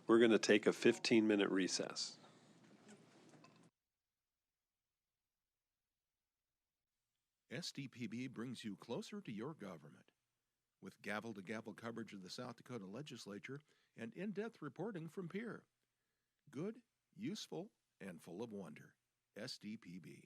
We're going to take a 15-minute recess. SDPB brings you closer to your government. With gavel-to-gavel coverage of the South Dakota legislature and in-depth reporting from peer. Good, useful, and full of wonder. SDPB.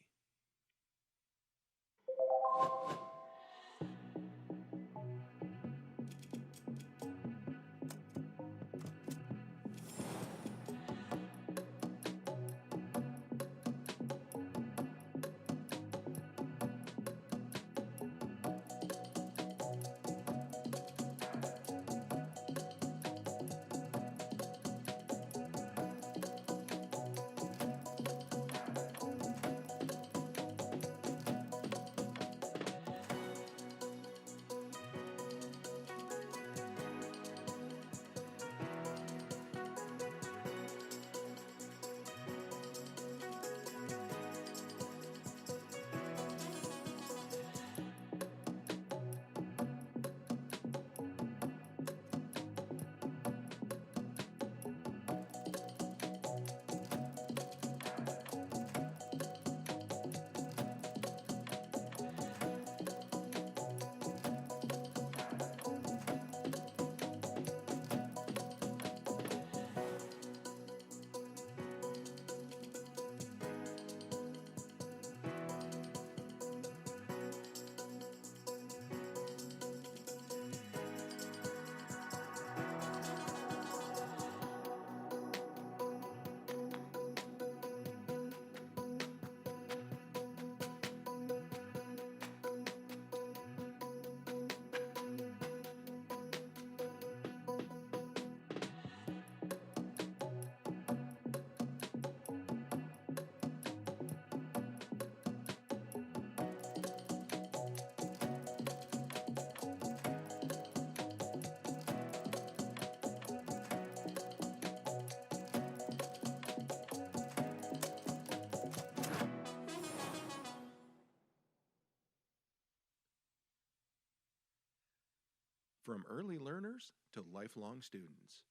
From early learners to lifelong students,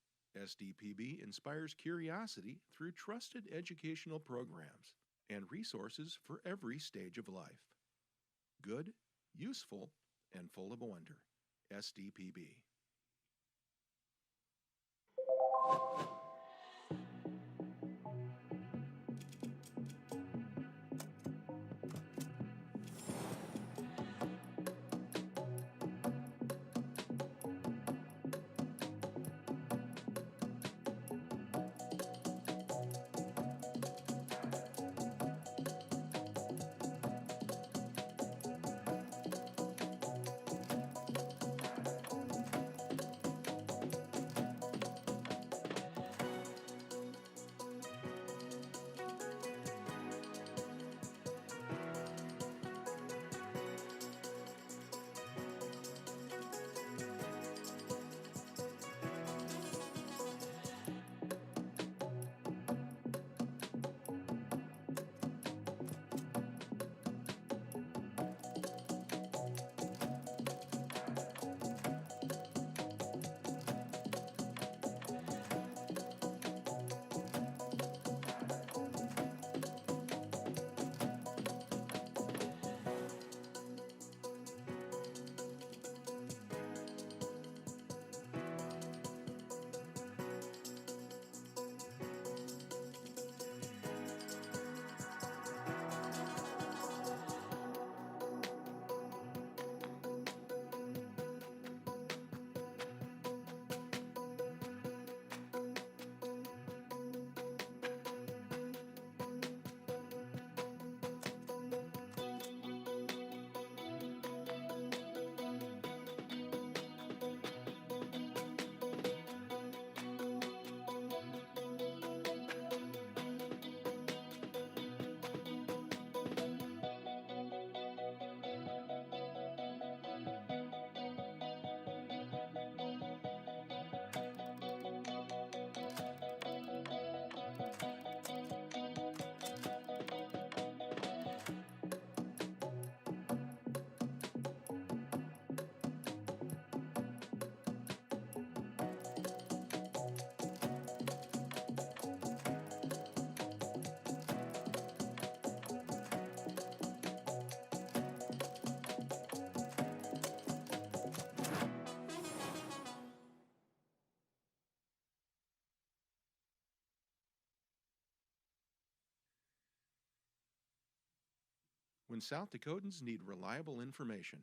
SDPB inspires curiosity through trusted educational programs and resources for every stage of life. Good, useful, and full of wonder. SDPB. When South Dakotans need reliable information,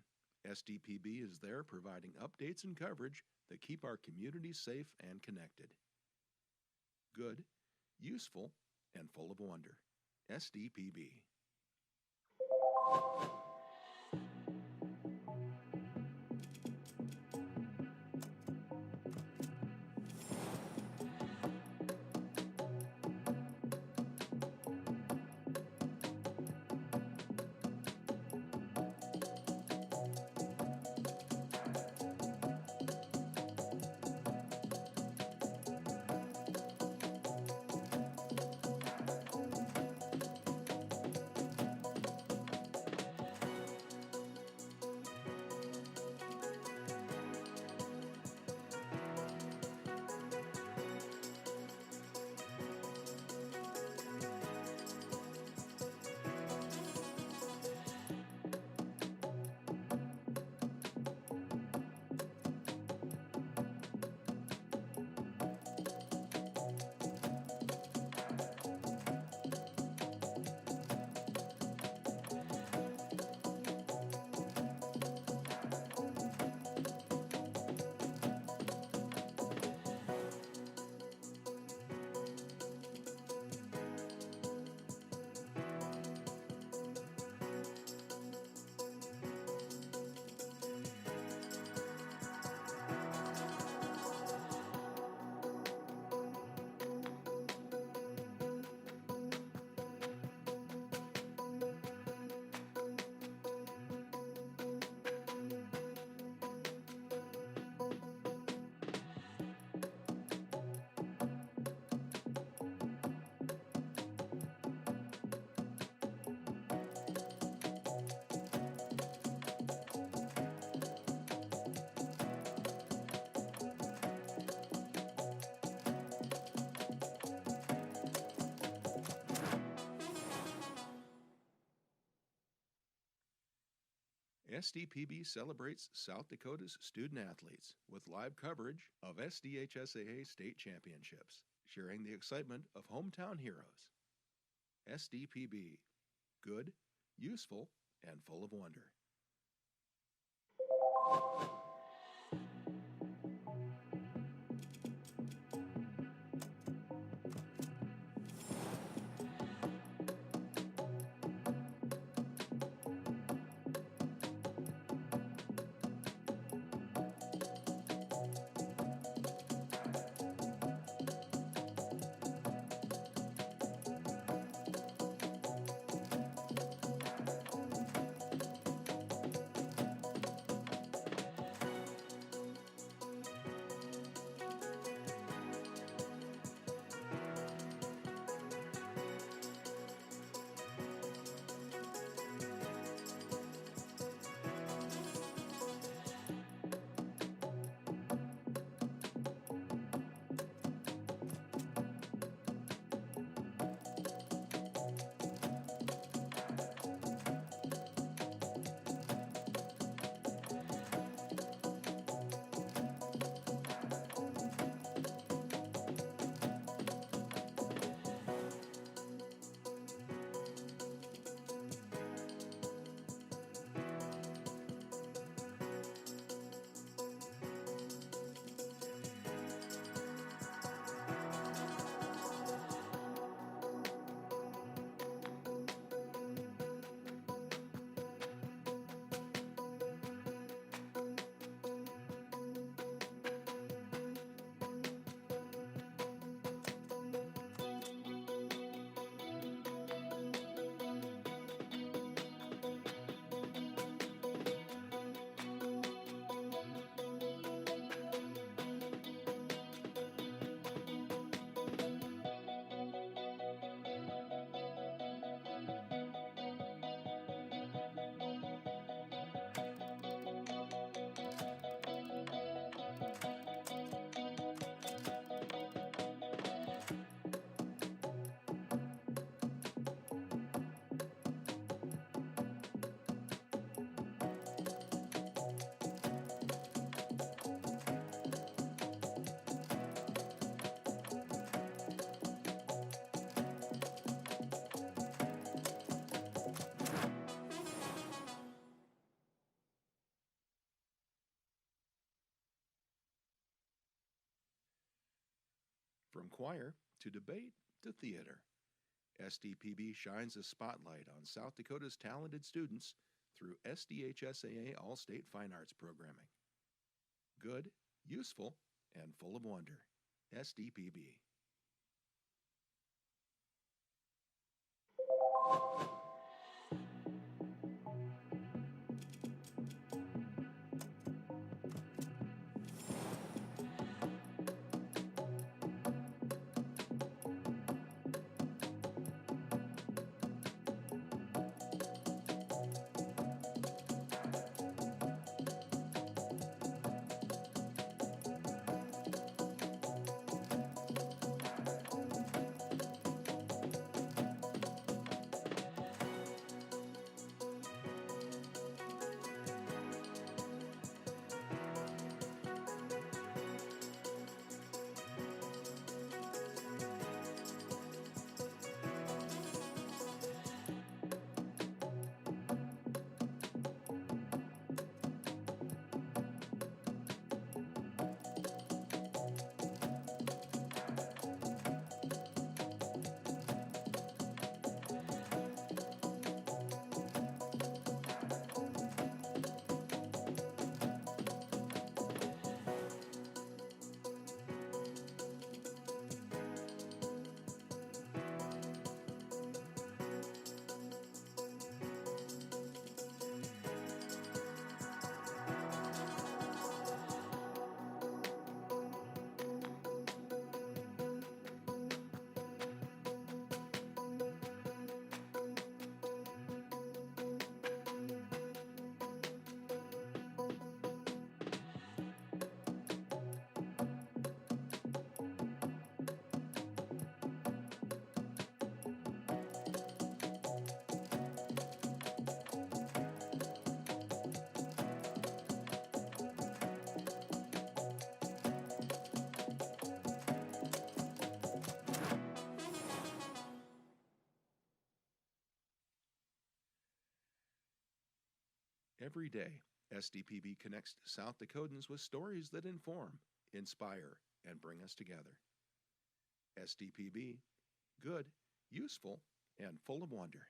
SDPB is there providing updates and coverage that keep our communities safe and connected. Good, useful, and full of wonder. SDPB. SDPB celebrates South Dakota's student athletes with live coverage of SDHSAA state championships, sharing the excitement of hometown heroes. SDPB. Good, useful, and full of wonder. From choir to debate to theater, SDPB shines a spotlight on South Dakota's talented students through SDHSAA All-State Fine Arts Programming. Good, useful, and full of wonder. SDPB. Every day, SDPB connects South Dakotans with stories that inform, inspire, and bring us together. SDPB, good, useful, and full of wonder.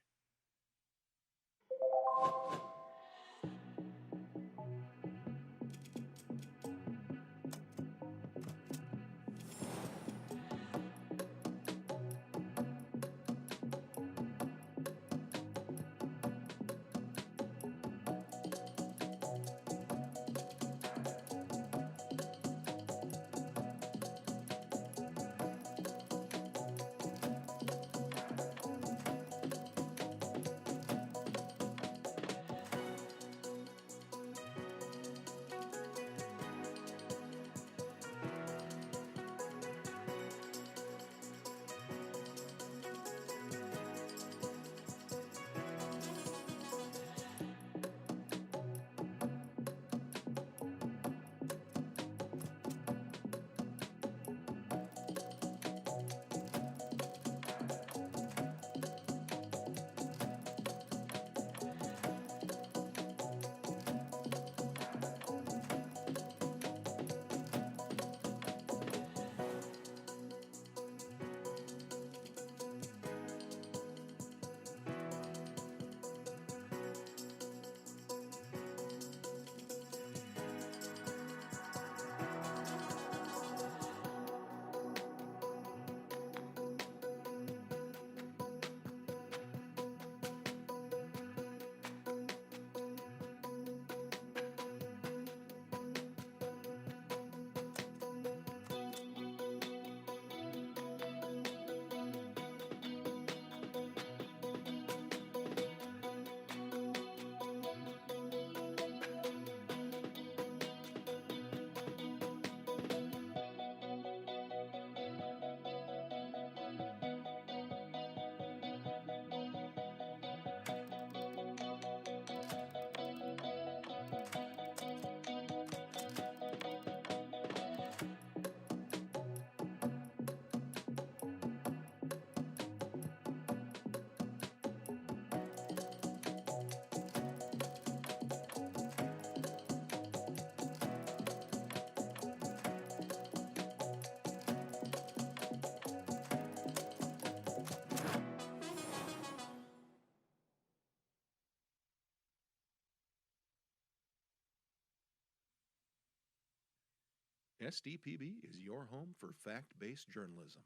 SDPB is your home for fact-based journalism,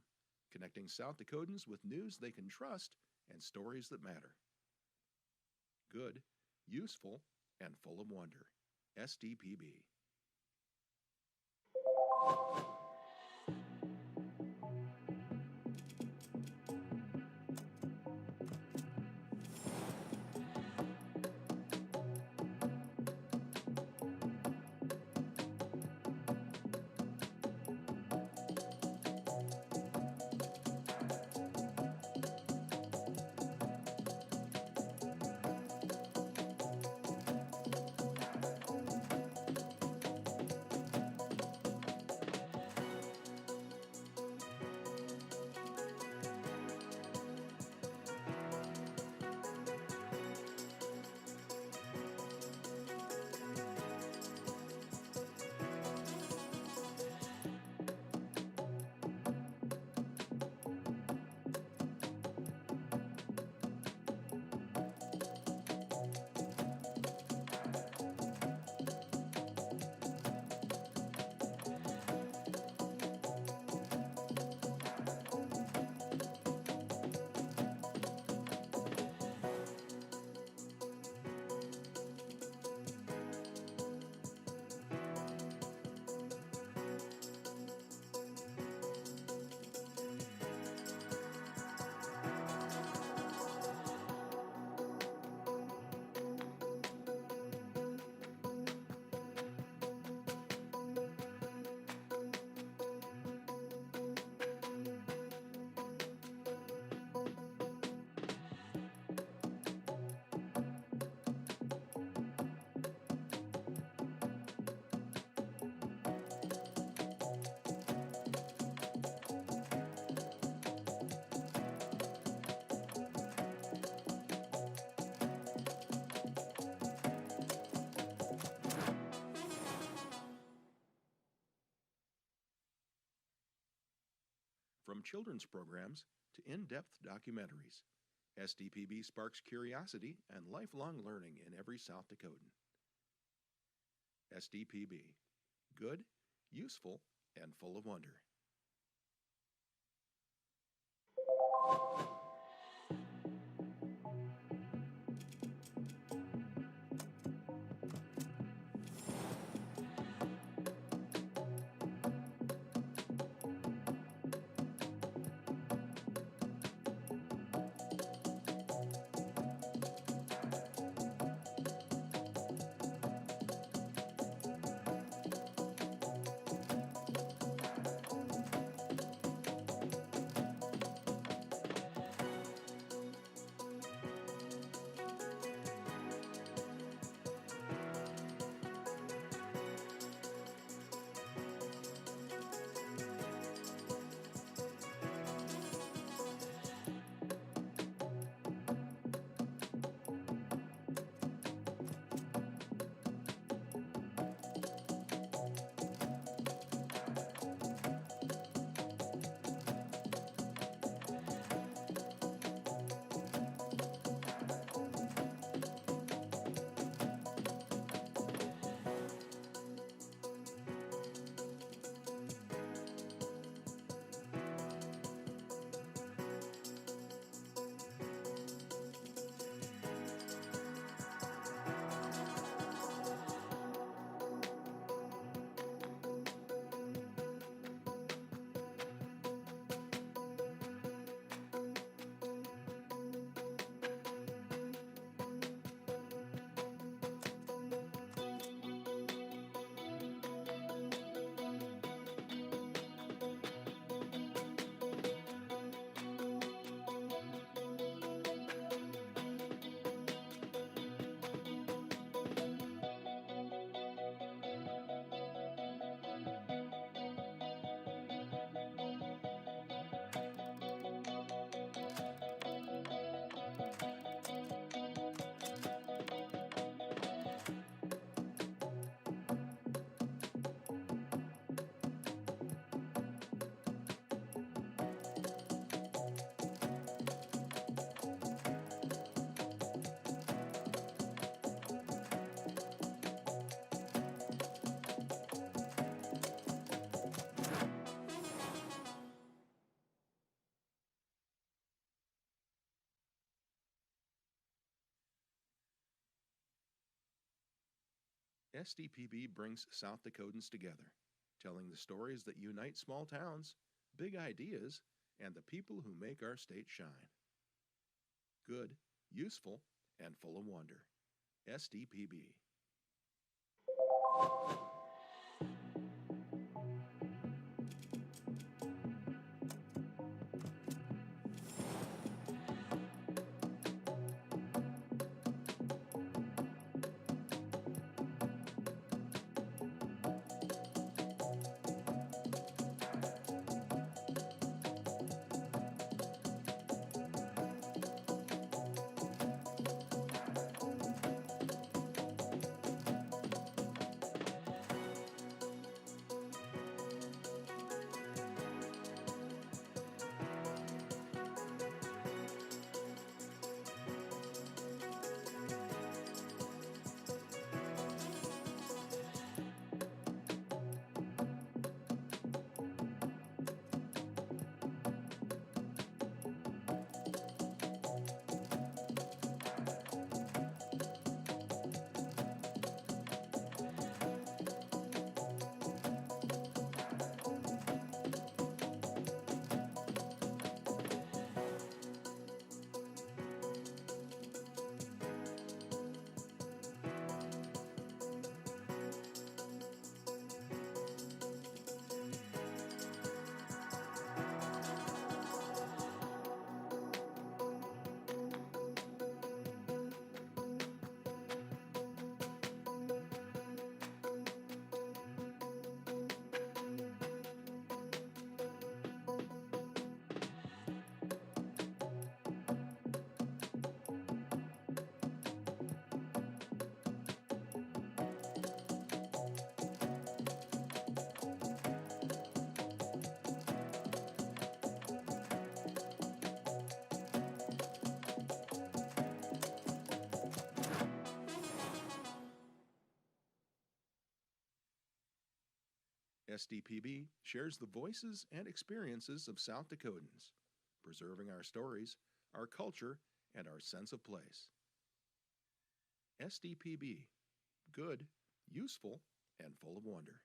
connecting South Dakotans with news they can trust and stories that matter. Good, useful, and full of wonder. SDPB. From children's programs to in-depth documentaries, SDPB sparks curiosity and lifelong learning in every South Dakotan. SDPB. Good, useful, and full of wonder. SDPB brings South Dakotans together, telling the stories that unite small towns, big ideas, and the people who make our state shine. Good, useful, and full of wonder. SDPB. SDPB shares the voices and experiences of South Dakotans, preserving our stories, our culture, and our sense of place. SDPB, good, useful, and full of wonder.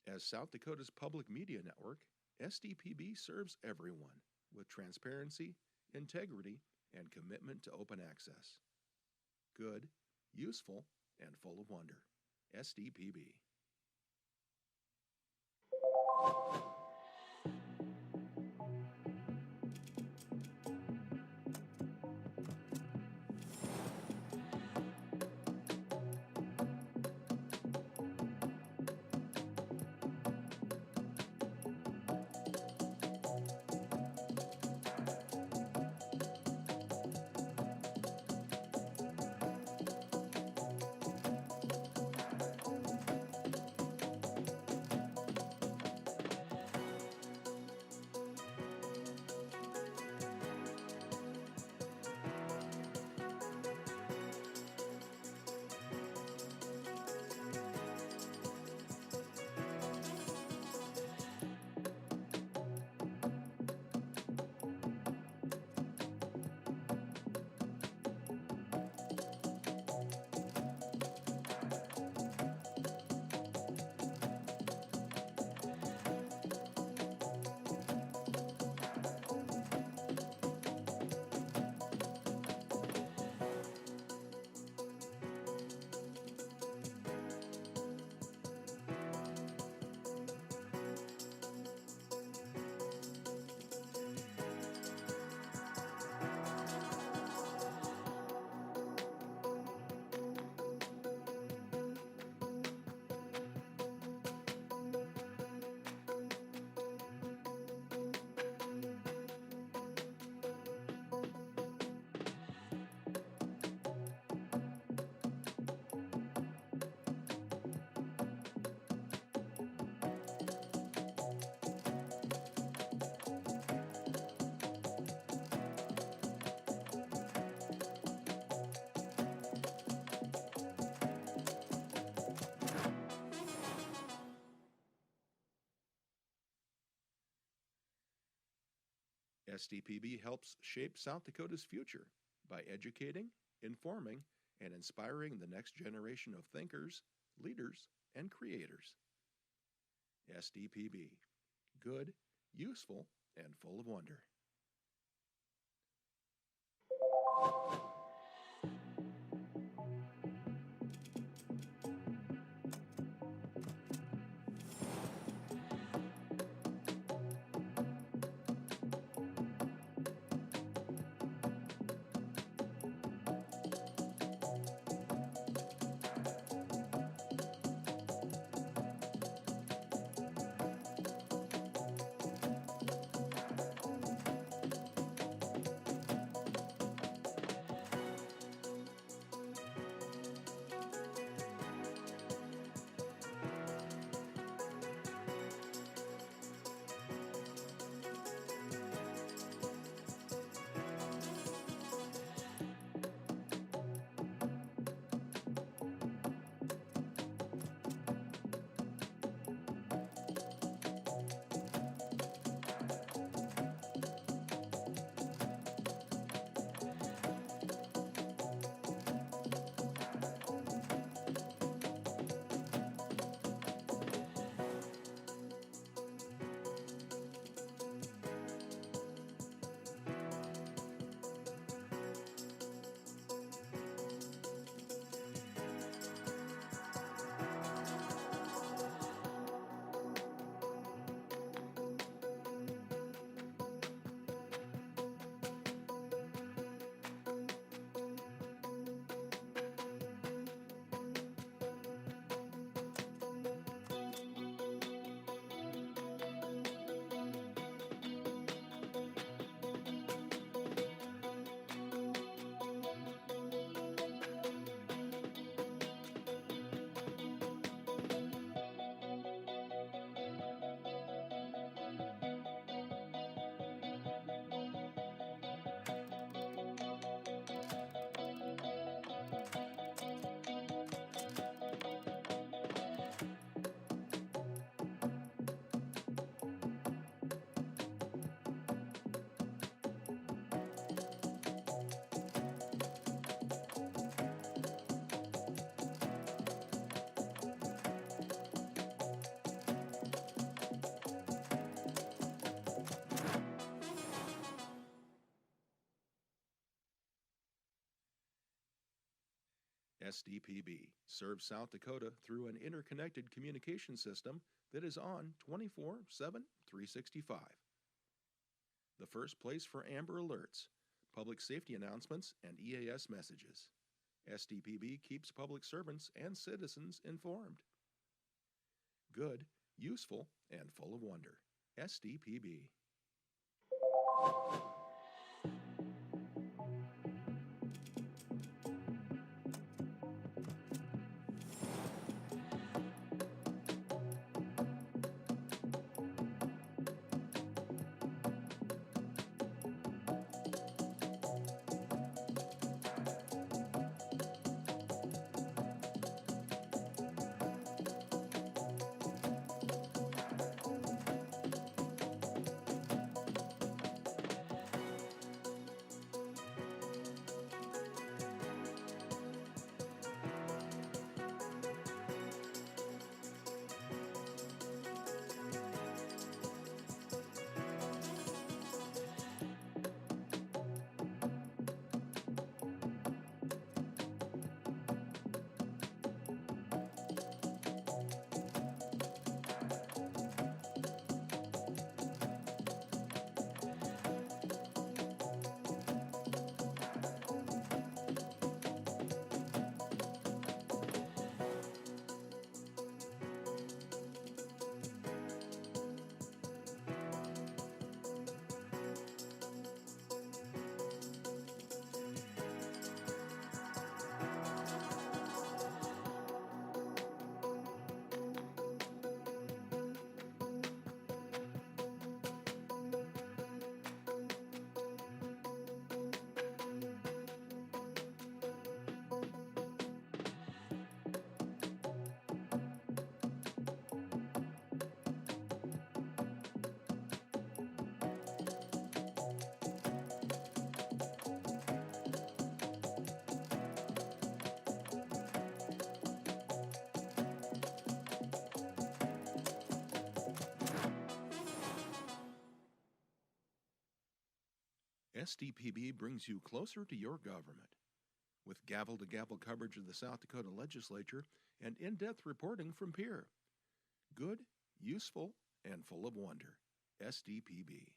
As South Dakota's public media network, SDPB serves everyone with transparency, integrity, and commitment to open access. Good, useful, and full of wonder. SDPB. SDPB helps shape South Dakota's future by educating, informing, and inspiring the next generation of thinkers, leaders, and creators. SDPB. Good, useful, and full of wonder. SDPB serves South Dakota through an interconnected communication system that is on 24/7, 365. The first place for Amber Alerts, public safety announcements, and EAS messages. SDPB keeps public servants and citizens informed. Good, useful, and full of wonder. SDPB. SDPB brings you closer to your government. With gavel-to-gavel coverage of the South Dakota Legislature and in-depth reporting from Pierre. Good, useful, and full of wonder. SDPB.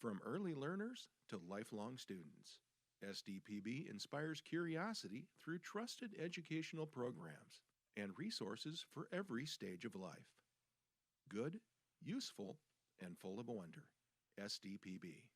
From early learners to lifelong students, SDPB inspires curiosity through trusted educational programs and resources for every stage of life. Good, useful, and full of wonder. SDPB.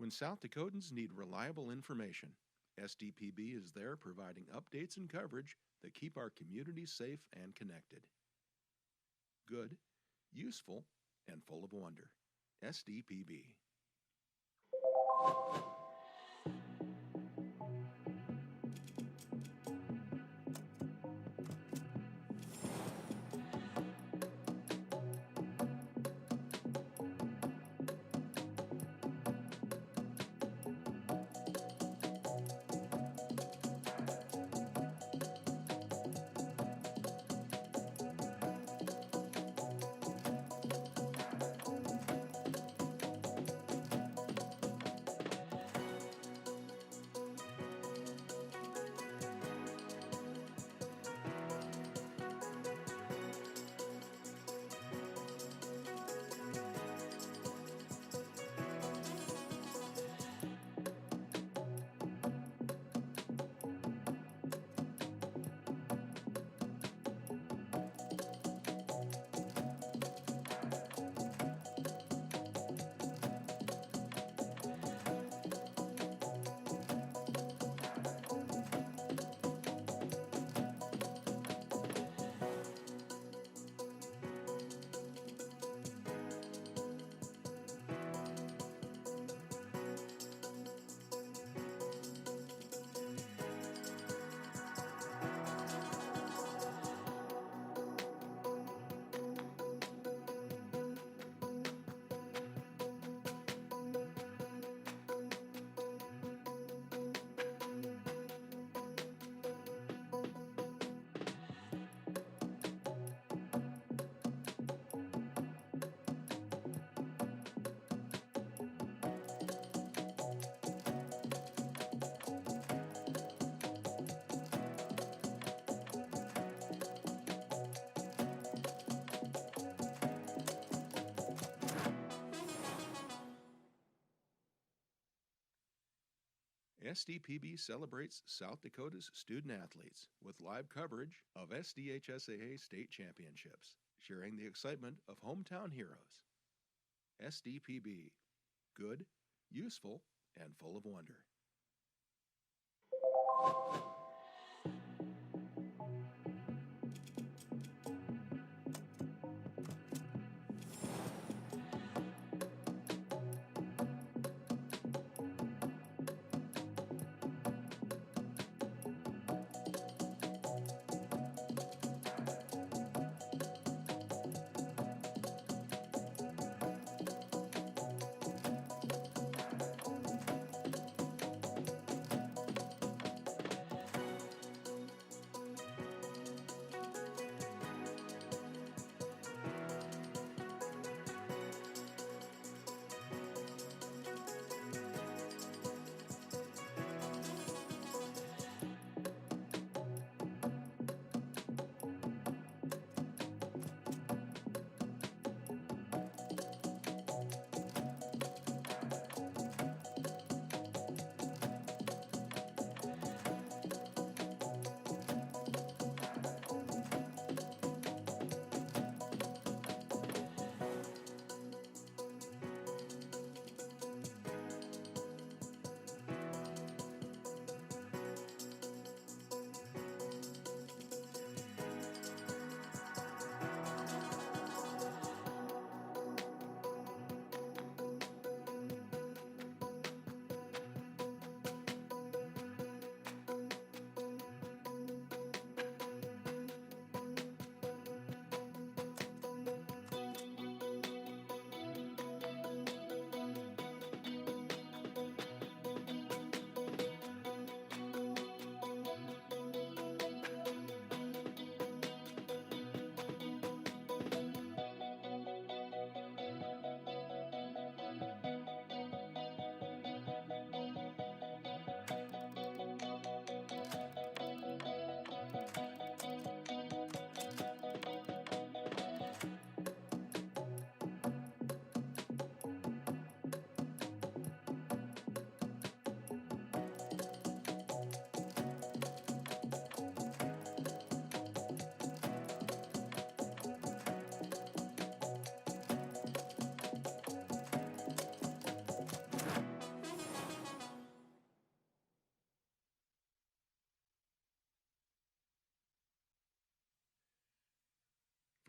When South Dakotans need reliable information, SDPB is there providing updates and coverage that keep our communities safe and connected. Good, useful, and full of wonder. SDPB. SDPB celebrates South Dakota's student athletes with live coverage of SDHSAA state championships, sharing the excitement of hometown heroes. SDPB, good, useful, and full of wonder.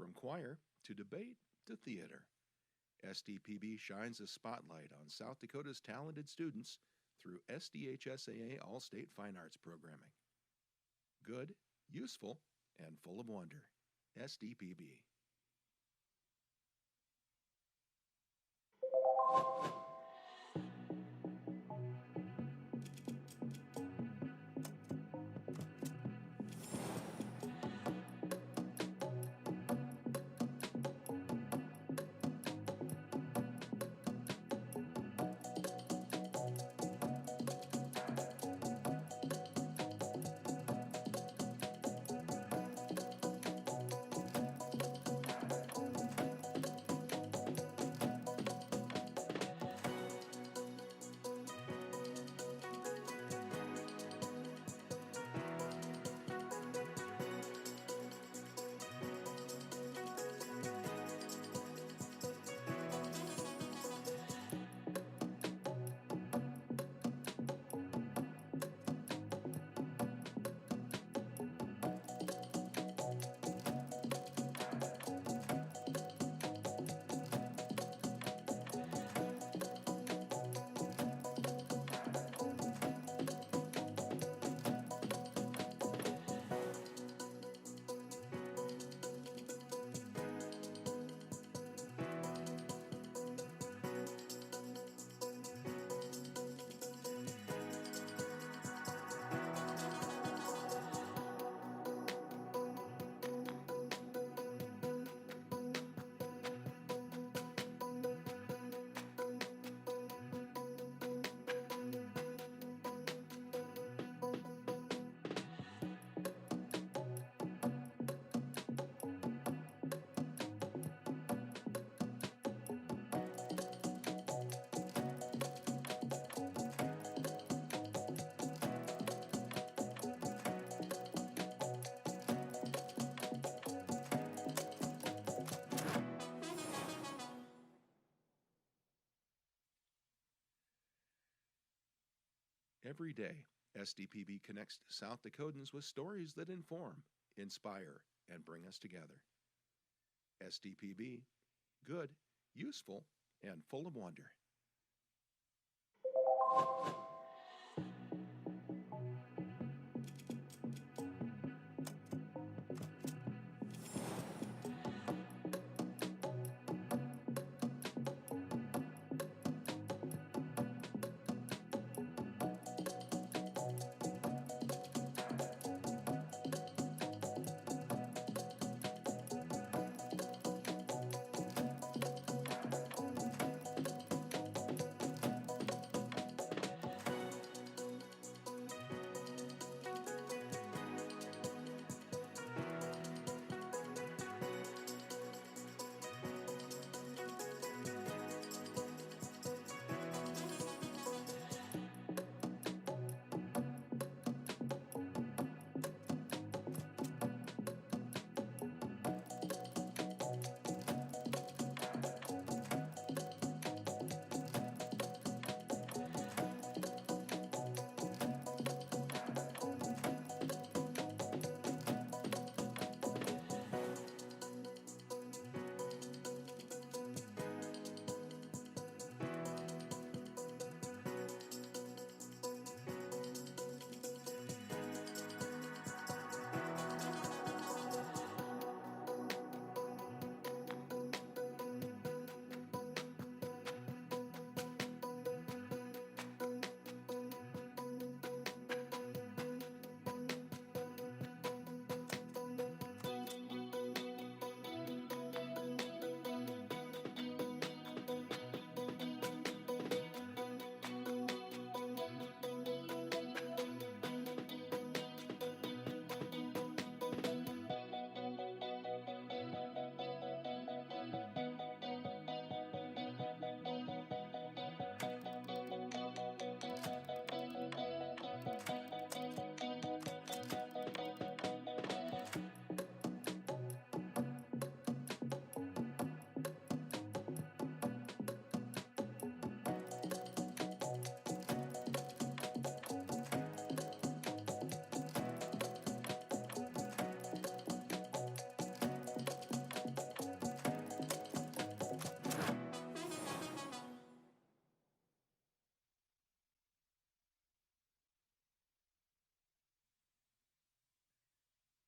From choir to debate to theater, SDPB shines a spotlight on South Dakota's talented students through SDHSAA All-State Fine Arts Programming. Good, useful, and full of wonder. SDPB. Every day, SDPB connects South Dakotans with stories that inform, inspire, and bring us together. SDPB, good, useful, and full of wonder.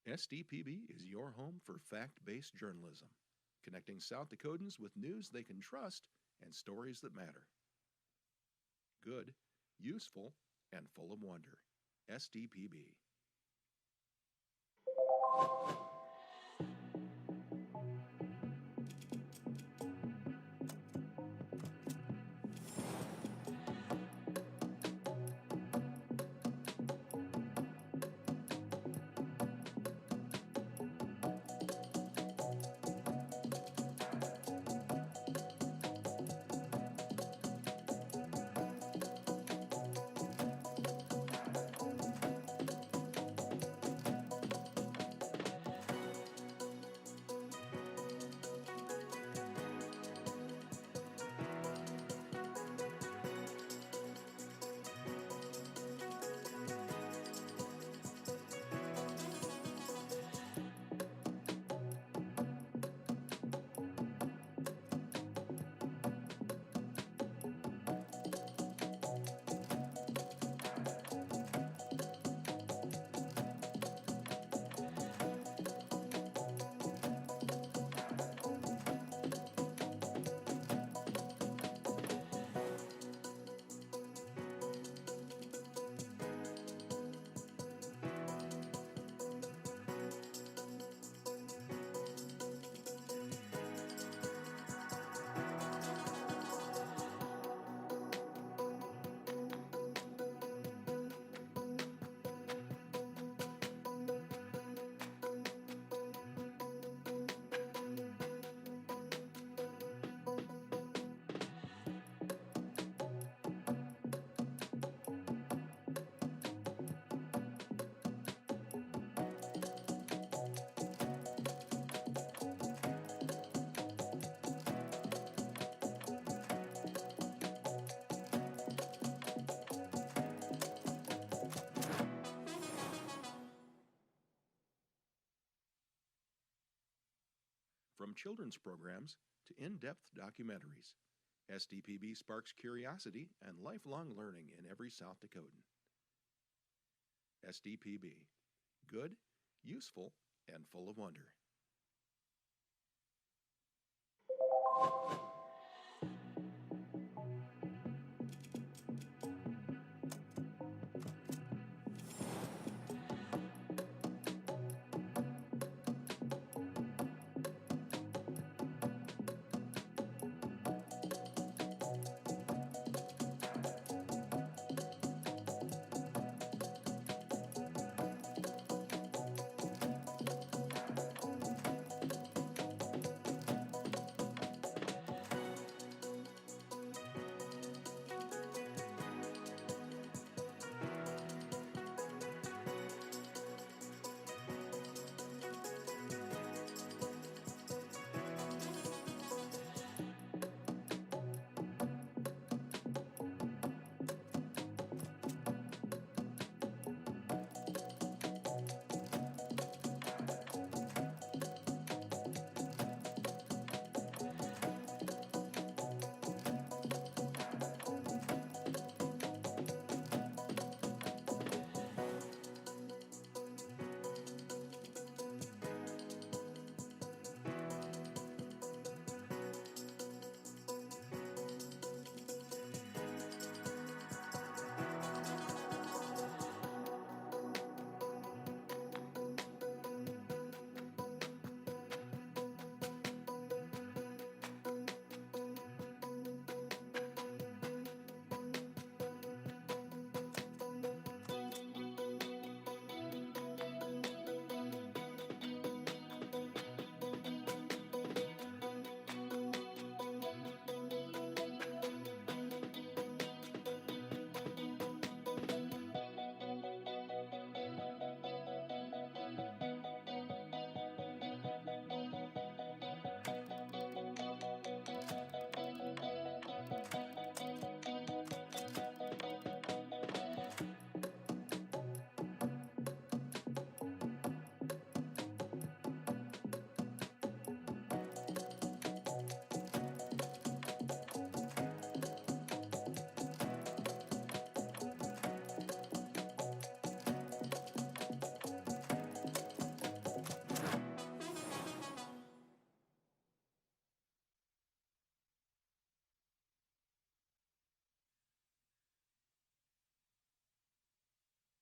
SDPB is your home for fact-based journalism, connecting South Dakotans with news they can trust and stories that matter. Good, useful, and full of wonder. SDPB. From children's programs to in-depth documentaries, SDPB sparks curiosity and lifelong learning in every South Dakotan. SDPB. Good, useful, and full of wonder.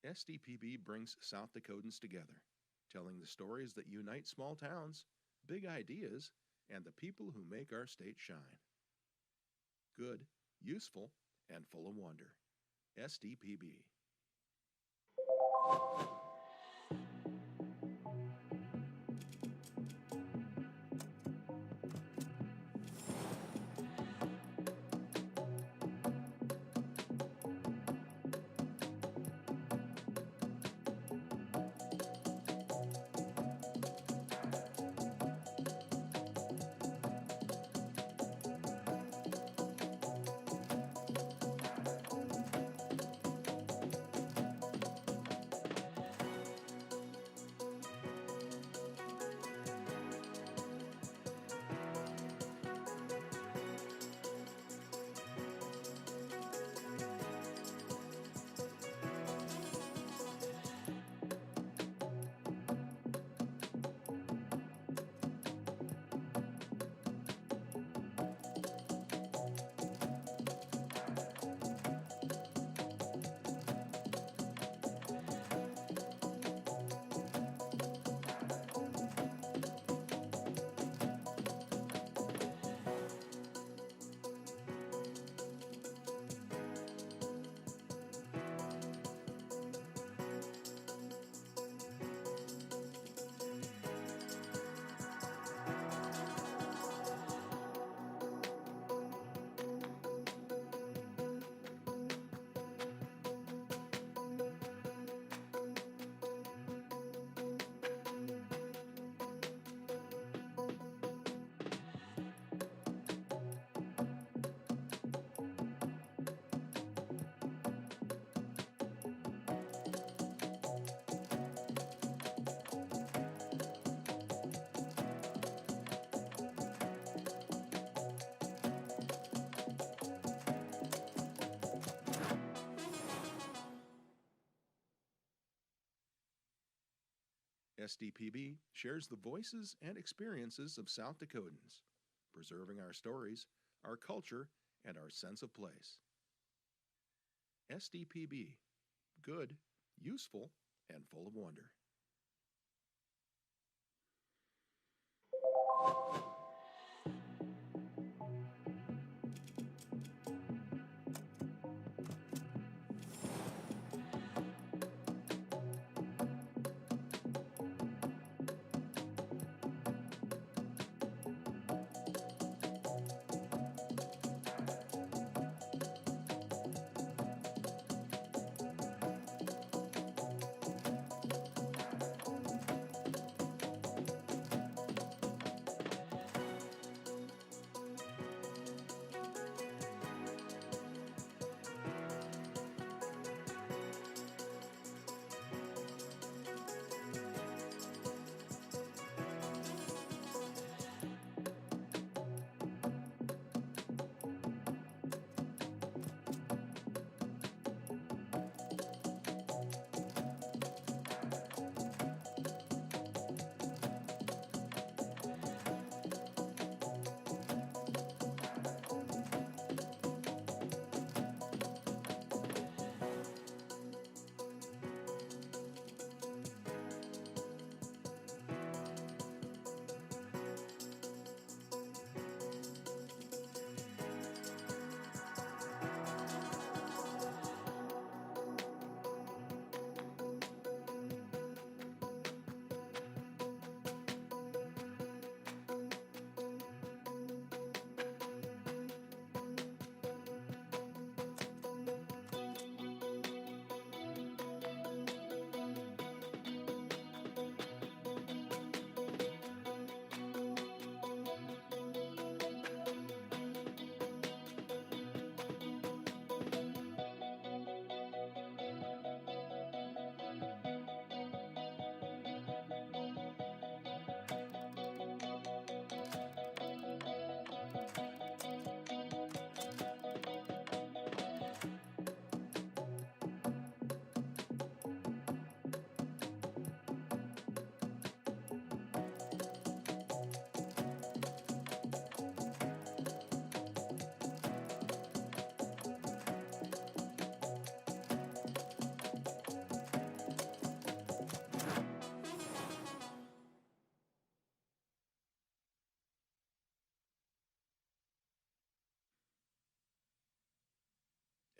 SDPB brings South Dakotans together, telling the stories that unite small towns, big ideas, and the people who make our state shine. Good, useful, and full of wonder. SDPB. SDPB shares the voices and experiences of South Dakotans, preserving our stories, our culture, and our sense of place. SDPB, good, useful, and full of wonder.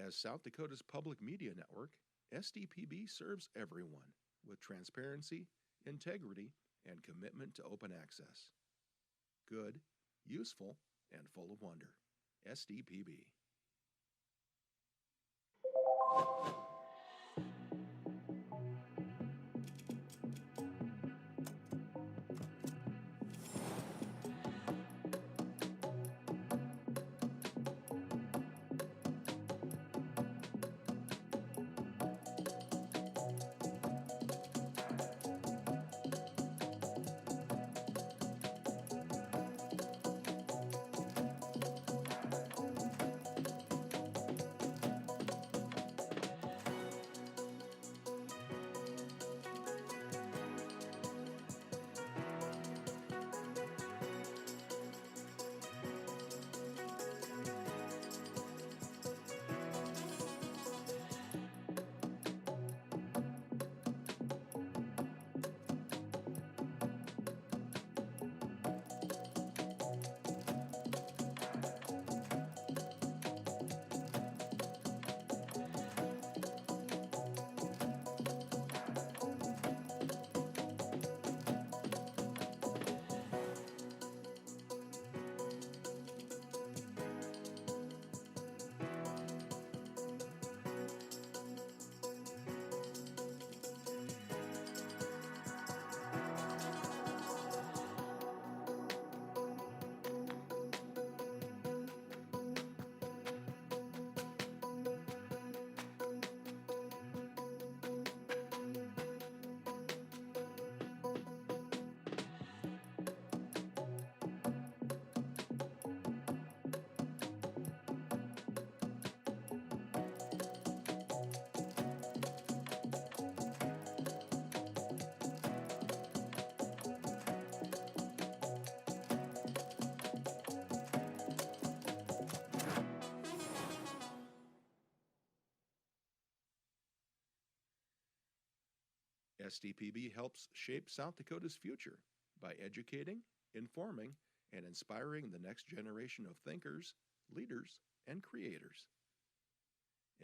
As South Dakota's public media network, SDPB serves everyone with transparency, integrity, and commitment to open access. Good, useful, and full of wonder. SDPB. SDPB helps shape South Dakota's future by educating, informing, and inspiring the next generation of thinkers, leaders, and creators.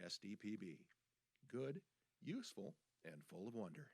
SDPB. Good, useful, and full of wonder.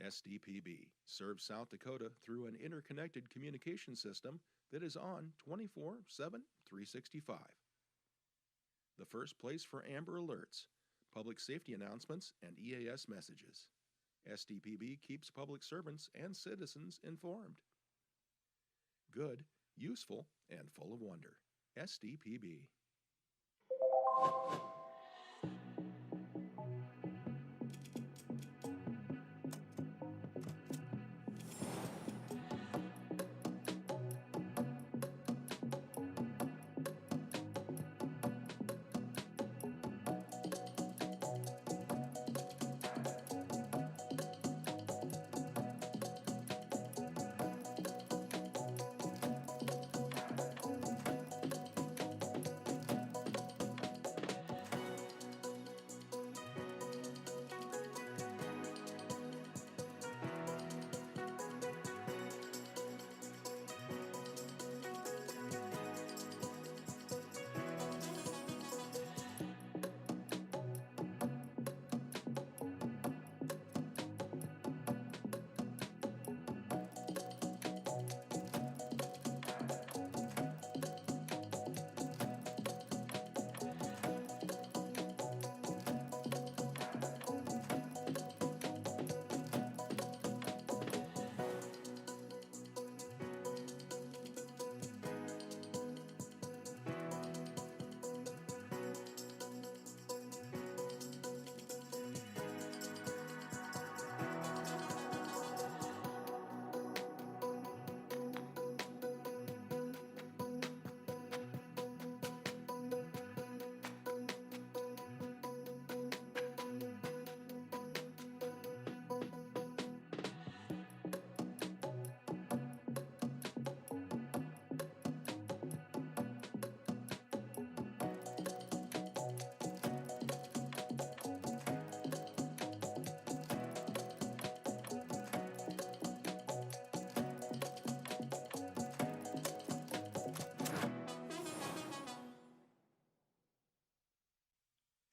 SDPB serves South Dakota through an interconnected communication system that is on 24/7, 365. The first place for Amber Alerts, public safety announcements, and EAS messages. SDPB keeps public servants and citizens informed. Good, useful, and full of wonder. SDPB.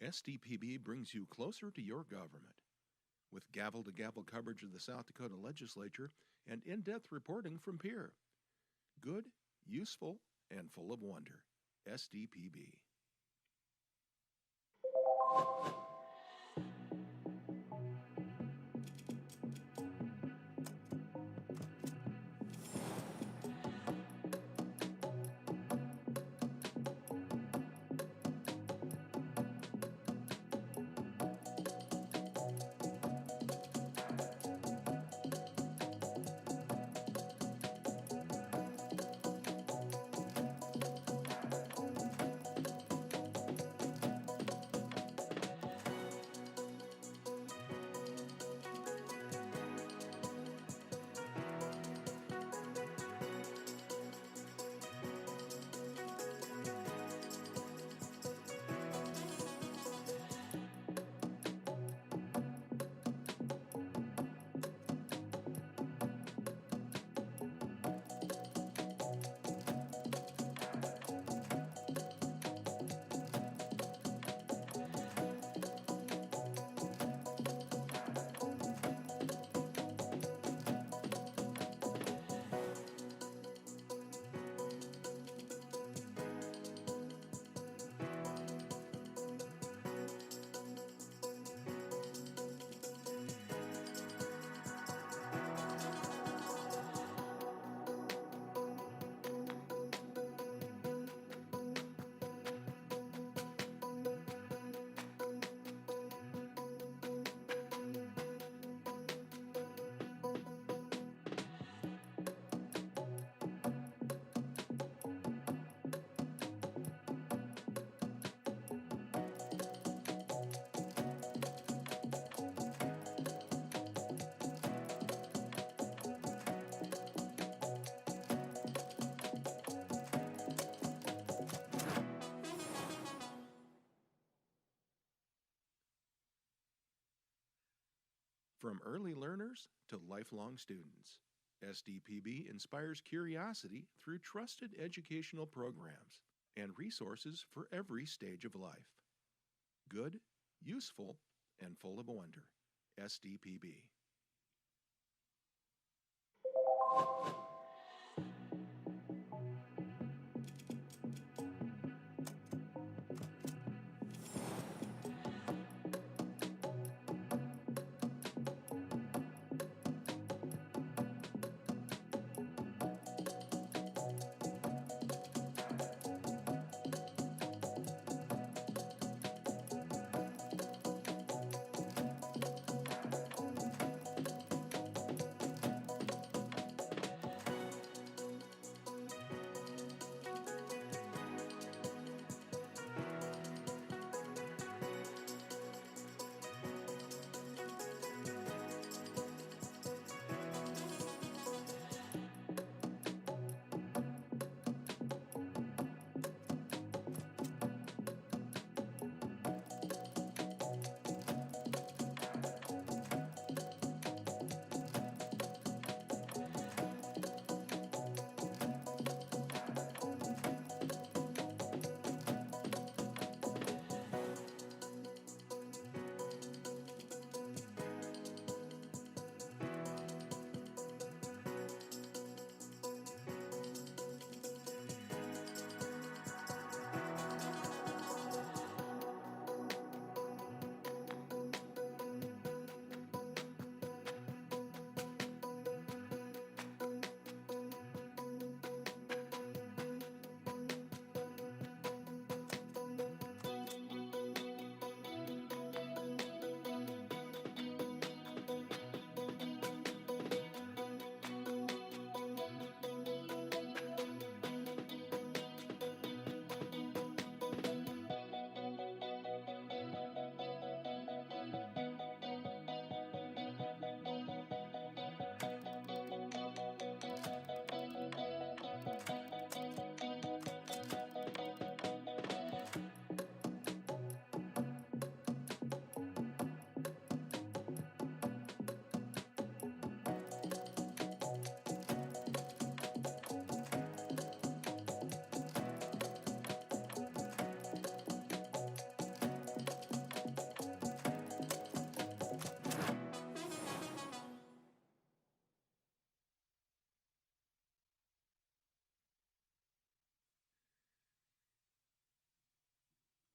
SDPB brings you closer to your government. With gavel-to-gavel coverage of the South Dakota legislature and in-depth reporting from Pierre. Good, useful, and full of wonder. SDPB. From early learners to lifelong students, SDPB inspires curiosity through trusted educational programs and resources for every stage of life. Good, useful, and full of wonder. SDPB.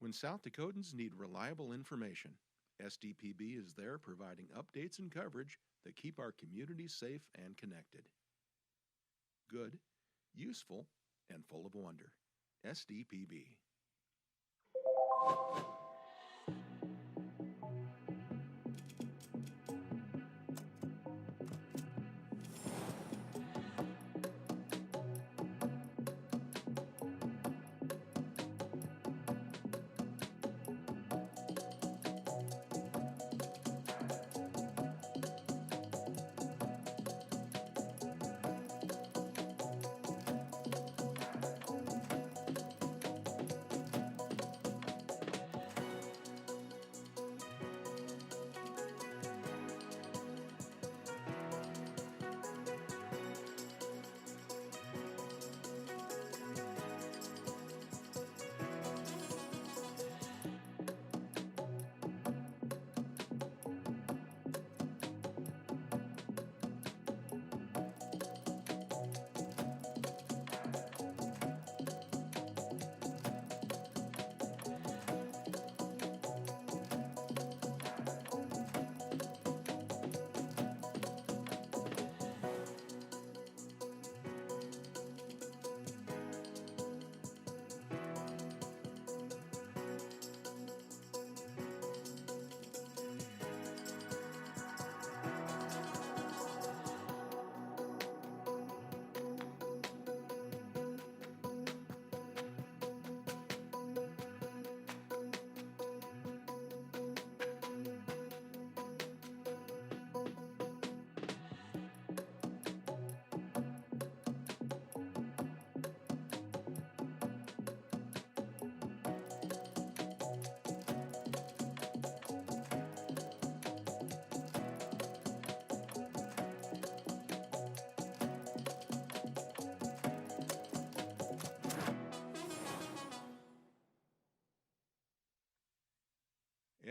When South Dakotans need reliable information, SDPB is there providing updates and coverage that keep our communities safe and connected. Good, useful, and full of wonder. SDPB.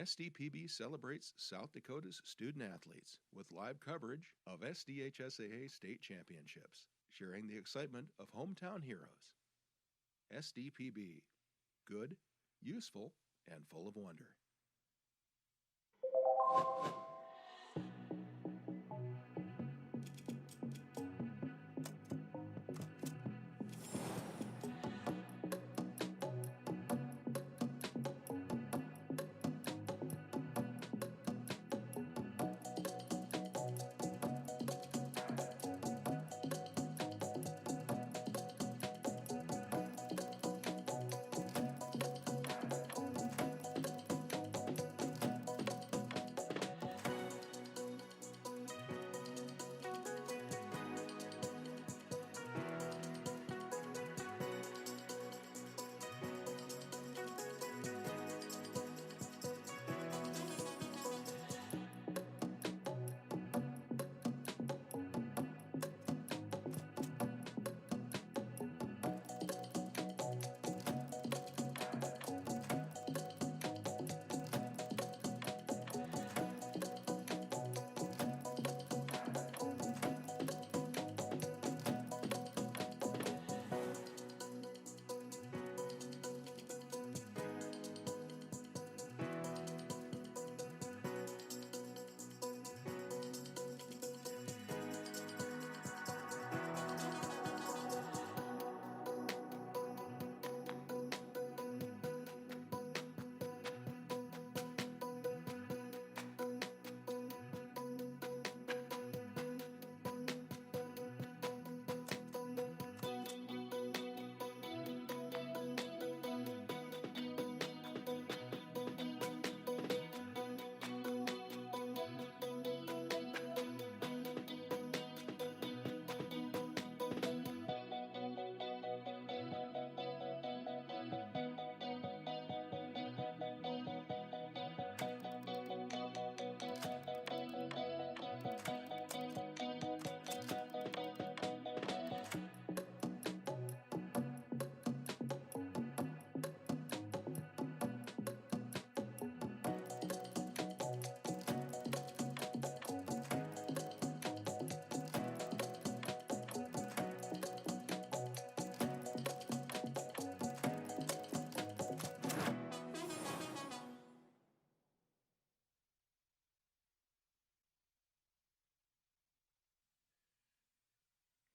SDPB celebrates South Dakota's student athletes with live coverage of SDHSAA state championships, sharing the excitement of hometown heroes. SDPB. Good, useful, and full of wonder.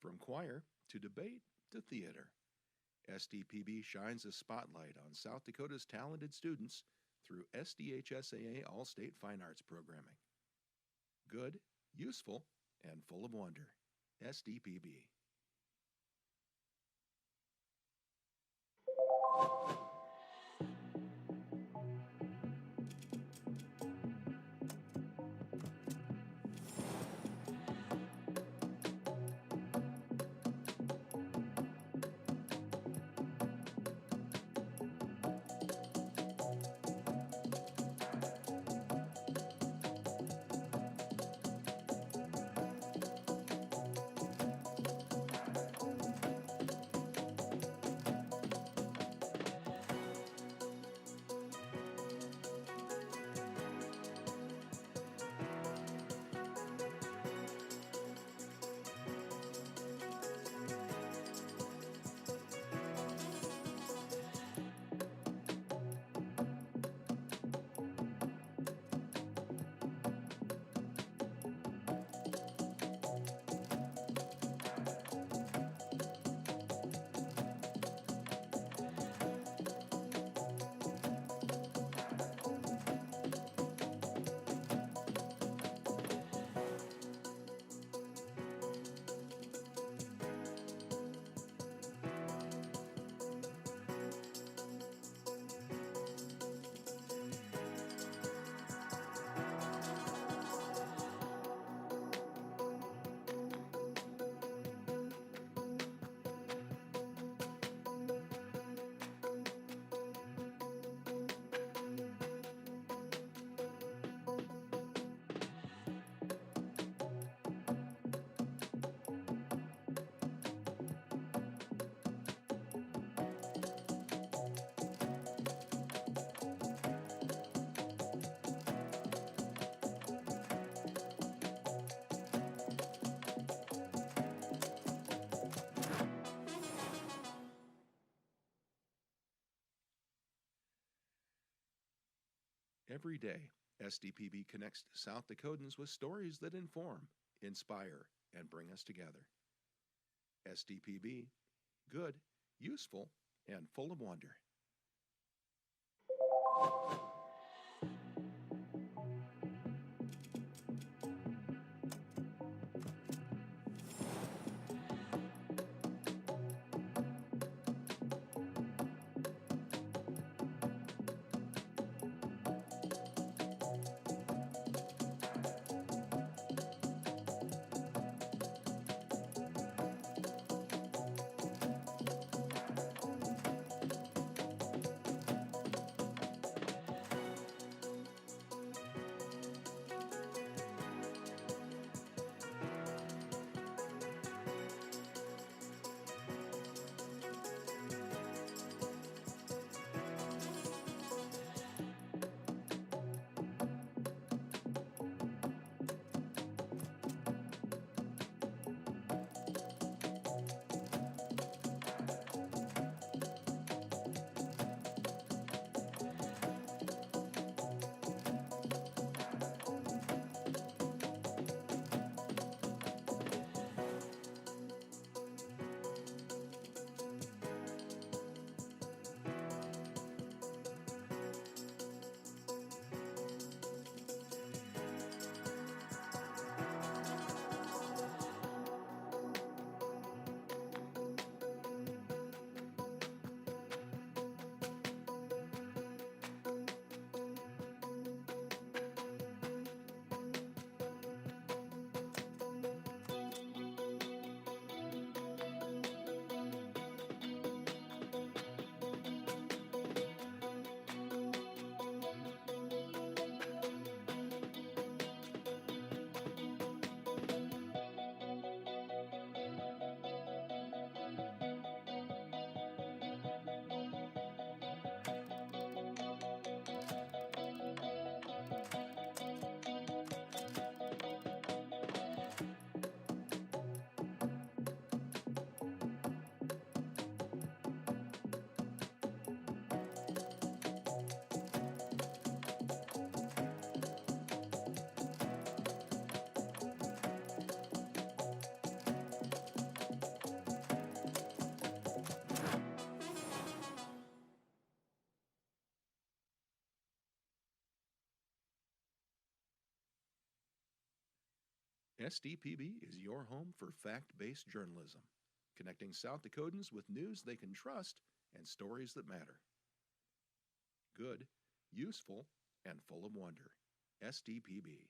From choir to debate to theater, SDPB shines a spotlight on South Dakota's talented students through SDHSAA All-State Fine Arts Programming. Good, useful, and full of wonder. SDPB. Every day, SDPB connects South Dakotans with stories that inform, inspire, and bring us together. SDPB, good, useful, and full of wonder. SDPB is your home for fact-based journalism, connecting South Dakotans with news they can trust and stories that matter. Good, useful, and full of wonder. SDPB.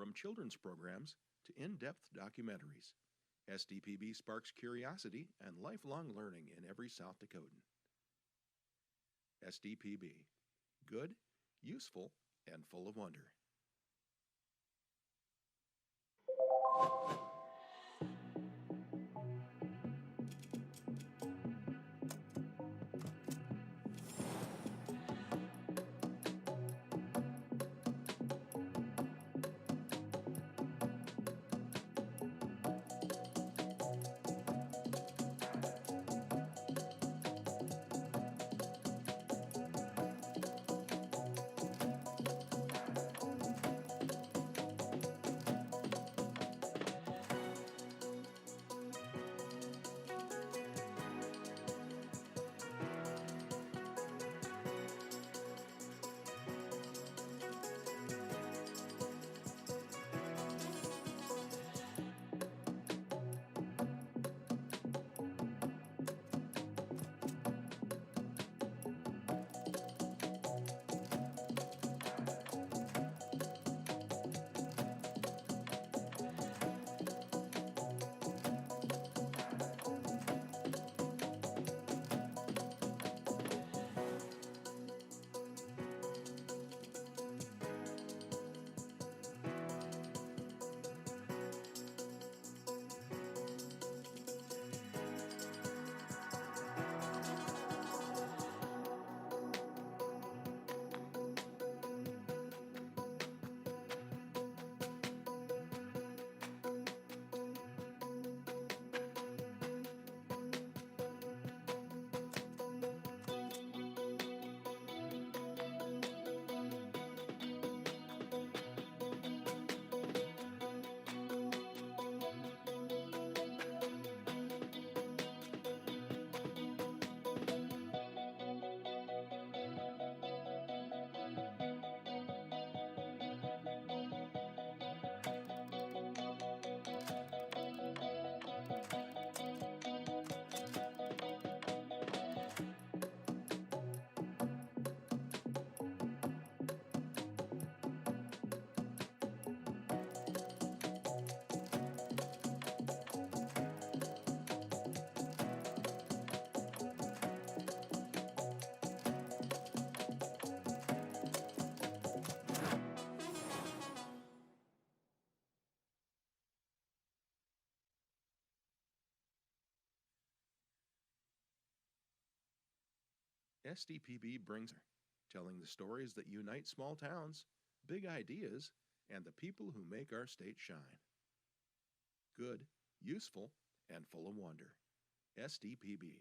From children's programs to in-depth documentaries, SDPB sparks curiosity and lifelong learning in every South Dakotan. SDPB. Good, useful, and full of wonder. SDPB brings telling the stories that unite small towns, big ideas, and the people who make our state shine. Good, useful, and full of wonder. SDPB.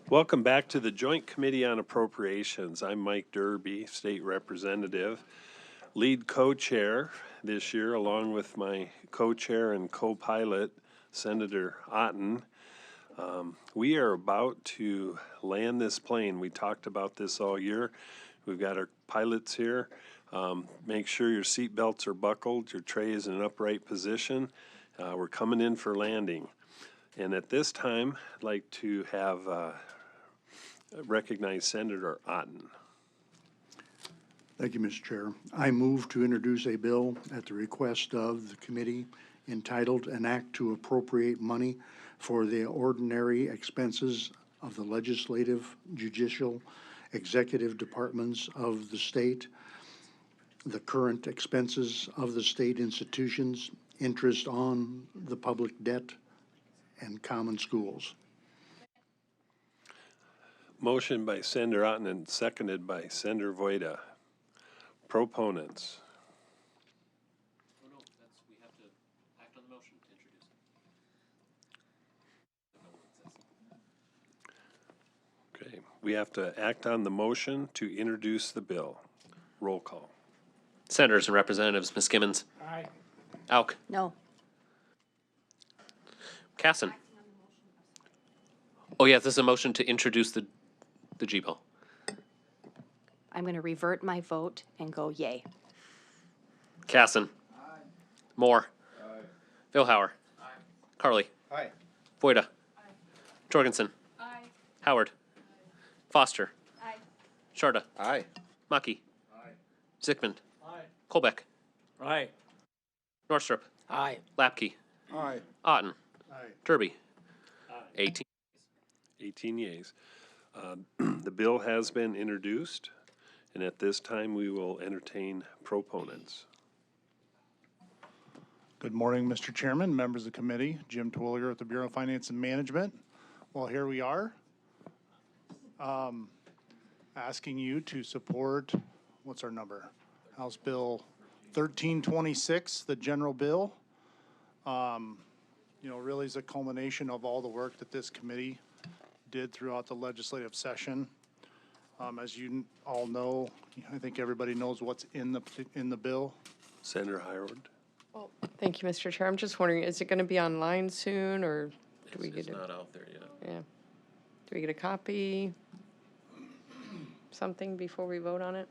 Welcome back to the Joint Committee on Appropriations. I'm Mike Derby, State Representative, lead co-chair this year, along with my co-chair and co-pilot, Senator Otten. We are about to land this plane. We talked about this all year. We've got our pilots here. Make sure your seat belts are buckled, your tray is in an upright position. We're coming in for landing. And at this time, I'd like to have recognize Senator Otten. Thank you, Mr. Chair. I move to introduce a bill at the request of the committee entitled An Act to Appropriate Money for the Ordinary Expenses of the Legislative, Judicial, Executive Departments of the state, the current expenses of the state institutions, interest on the public debt, and common schools. Motion by Senator Otten and seconded by Senator Voida. Proponents. Oh, no, we have to act on the motion to introduce it. Okay, we have to act on the motion to introduce the bill. Roll call. Senators and Representatives, Ms. Gibbons. Aye. Auk. No. Casson. Oh, yeah, this is a motion to introduce the G-bill. I'm going to revert my vote and go yay. Casson. Aye. Moore. Aye. Vilhauer. Aye. Carly. Aye. Voida. Aye. Jorgensen. Aye. Howard. Aye. Foster. Aye. Sharda. Aye. Mackey. Aye. Zickman. Aye. Colbeck. Aye. Norstrup. Aye. Lapke. Aye. Otten. Aye. Derby. 18. 18 yeas. The bill has been introduced, and at this time we will entertain proponents. Good morning, Mr. Chairman, members of the committee. Jim Twilliger with the Bureau of Finance and Management. Well, here we are. Asking you to support, what's our number? House Bill 1326, the general bill. Really is a culmination of all the work that this committee did throughout the legislative session. As you all know, I think everybody knows what's in the bill. Senator Howard. Well, thank you, Mr. Chair. I'm just wondering, is it going to be online soon, or do we get It's it? not out there yet. Yeah. Do we get a copy? Something before we vote on it?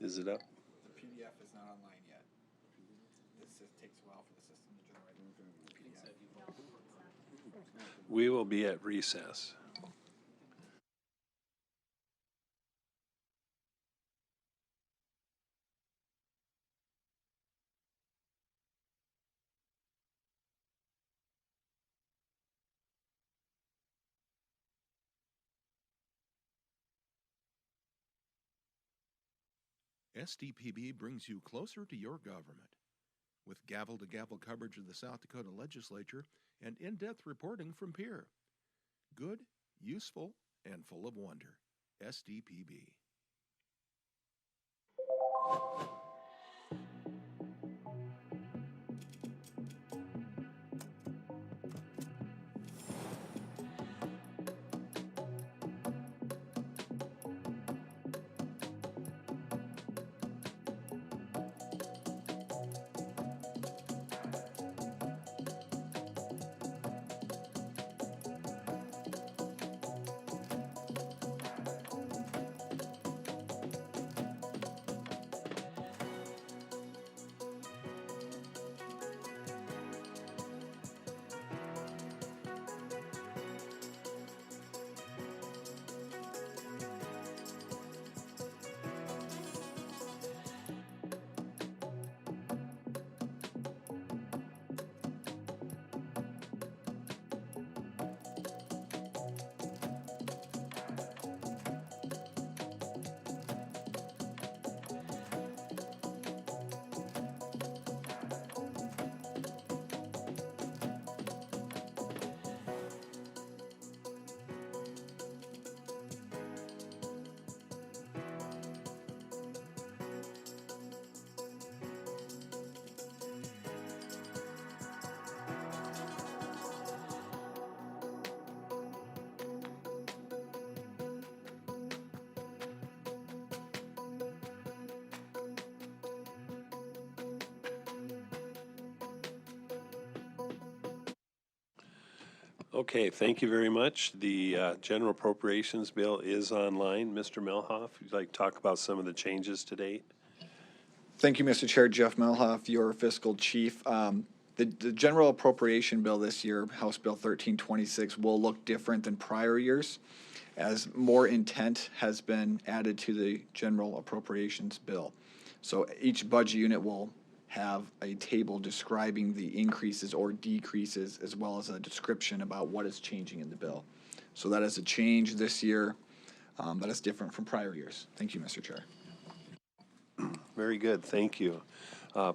Is it up? The PDF is not online yet. This takes a while for the system to generate the PDF. We will be at recess. SDPB brings you closer to your government. With gavel-to-gavel coverage of the South Dakota legislature and in-depth reporting from Pierre. Good, useful, and full of wonder. SDPB. Okay, thank you very much. The general appropriations bill is online. Mr. Melhoff, you'd like to talk about some of the changes to date? Thank you, Mr. Chair. Jeff Melhoff, your fiscal chief. The general appropriation bill this year, House Bill 1326, will look different than prior years as more intent has been added to the general appropriations bill. So each budget unit will have a table describing the increases or decreases as well as a description about what is changing in the bill. So that is a change this year that is different from prior years. Thank you, Mr. Chair. Very good, thank you.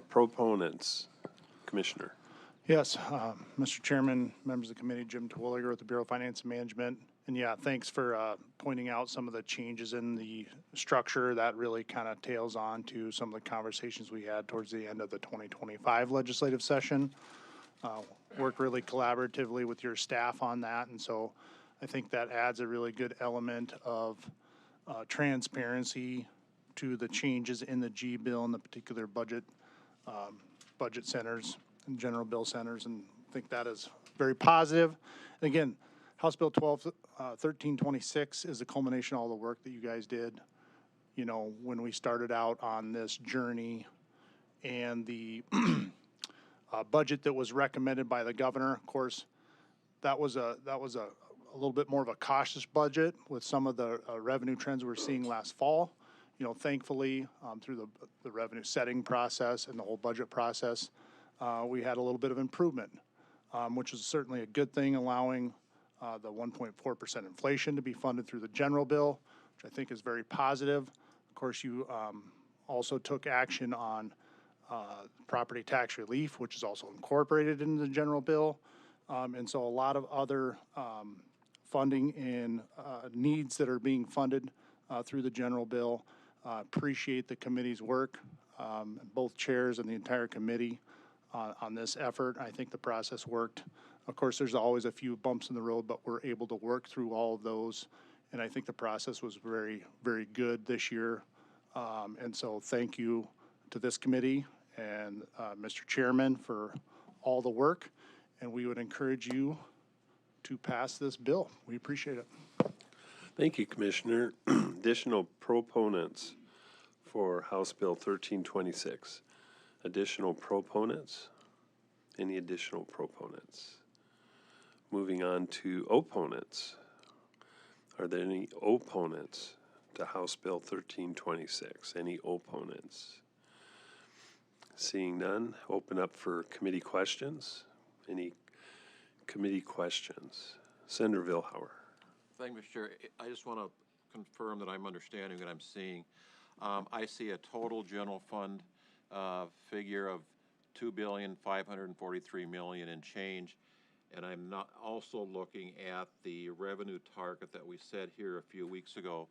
Proponents, Commissioner. Yes, Mr. Chairman, members of the committee, Jim Terwilliger with the Bureau of Finance and Management. And yeah, thanks for pointing out some of the changes in the structure. That really kind of tails on to some of the conversations we had towards the end of the 2025 legislative session. Worked really collaboratively with your staff on that, and so I think that adds a really good element of transparency to the changes in the G bill and the particular budget centers and general bill centers, and I think that is very positive. And again, House Bill 1326 is a culmination of all the work that you guys did, you know, when we started out on this journey, and the budget that was recommended by the governor. Of course, that was a little bit more of a cautious budget with some of the revenue trends we were seeing last fall. You know, thankfully, through the revenue setting process and the whole budget process, we had a little bit of improvement, which is certainly a good thing, allowing the 1.4% inflation to be funded through the general bill, which I think is very positive. Of course, you also took action on property tax relief, which is also incorporated into the general bill. And so a lot of other funding and needs that are being funded through the general bill. Appreciate the committee's work, both chairs and the entire committee on this effort. I think the process worked. Of course, there's always a few bumps in the road, but we're able to work through all of those. And I think the process was very, very good this year. And so thank you to this committee and Mr. Chairman for all the work. And we would encourage you to pass this bill. We appreciate it. Thank you, Commissioner. Additional proponents for House Bill 1326. Additional proponents? Any additional proponents? Moving on to opponents. Are there any opponents to House Bill 1326? Any opponents? Seeing none, open up for committee questions. Any committee questions? Senator Vilhauer. Thank you, Mr. Chair. I just want to confirm that I'm understanding what I'm seeing. I see a total general fund figure of $2,543,000,000 and change, and I'm not also looking at the revenue target that we set here a few weeks ago.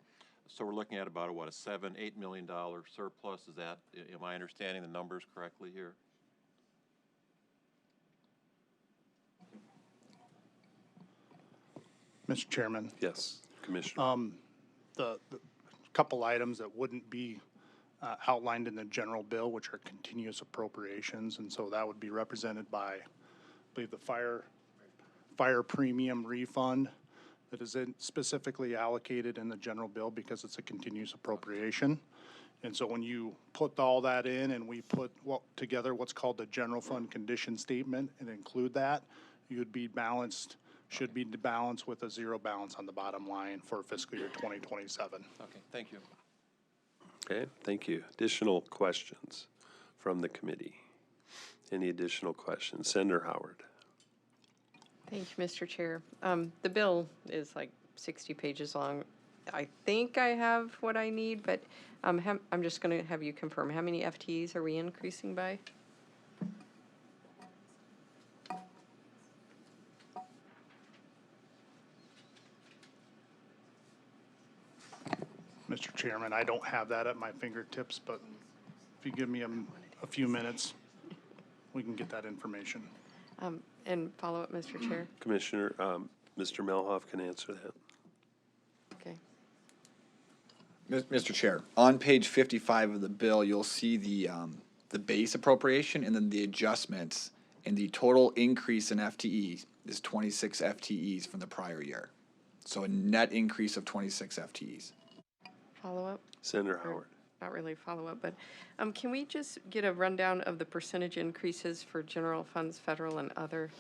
So we're looking at about a $7-8 million surplus. Is that, am I understanding the numbers correctly here? Mr. Chairman. Yes, Commissioner. The couple items that wouldn't be outlined in the general bill, which are continuous appropriations, and so that would be represented by, I believe, the fire premium refund that is specifically allocated in the general bill because it's a continuous appropriation. And so when you put all that in and we put together what's called the general fund condition statement and include that, you would be balanced, should be balanced with a zero balance on the bottom line for fiscal year 2027. Okay, thank you. Okay, thank you. Additional questions from the committee? Any additional questions? Senator Howard. Thank you, Mr. Chair. The bill is like 60 pages long. I think I have what I need, but I'm just going to have you confirm. How many FTEs are we increasing by? Mr. Chairman, I don't have that at my fingertips, but if you give me a few minutes, we can get that information. And follow up, Mr. Chair. Commissioner, Mr. Melhoff can answer that. Okay. Mr. Chair, on page 55 of the bill, you'll see the base appropriation and then the adjustments, and the total increase in FTEs is 26 FTEs from the prior year. So a net increase of 26 FTEs. Follow up? Senator Howard. Not really follow up, but can we just get a rundown of the percentage increases for general funds, federal and other?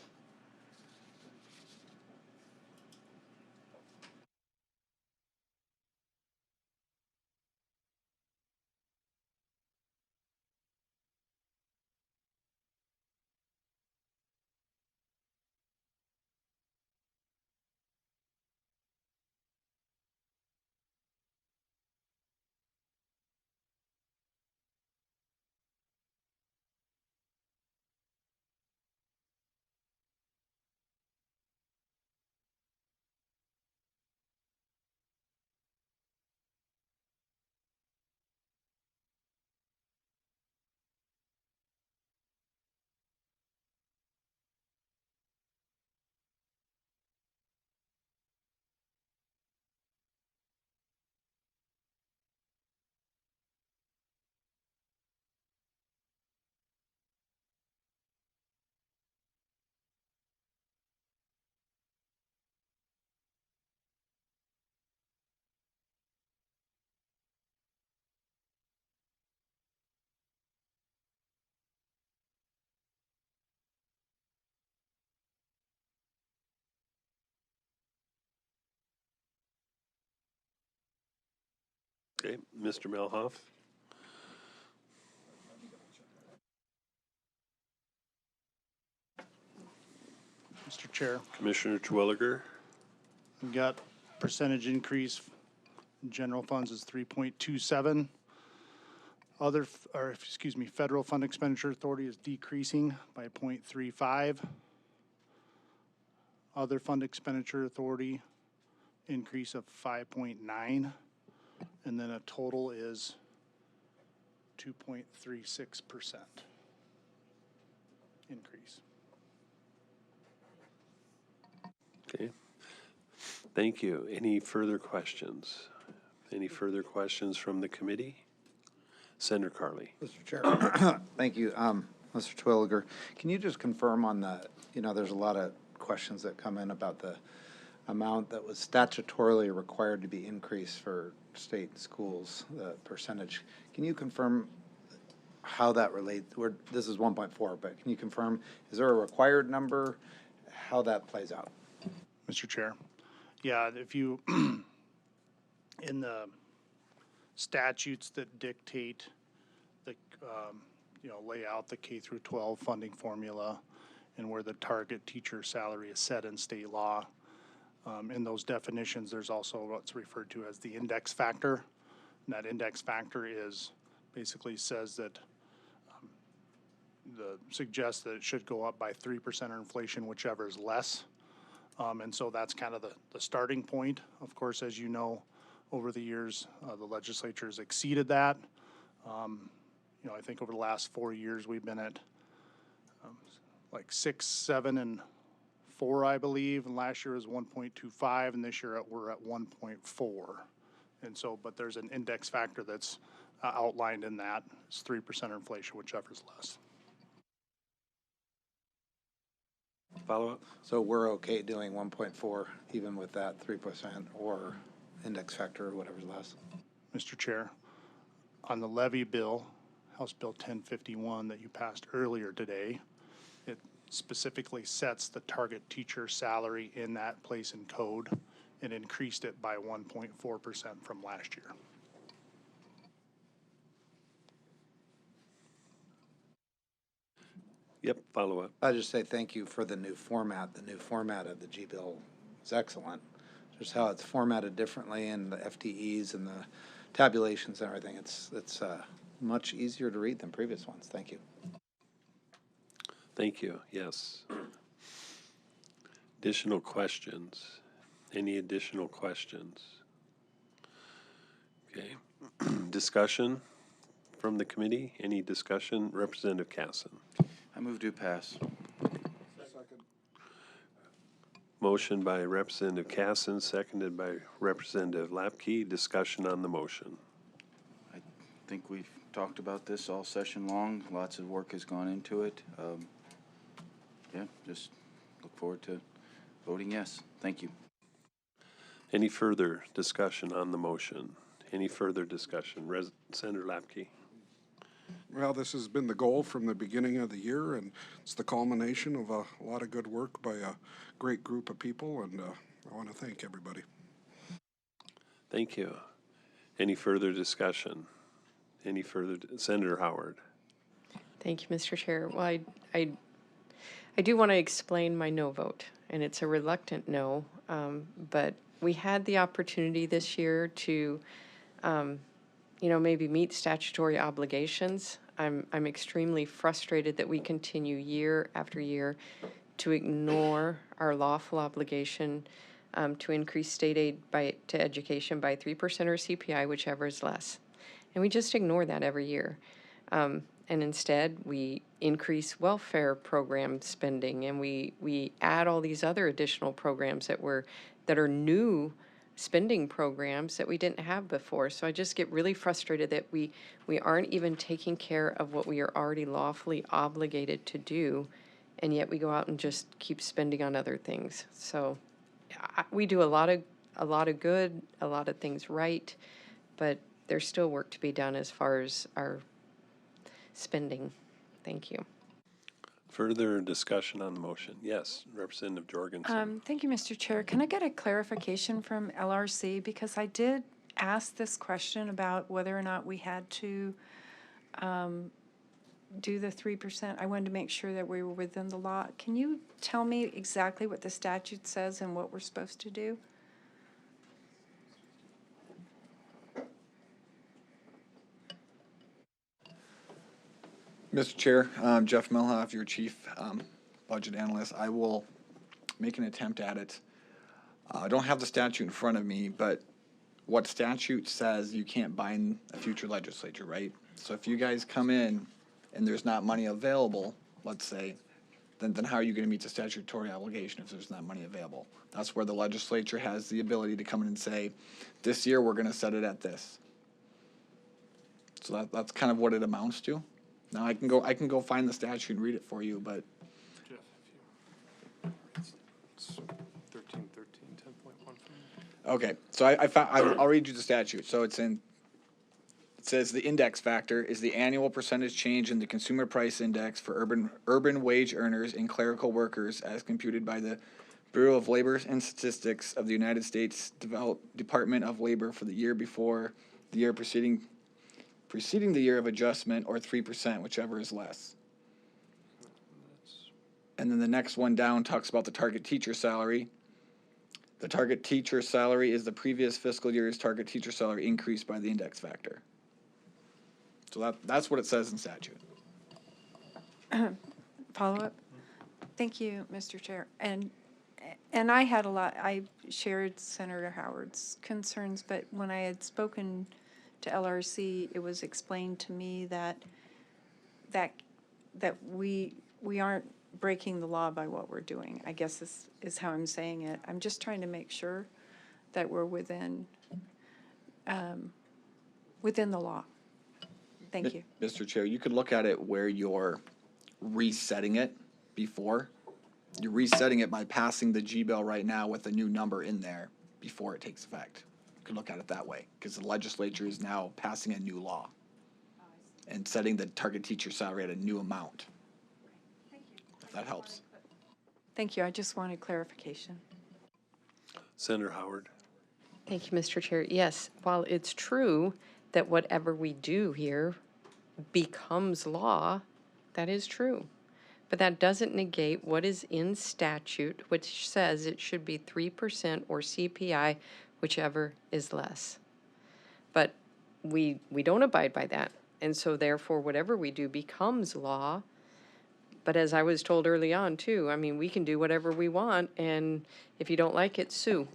Okay, Mr. Melhoff. Mr. Chair. Commissioner Terwilliger. We've got percentage increase in general funds is 3.27. Federal Fund Expenditure Authority is decreasing by 0.35. Other Fund Expenditure Authority increase of 5.9. And then a total is 2.36% increase. Okay. Thank you. Any further questions? Any further questions from the committee? Senator Carley. Mr. Chair. Thank you. Mr. Terwilliger, can you just confirm on the, there's a lot of questions that come in about the amount that was statutorily required to be increased for state schools, the percentage. Can you confirm how that relates? This is 1.4, but can you confirm, is there a required number? How that plays out? Mr. Chair. Yeah, if you, in the statutes that dictate the, lay out the K through 12 funding formula and where the target teacher salary is set in state law, in those definitions, there's also what's referred to as the index factor. And that index factor is basically says that suggests that it should go up by 3% or inflation, whichever is less. And so that's kind of the starting point. Of course, as you know, over the years, the legislature has exceeded that. I think over the last 4 years, we've been at like 6, 7, and 4, I believe. And last year was 1.25, and this year we're at 1.4. And so, but there's an index factor that's outlined in that. It's 3% or inflation, whichever is less. Follow up? So we're okay doing 1.4 even with that 3% or index factor or whatever's less? Mr. Chair, on the levy bill, House Bill 1051 that you passed earlier today, it specifically sets the target teacher salary in that place in code and increased it by 1.4% from last year. Yep, follow up. I just say thank you for the new format. The new format of the G-bill is excellent. Just how it's formatted differently and the FTEs and the tabulations and everything. It's much easier to read than previous ones. Thank you. Thank you, yes. Additional questions? Any additional questions? Okay. Discussion from the committee? Any discussion? Representative Casson. I move to pass. Motion by Representative Casson, seconded by Representative Lapke. Discussion on the motion. I think we've talked about this all session long. Lots of work has gone into it. Yeah, just look forward to voting yes. Thank you. Any further discussion on the motion? Any further discussion? Senator Lapke. Well, this has been the goal from the beginning of the year, and it's the culmination of a lot of good work by a great group of people, and I want to thank everybody. Thank you. Any further discussion? Any further? Senator Howard. Thank you, Mr. Chair. Well, I do want to explain my no vote, and it's a reluctant no, but we had the opportunity this year to, maybe meet statutory obligations. I'm extremely frustrated that we continue year after year to ignore our lawful obligation to increase state aid to education by 3% or CPI, whichever is less. And we just ignore that every year. And instead, we increase welfare program spending, and we add all these other additional programs that are new spending programs that we didn't have before. So I just get really frustrated that we aren't even taking care of what we are already lawfully obligated to do, and yet we go out and just keep spending on other things. So we do a lot of good, a lot of things right, but there's still work to be done as far as our spending. Thank you. Further discussion on the motion? Yes, Representative Jorgensen. Thank you, Mr. Chair. Can I get a clarification from LRC? Because I did ask this question about whether or not we had to do the 3%. I wanted to make sure that we were within the law. Can you tell me exactly what the statute says and what we're supposed to do? Mr. Chair, Jeff Melhoff, your chief budget analyst. I will make an attempt at it. I don't have the statute in front of me, but what statute says you can't bind a future legislature, right? So if you guys come in and there's not money available, let's say, then how are you going to meet the statutory obligation if there's not money available? That's where the legislature has the ability to come in and say, this year we're going to set it at this. So that's kind of what it amounts to. Now I can go find the statute and read it for you, but Jeff, if you, it's 13, 13, 10. Okay, so I found, I'll read you the statute. So it says the index factor is the annual percentage change in the consumer price index for urban wage earners and clerical workers as computed by the Bureau of Labor and Statistics of the United States Department of Labor for the year before the year preceding the year of adjustment, or 3%, whichever is less. And then the next one down talks about the target teacher salary. The target teacher salary is the previous fiscal year's target teacher salary increased by the index factor. So that's what it says in statute. Follow-up? Thank you, Mr. Chair. And I had I shared Senator Howard's concerns, but when I had spoken to LRC, it was explained to me that we aren't breaking the law by what we're doing, I guess is how I'm saying it. I'm just trying to make sure that we're within the law. Thank you. Mr. Chair, you could look at it where you're resetting it before. You're resetting it by passing the G-bill right now with a new number in there before it takes effect. You could look at it that way, because the legislature is now passing a new law and setting the target teacher salary at a new amount. If that helps. Thank you. I just wanted clarification. Senator Howard. Thank you, Mr. Chair. Yes, while it's true that whatever we do here becomes law, that is true. But that doesn't negate what is in statute, which says it should be 3% or CPI, whichever is less. But we don't abide by that. And so therefore, whatever we do becomes law. But as I was told early on too, I mean, we can do whatever we want, and if you don't like it, sue.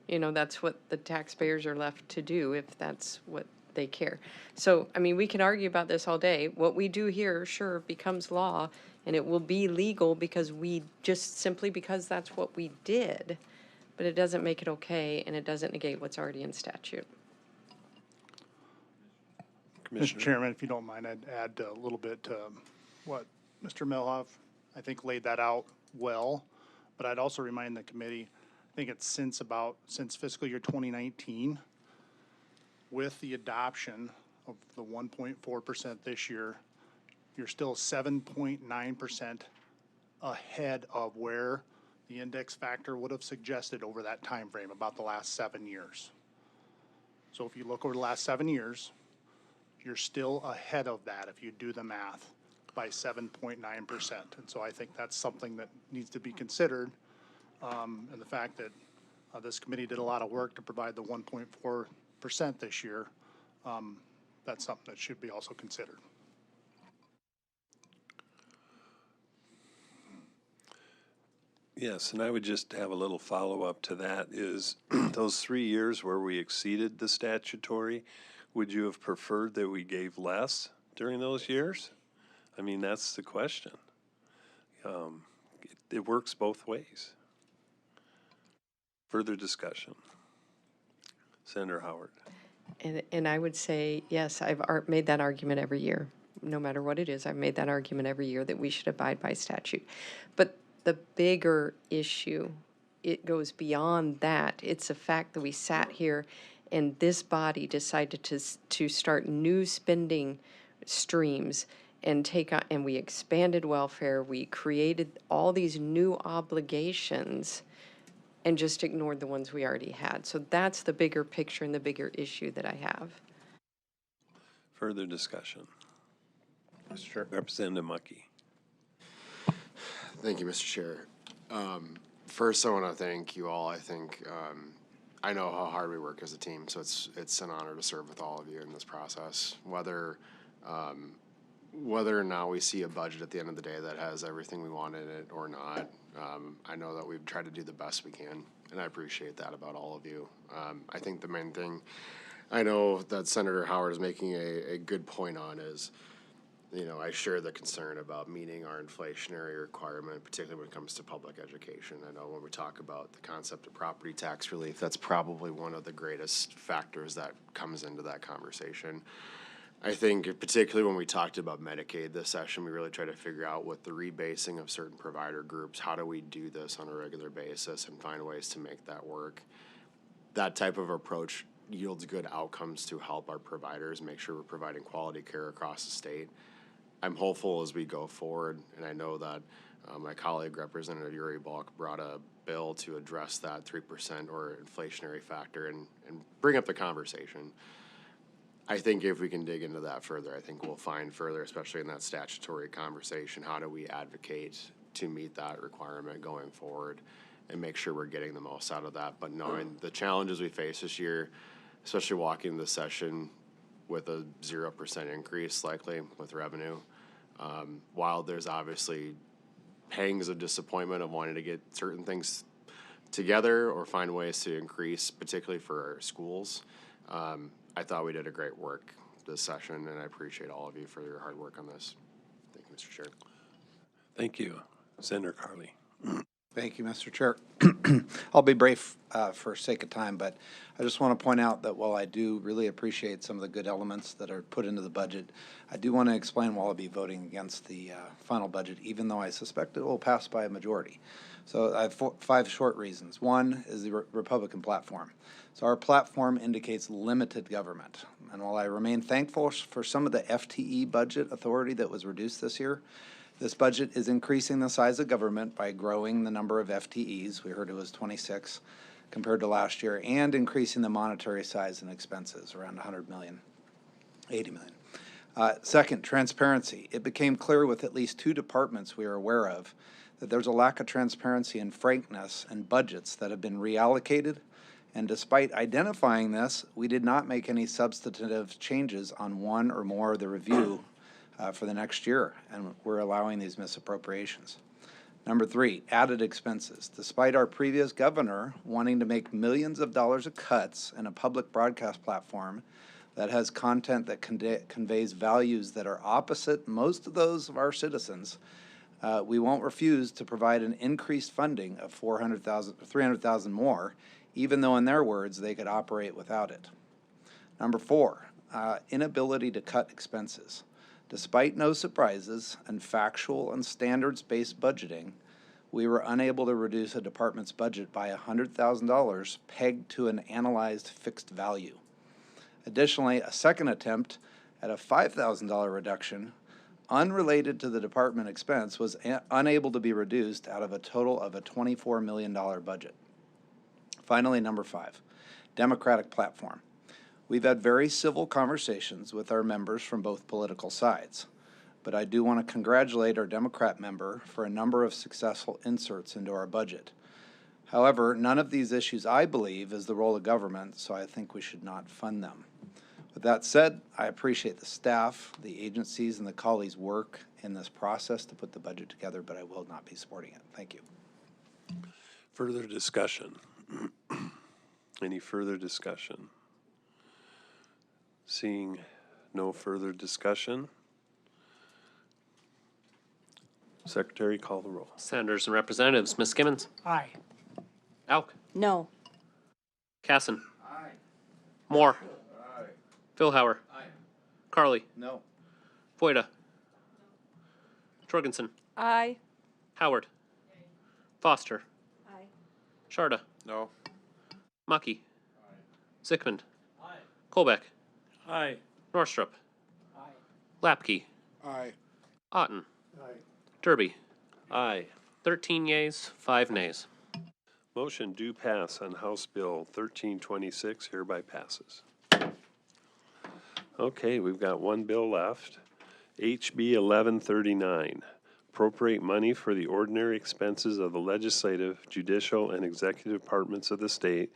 You know, that's what the taxpayers are left to do if that's what they care. So, I mean, we can argue about this all day. What we do here, sure, becomes law, and it will be legal because because that's what we did. But it doesn't make it okay, and it doesn't negate what's already in statute. Mr. Chairman, if you don't mind, I'd add a little bit to what Mr. Melhoff, I think, laid that out well. But I'd also remind the committee, I think it's since fiscal year 2019, with the adoption of the 1.4% this year, you're still 7.9% ahead of where the index factor would have suggested over that time frame, about the last 7 years. So if you look over the last 7 years, you're still ahead of that if you do the math by 7.9%. And so I think that's something that needs to be considered. And the fact that this committee did a lot of work to provide the 1.4% this year, that's something that should be also considered. Yes, and I would just have a little follow-up to that is those 3 years where we exceeded the statutory, would you have preferred that we gave less during those years? I mean, that's the question. It works both ways. Further discussion. Senator Howard. And I would say, yes, I've made that argument every year. No matter what it is, I've made that argument every year that we should abide by statute. But the bigger issue, it goes beyond that. It's the fact that we sat here and this body decided to start new spending streams and and we expanded welfare. We created all these new obligations and just ignored the ones we already had. So that's the bigger picture and the bigger issue that I have. Further discussion. Mr. Chair. Representative Mucky. Thank you, Mr. Chair. First, I want to thank you all. I think I know how hard we work as a team, so it's an honor to serve with all of you in this process. Whether or not we see a budget at the end of the day that has everything we want in it or not, I know that we've tried to do the best we can, and I appreciate that about all of you. I think the main thing I know that Senator Howard is making a good point on is, you know, I share the concern about meeting our inflationary requirement, particularly when it comes to public education. I know when we talk about the concept of property tax relief, that's probably one of the greatest factors that comes into that conversation. I think particularly when we talked about Medicaid this session, we really tried to figure out with the rebasing of certain provider groups, how do we do this on a regular basis and find ways to make that work? that type of approach yields good outcomes to help our providers make sure we're providing quality care across the state. I'm hopeful as we go forward, and I know that my colleague, Representative Yuri Balk, brought a bill to address that 3% or inflationary factor and bring up the conversation. I think if we can dig into that further, I think we'll find further, especially in that statutory conversation, how do we advocate to meet that requirement going forward and make sure we're getting the most out of that. But knowing the challenges we face this year, especially walking the session with a 0% increase likely with revenue, while there's obviously pangs of disappointment of wanting to get certain things together or find ways to increase, particularly for our schools, I thought we did a great work this session, and I appreciate all of you for your hard work on this. Thank you, Mr. Chair. Thank you. Senator Carly. Thank you, Mr. Chair. I'll be brief for sake of time, but I just want to point out that while I do really appreciate some of the good elements that are put into the budget, I do want to explain why I'll be voting against the final budget, even though I suspect it will pass by a majority. So I have 5 short reasons. One is the Republican platform. So our platform indicates limited government. And while I remain thankful for some of the FTE budget authority that was reduced this year, this budget is increasing the size of government by growing the number of FTEs. We heard it was 26 compared to last year, and increasing the monetary size and expenses around 100 million, 80 million. Second, transparency. It became clear with at least 2 departments we are aware of that there's a lack of transparency and frankness in budgets that have been reallocated. And despite identifying this, we did not make any substantive changes on one or more of the review for the next year, and we're allowing these misappropriations. Number 3, added expenses. Despite our previous governor wanting to make millions of dollars of cuts in a public broadcast platform that has content that conveys values that are opposite most of those of our citizens, we won't refuse to provide an increased funding of $300,000 more, even though in their words they could operate without it. Number 4, inability to cut expenses. Despite no surprises and factual and standards-based budgeting, we were unable to reduce a department's budget by $100,000 pegged to an analyzed fixed value. Additionally, a second attempt at a $5,000 reduction unrelated to the department expense was unable to be reduced out of a total of a $24 million budget. Finally, number 5, Democratic platform. We've had very civil conversations with our members from both political sides, but I do want to congratulate our Democrat member for a number of successful inserts into our budget. However, none of these issues, I believe, is the role of government, so I think we should not fund them. With that said, I appreciate the staff, the agencies, and the colleagues' work in this process to put the budget together, but I will not be supporting it. Thank you. Further discussion? Any further discussion? Seeing no further discussion, Secretary, call the roll. Senators and Representatives, Ms. Skimmons. Aye. Elk. No. Casson. Aye. Moore. Aye. Philhauer. Aye. Carly. No. Voida. Jorgensen. Aye. Howard. Foster. Aye. Sharda. No. Mucky. Zickman. Colbeck. Aye. Norstrup. Lapke. Aye. Otten. Aye. Derby. Aye. 13 yeas, 5 nays. Motion do pass on House Bill 1326 hereby passes. Okay, we've got one bill left. HB 1139, appropriate money for the ordinary expenses of the legislative, judicial, and executive departments of the state,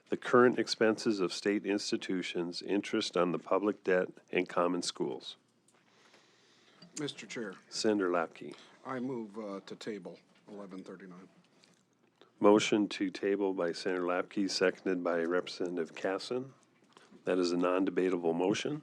the current expenses of state institutions, interest on the public debt, and common schools. Mr. Chair, Senator Lapke. I move to table 1139. Motion to table by Senator Lapke, seconded by Representative Casson. That is a non-debatable motion.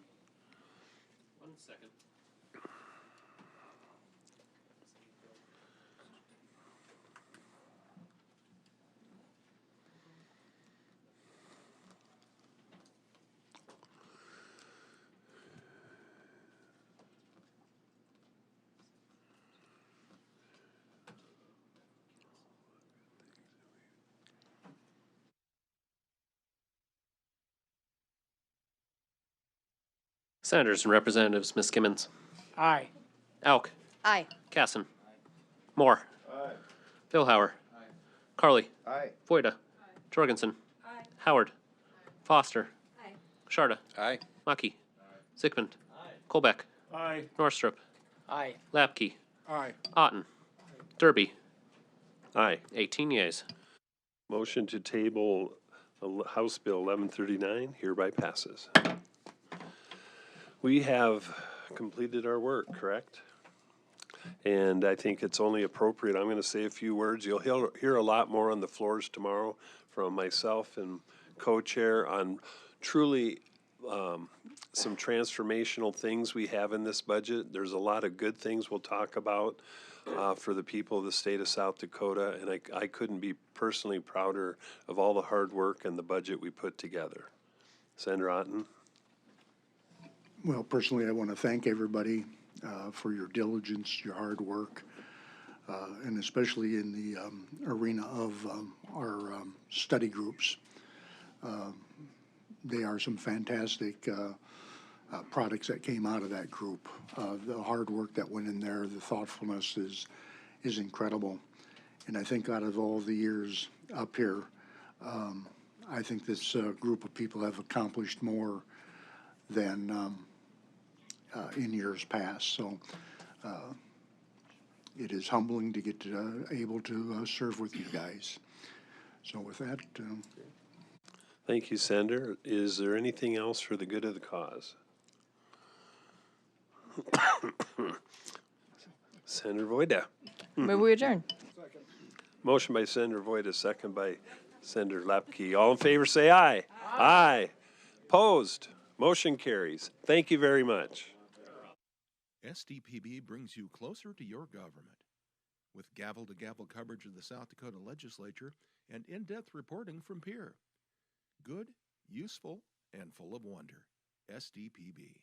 Senators and Representatives, Ms. Kimmons. Aye. Auk. Aye. Casson. Moore. Billhauer. Carly. Aye. Voida. Jorgensen. Howard. Foster. Sharda. Aye. Mucky. Zickman. Colbeck. Aye. Norstrup. Aye. Lapke. Aye. Otten. Derby. Aye. 18 yeas. Motion to table House Bill 1139 hereby passes. We have completed our work, correct? And I think it's only appropriate, I'm going to say a few words. You'll hear a lot more on the floors tomorrow from myself and co-chair on truly some transformational things we have in this budget. There's a lot of good things we'll talk about for the people of the state of South Dakota, and I couldn't be personally prouder of all the hard work and the budget we put together. Senator Otten? Well, personally, I want to thank everybody for your diligence, your hard work, and especially in the arena of our study groups. They are some fantastic products that came out of that group. The hard work that went in there, the thoughtfulness is incredible. And I think out of all the years up here, I think this group of people have accomplished more than in years past. So it is humbling to get able to serve with you guys. So with that, Thank you, Senator. Is there anything else for the good of the cause? Senator Voida. Move we adjourn. Motion by Senator Voida, second by Senator Lapke. All in favor, say aye. Aye. Opposed? Motion carries. Thank you very much. SDPB brings you closer to your government. With gavel-to-gavel coverage of the South Dakota legislature and in-depth reporting from Pierre. Good, useful, and full of wonder. SDPB.